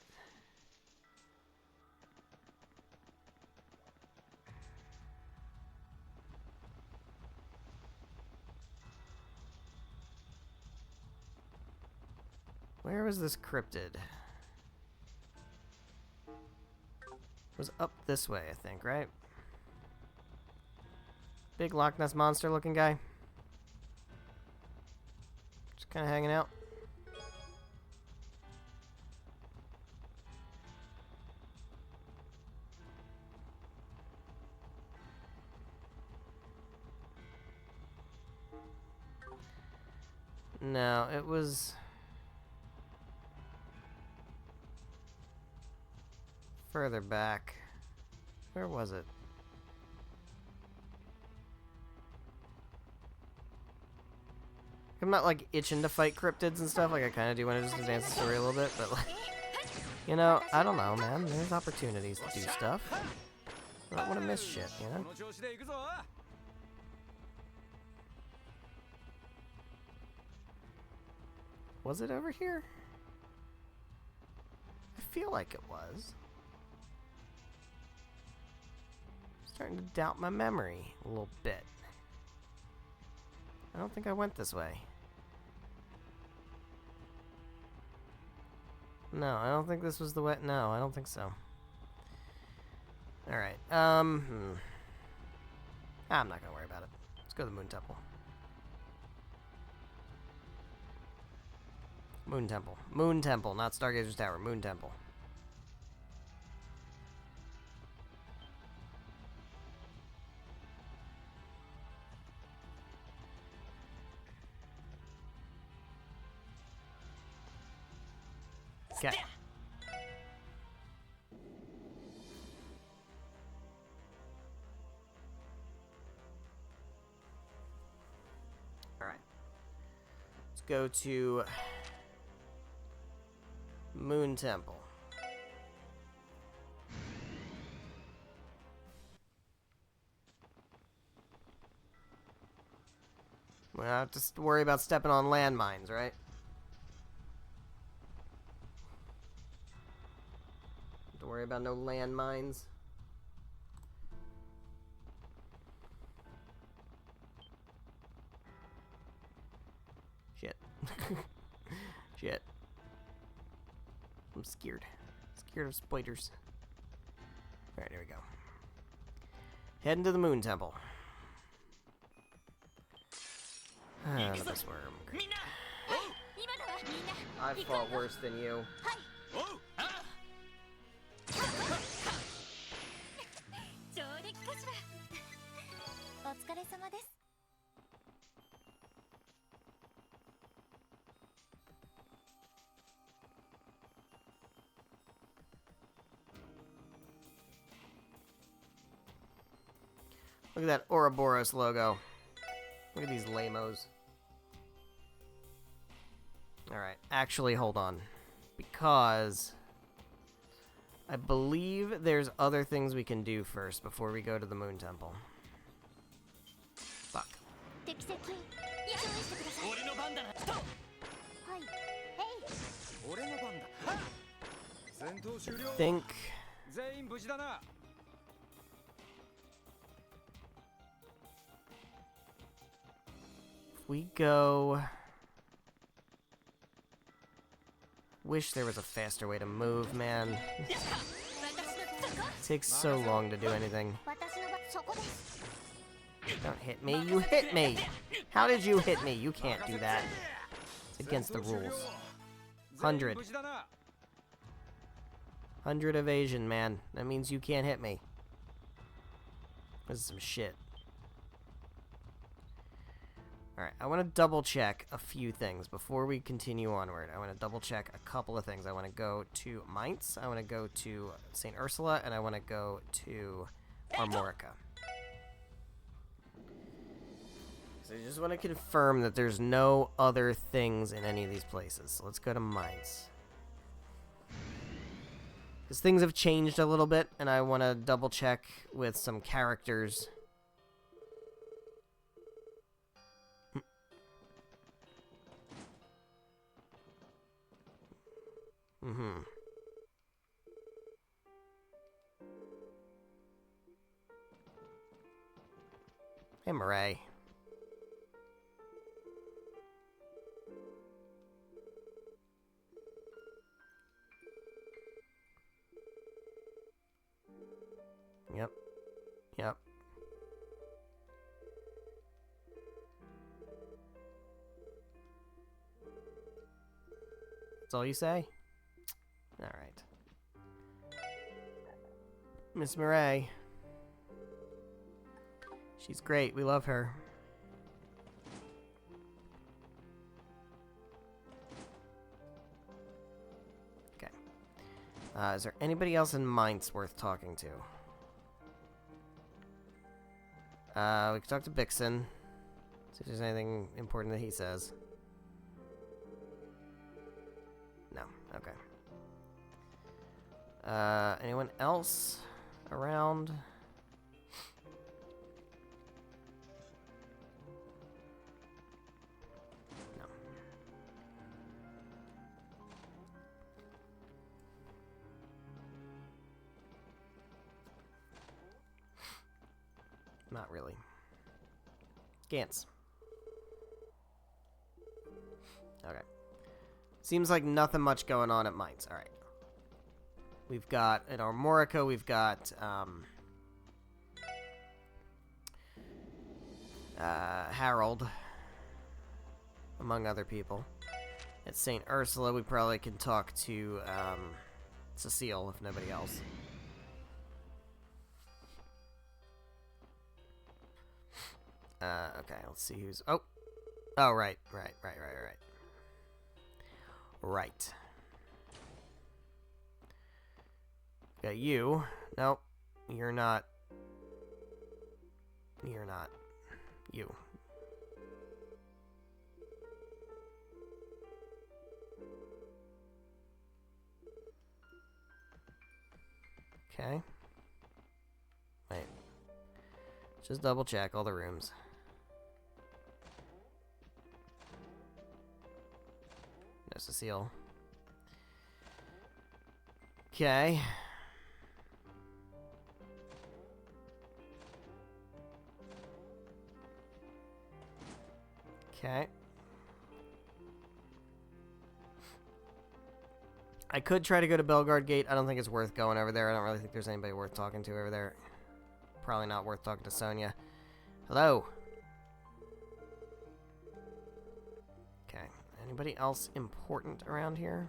Where was this cryptid? It was up this way, I think, right? Big Loch Ness monster looking guy. Just kind of hanging out. No, it was further back. Where was it? I'm not like itching to fight cryptids and stuff like I kind of do when I just advance the story a little bit, but like, you know, I don't know, man. There's opportunities to do stuff. I don't want to miss shit, you know? Was it over here? I feel like it was. Starting to doubt my memory a little bit. I don't think I went this way. No, I don't think this was the way. No, I don't think so. Alright, I'm not gonna worry about it. Let's go to the Moon Temple. Moon Temple. Moon Temple, not Stargazer's Tower. Moon Temple. Okay. Alright. Let's go to Moon Temple. We don't have to worry about stepping on landmines, right? Don't have to worry about no landmines. Shit. Shit. I'm scared. Scared of spiders. Alright, here we go. Heading to the Moon Temple. Another swarm. Great. I fought worse than you. Look at that Ouroboros logo. Look at these lamos. Alright, actually, hold on. Because I believe there's other things we can do first before we go to the Moon Temple. Fuck. I think... if we go... Wish there was a faster way to move, man. It takes so long to do anything. Don't hit me. You hit me! How did you hit me? You can't do that. It's against the rules. 100. 100 evasion, man. That means you can't hit me. This is some shit. Alright, I want to double check a few things before we continue onward. I want to double check a couple of things. I want to go to Mainz, I want to go to St. Ursula, and I want to go to Armorica. So I just want to confirm that there's no other things in any of these places. So let's go to Mainz. Because things have changed a little bit, and I want to double check with some characters. Mm-hmm. Hey, Murray. Yep. Yep. That's all you say? Alright. Miss Murray. She's great. We love her. Okay. Is there anybody else in Mainz worth talking to? We can talk to Bixen. See if there's anything important that he says. No. Okay. Anyone else around? No. Not really. Gantz. Okay. Seems like nothing much going on at Mainz. Alright. We've got, at Armorica, we've got, Harold, among other people. At St. Ursula, we probably can talk to, Cecile, if nobody else. Okay, let's see who's, oh, right. Right. Got you. Nope. You're not. You're not. You. Okay. Wait. Just double check all the rooms. No Cecile. Okay. Okay. I could try to go to Belgard Gate. I don't think it's worth going over there. I don't really think there's anybody worth talking to over there. Probably not worth talking to Sonia. Hello. Okay. Anybody else important around here?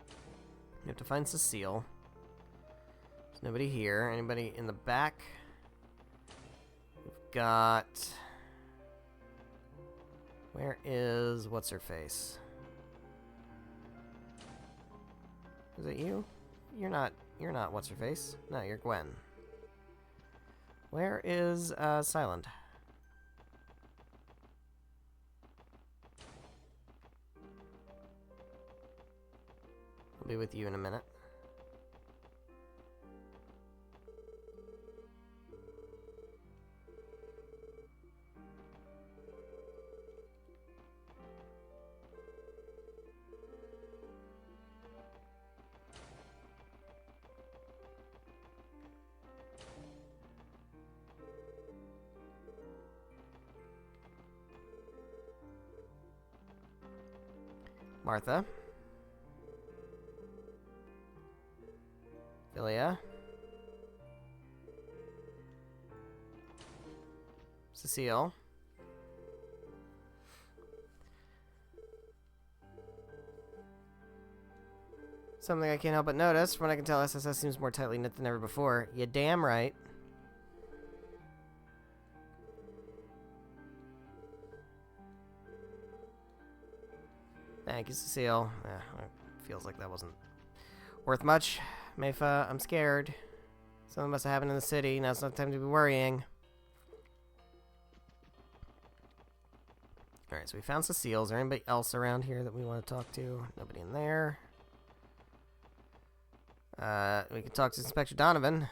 You have to find Cecile. There's nobody here. Anybody in the back? We've got... Where is... What's-her-face? Is it you? You're not What's-her-face? No, you're Gwen. Where is Silent? I'll be with you in a minute. Martha. Philia. Cecile. Something I can't help but notice. From what I can tell, SSS seems more tightly knit than ever before. You damn right. Thank you, Cecile. It feels like that wasn't worth much. Mayfa, I'm scared. Something must have happened in the city. Now it's not time to be worrying. Alright, so we found Cecile. Is there anybody else around here that we want to talk to? Nobody in there. We can talk to Inspector Donovan.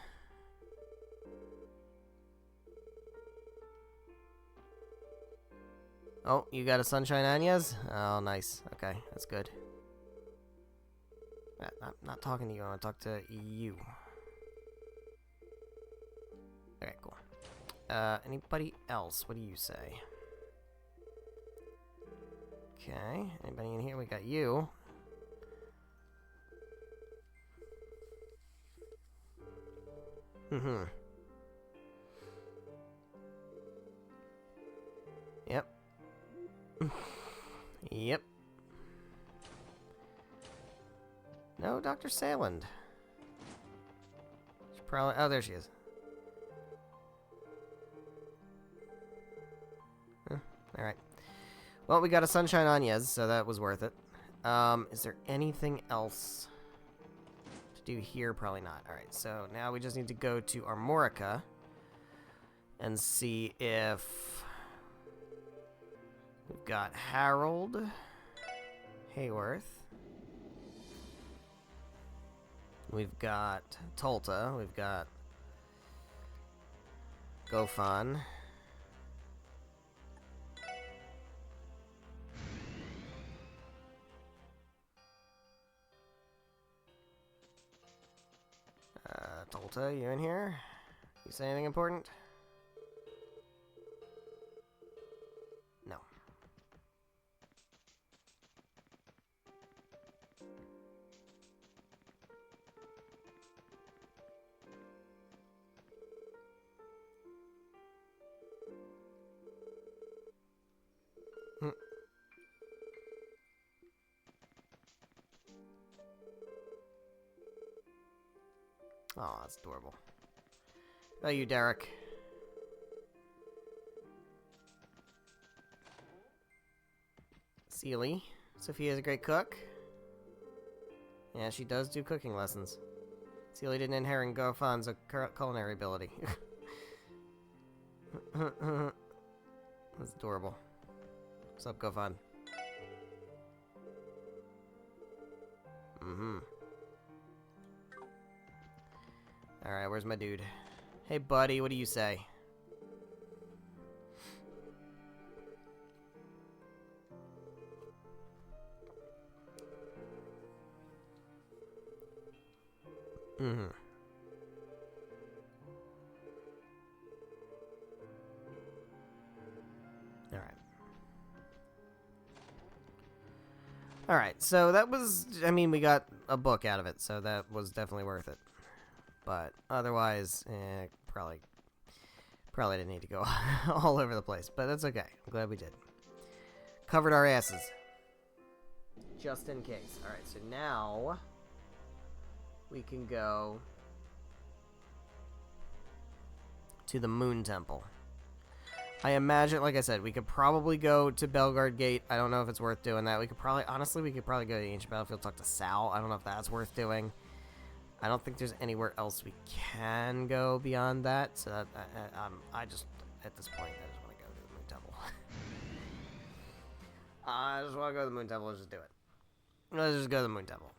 Oh, you got a Sunshine Anyas? Oh, nice. Okay, that's good. I'm not talking to you. I want to talk to you. Okay, cool. Anybody else? What do you say? Okay, anybody in here? We got you. Mm-hmm. Yep. Yep. No, Dr. Sayland. She probably... Oh, there she is. Huh, alright. Well, we got a Sunshine Anyas, so that was worth it. Is there anything else to do here? Probably not. Alright, so now we just need to go to Armorica and see if... We've got Harold Hayworth. We've got Tolta. We've got Gofan. Tolta, you in here? You say anything important? No. Oh, that's adorable. Oh, you, Derek. Seely. Sophia's a great cook. Yeah, she does do cooking lessons. Seely didn't inherit Gofan's culinary ability. That's adorable. What's up, Gofan? Mm-hmm. Alright, where's my dude? Hey, buddy, what do you say? Mm-hmm. Alright. Alright, so that was... I mean, we got a book out of it, so that was definitely worth it. But otherwise, probably didn't need to go all over the place. But that's okay. I'm glad we did. Covered our asses. Just in case. Alright, so now we can go to the Moon Temple. I imagine, like I said, we could probably go to Belgard Gate. I don't know if it's worth doing that. We could probably, honestly, go to the Ancient Battlefield, talk to Sal. I don't know if that's worth doing. I don't think there's anywhere else we can go beyond that, so that, I just, at this point, I just want to go to the Moon Temple. I just want to go to the Moon Temple. Let's just do it. Let's just go to the Moon Temple.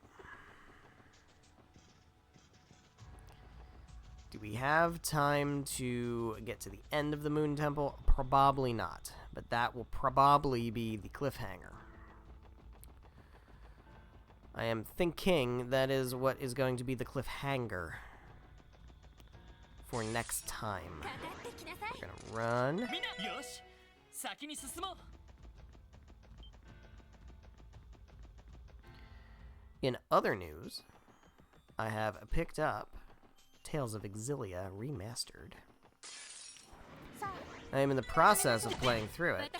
Do we have time to get to the end of the Moon Temple? Probably not, but that will probably be the cliffhanger. I am thinking that is what is going to be the cliffhanger for next time. We're gonna run. In other news, I have picked up Tales of Exilia Remastered. I am in the process of playing through it,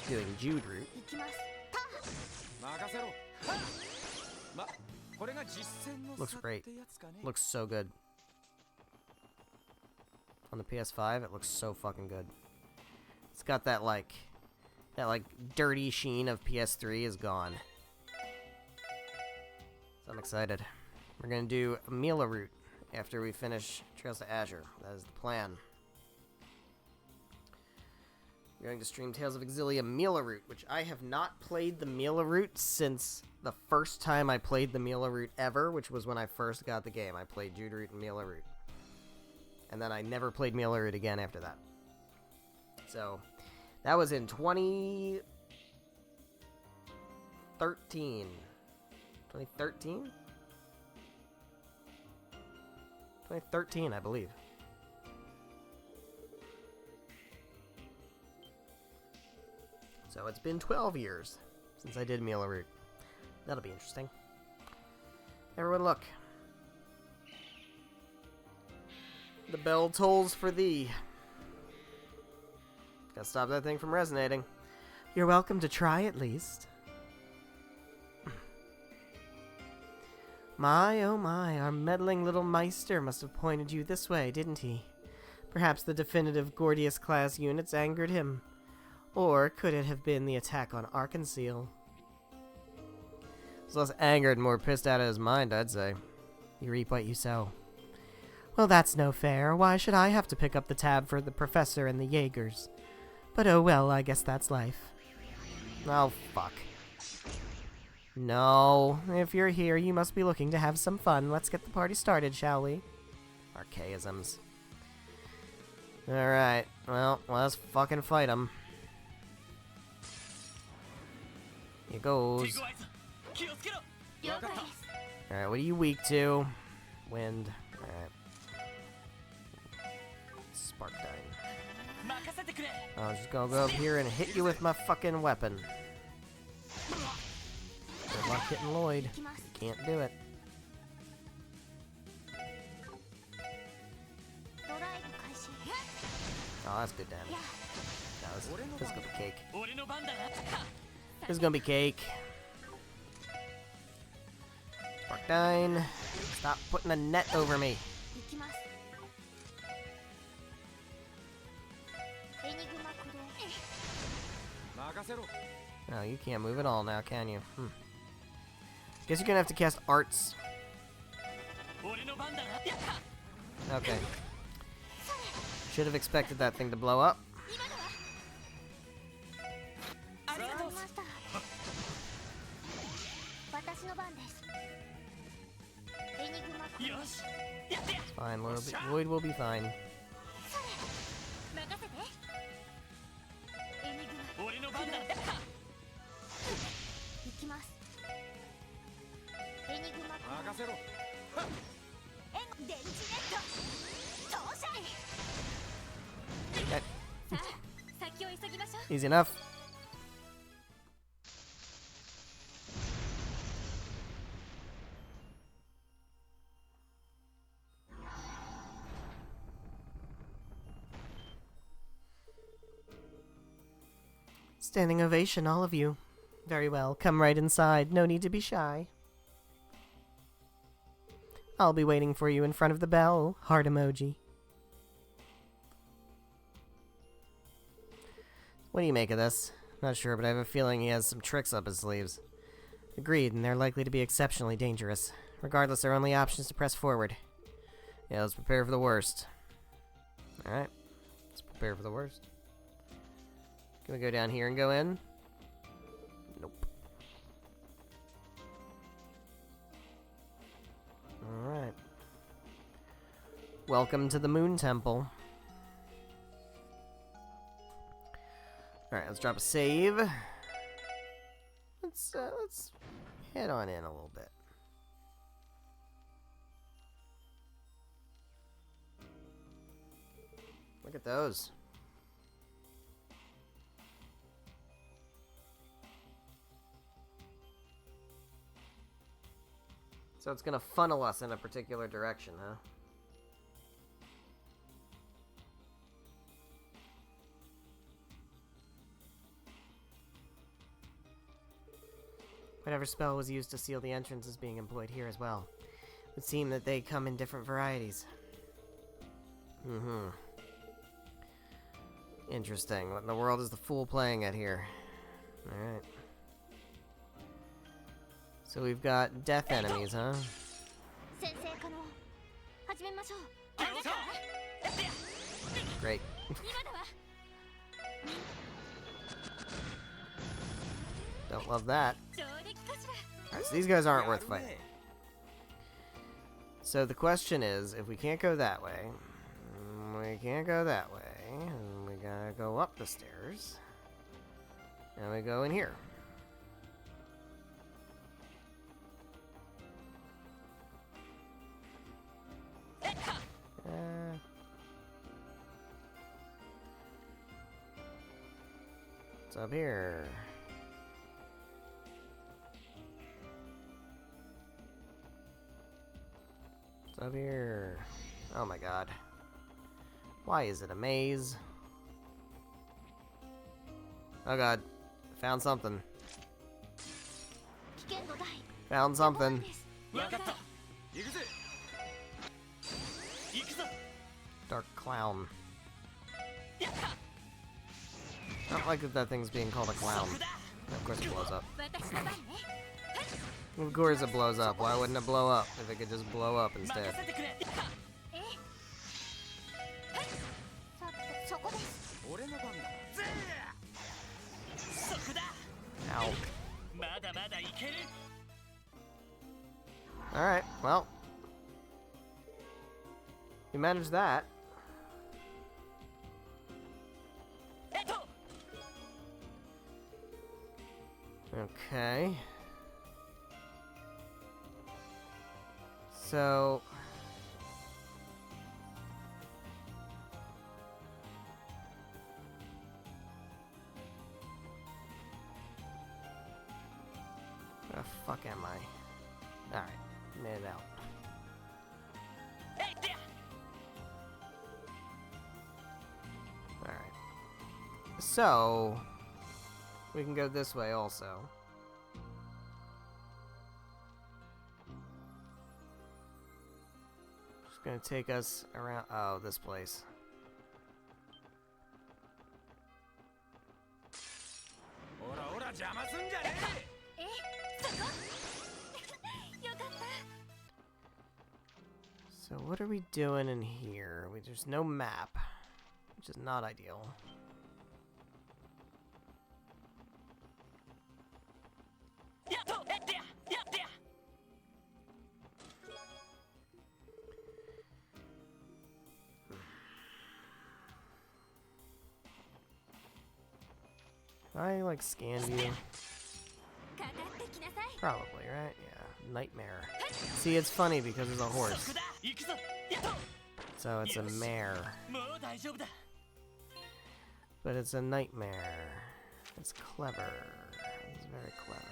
doing Jude route. Looks great. Looks so good. On the PS5, it looks so fucking good. It's got that like dirty sheen of PS3 is gone. So I'm excited. We're gonna do Mila route after we finish Trails to Azure. That is the plan. We're going to stream Tales of Exilia Mila route, which I have not played the Mila route since the first time I played the Mila route ever, which was when I first got the game. I played Jude route and Mila route. And then I never played Mila route again after that. So, that was in 2013. 2013? 2013, I believe. So it's been 12 years since I did Mila route. That'll be interesting. Everyone look. The bell tolls for thee. Gotta stop that thing from resonating. You're welcome to try at least. My, oh my, our meddling little Meister must have pointed you this way, didn't he? Perhaps the definitive Gordius-class units angered him. Or could it have been the attack on Arkansas? He's less angered and more pissed out of his mind, I'd say. You reap what you sow. Well, that's no fair. Why should I have to pick up the tab for the professor and the Jaegers? But oh well, I guess that's life. Oh, fuck. No, if you're here, you must be looking to have some fun. Let's get the party started, shall we? Archaisms. Alright, well, let's fucking fight them. Here goes. Alright, what are you weak to? Wind. Alright. Spark Dyne. I'm just gonna go up here and hit you with my fucking weapon. Good luck hitting Lloyd. You can't do it. Oh, that's good damage. No, this is gonna be cake. This is gonna be cake. Spark Dyne. Stop putting a net over me. No, you can't move at all now, can you? Guess you're gonna have to cast arts. Okay. Should have expected that thing to blow up. It's fine, Lloyd will be fine. Okay. Easy enough. Standing ovation, all of you. Very well, come right inside. No need to be shy. I'll be waiting for you in front of the bell. Heart emoji. What do you make of this? Not sure, but I have a feeling he has some tricks up his sleeves. Agreed, and they're likely to be exceptionally dangerous. Regardless, our only option is to press forward. Yeah, let's prepare for the worst. Alright. Let's prepare for the worst. Can we go down here and go in? Nope. Alright. Welcome to the Moon Temple. Alright, let's drop a save. Let's head on in a little bit. Look at those. So it's gonna funnel us in a particular direction, huh? Whatever spell was used to seal the entrance is being employed here as well. It would seem that they come in different varieties. Mm-hmm. Interesting. What in the world is the fool playing at here? Alright. So we've got death enemies, huh? Great. Don't love that. Alright, so these guys aren't worth fighting. So the question is, if we can't go that way, we can't go that way, and we gotta go up the stairs, and we go in here. What's up here? What's up here? Oh my god. Why is it a maze? Oh god. Found something. Found something. Dark clown. I don't like that thing's being called a clown. Of course it blows up. Of course it blows up. Why wouldn't it blow up if it could just blow up instead? Ow. Alright, well. We managed that. Okay. So... where the fuck am I? Alright, made it out. Alright. So... we can go this way also. Just gonna take us around... oh, this place. So what are we doing in here? There's no map, which is not ideal. I like scan view. Probably, right? Yeah. Nightmare. See, it's funny because there's a horse. So it's a mare. But it's a nightmare. It's clever. It's very clever.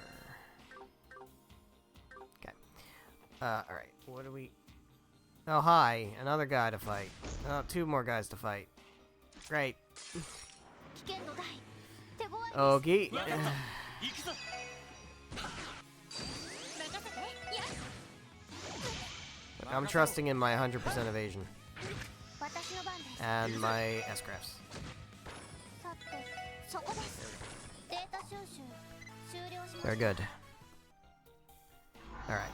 Okay. Alright. What do we... oh, hi. Another guy to fight. Oh, two more guys to fight. Great. Okay. I'm trusting in my 100% evasion. And my S-crafts. Very good. Alright.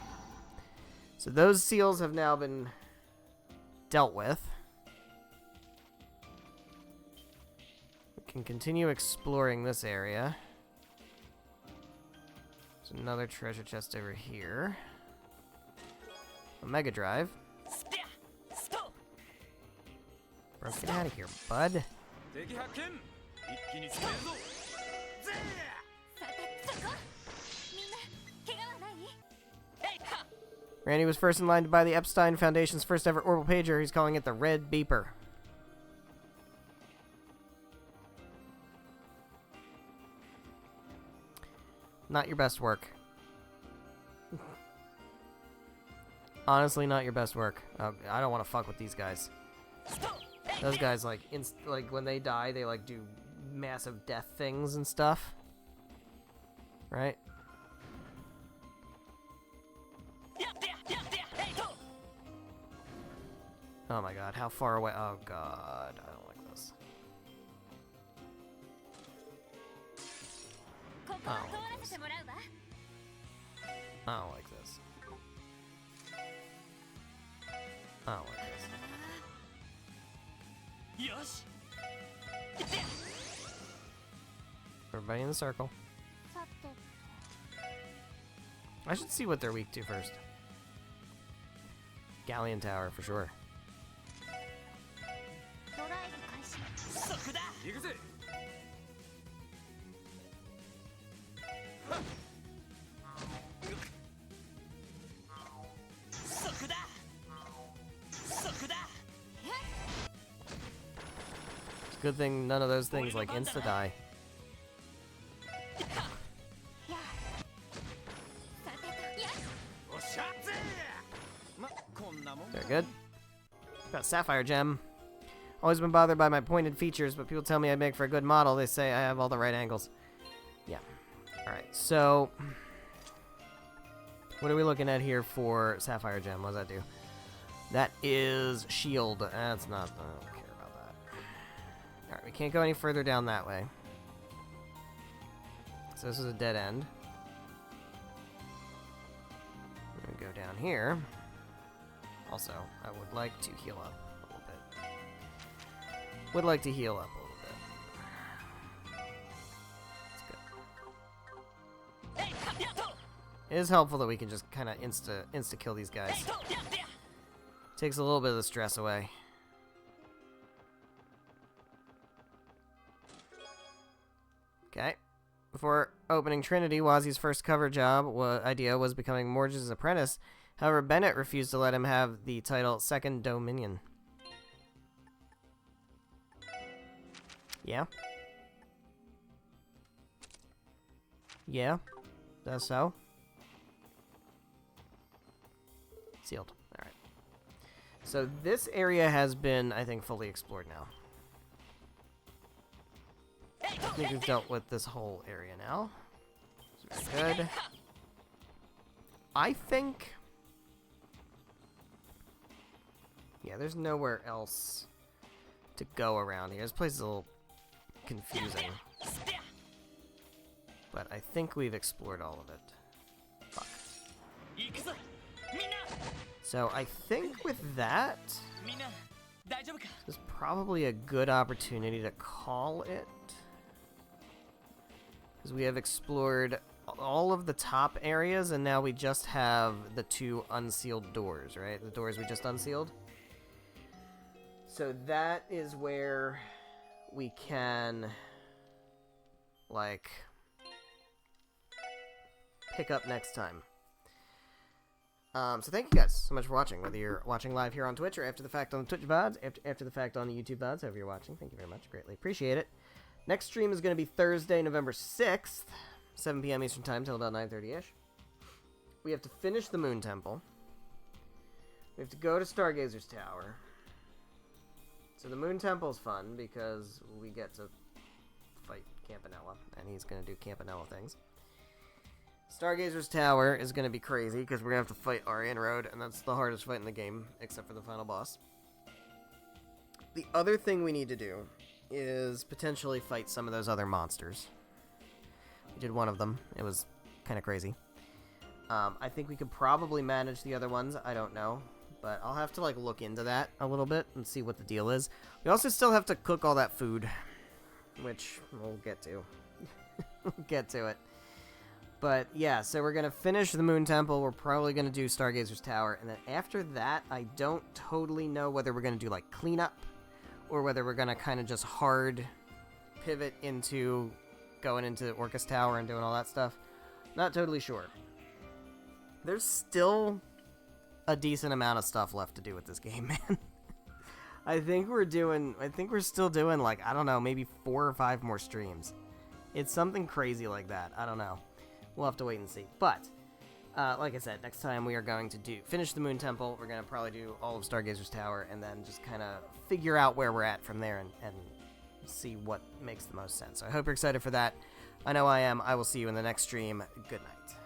So those seals have now been dealt with. We can continue exploring this area. There's another treasure chest over here. A Mega Drive. Bro, get out of here, bud. Randy was first in line to buy the Epstein Foundation's first ever orbital pager. He's calling it the Red Beeper. Not your best work. Honestly, not your best work. I don't want to fuck with these guys. Those guys, like, when they die, they, like, do massive death things and stuff. Right? Oh my god, how far away? Oh god, I don't like this. I don't like this. I don't like this. I don't like this. Everybody in the circle. I should see what they're weak to first. Galleon Tower, for sure. Good thing none of those things like insta-die. Very good. Got Sapphire Gem. Always been bothered by my pointed features, but people tell me I make for a good model. They say I have all the right angles. Yeah. Alright, so... what are we looking at here for Sapphire Gem? What does that do? That is shield. That's not... I don't care about that. Alright, we can't go any further down that way. So this is a dead end. We're going to go down here. Also, I would like to heal up a little bit. Would like to heal up a little bit. That's good. It is helpful that we can just kind of insta kill these guys. Takes a little bit of the stress away. Okay. Before opening Trinity, Wazi's first cover job idea was becoming Morge's apprentice. However, Bennett refused to let him have the title Second Dominion. Yeah? Yeah? That's so? Sealed. Alright. So this area has been, I think, fully explored now. I think we've dealt with this whole area now. It's very good. I think... yeah, there's nowhere else to go around here. This place is a little confusing. But I think we've explored all of it. Fuck. So I think with that, this is probably a good opportunity to call it. Because we have explored all of the top areas, and now we just have the 2 unsealed doors, right? The doors we just unsealed. So that is where we can, like, pick up next time. So thank you guys so much for watching, whether you're watching live here on Twitch or after the fact on the Twitch VODs, after the fact on the YouTube VODs, however you're watching. Thank you very much. Greatly appreciate it. Next stream is going to be Thursday, November 6th, 7 p.m. Eastern Time till about 9:30ish. We have to finish the Moon Temple. We have to go to Stargazer's Tower. So the Moon Temple's fun because we get to fight Campanella, and he's going to do Campanella things. Stargazer's Tower is going to be crazy because we're going to have to fight Arian Road, and that's the hardest fight in the game, except for the final boss. The other thing we need to do is potentially fight some of those other monsters. We did one of them. It was kind of crazy. I think we could probably manage the other ones. I don't know. But I'll have to, like, look into that a little bit and see what the deal is. We also still have to cook all that food, which we'll get to. We'll get to it. But, yeah, so we're going to finish the Moon Temple. We're probably going to do Stargazer's Tower. And then after that, I don't totally know whether we're going to do, like, cleanup or whether we're going to kind of just hard pivot into going into Orcus Tower and doing all that stuff. Not totally sure. There's still a decent amount of stuff left to do with this game, man. I think we're still doing, like, I don't know, maybe 4 or 5 more streams. It's something crazy like that. I don't know. We'll have to wait and see. But, like I said, next time we are going to finish the Moon Temple. We're going to probably do all of Stargazer's Tower and then just kind of figure out where we're at from there and see what makes the most sense. So I hope you're excited for that. I know I am. I will see you in the next stream. Good night.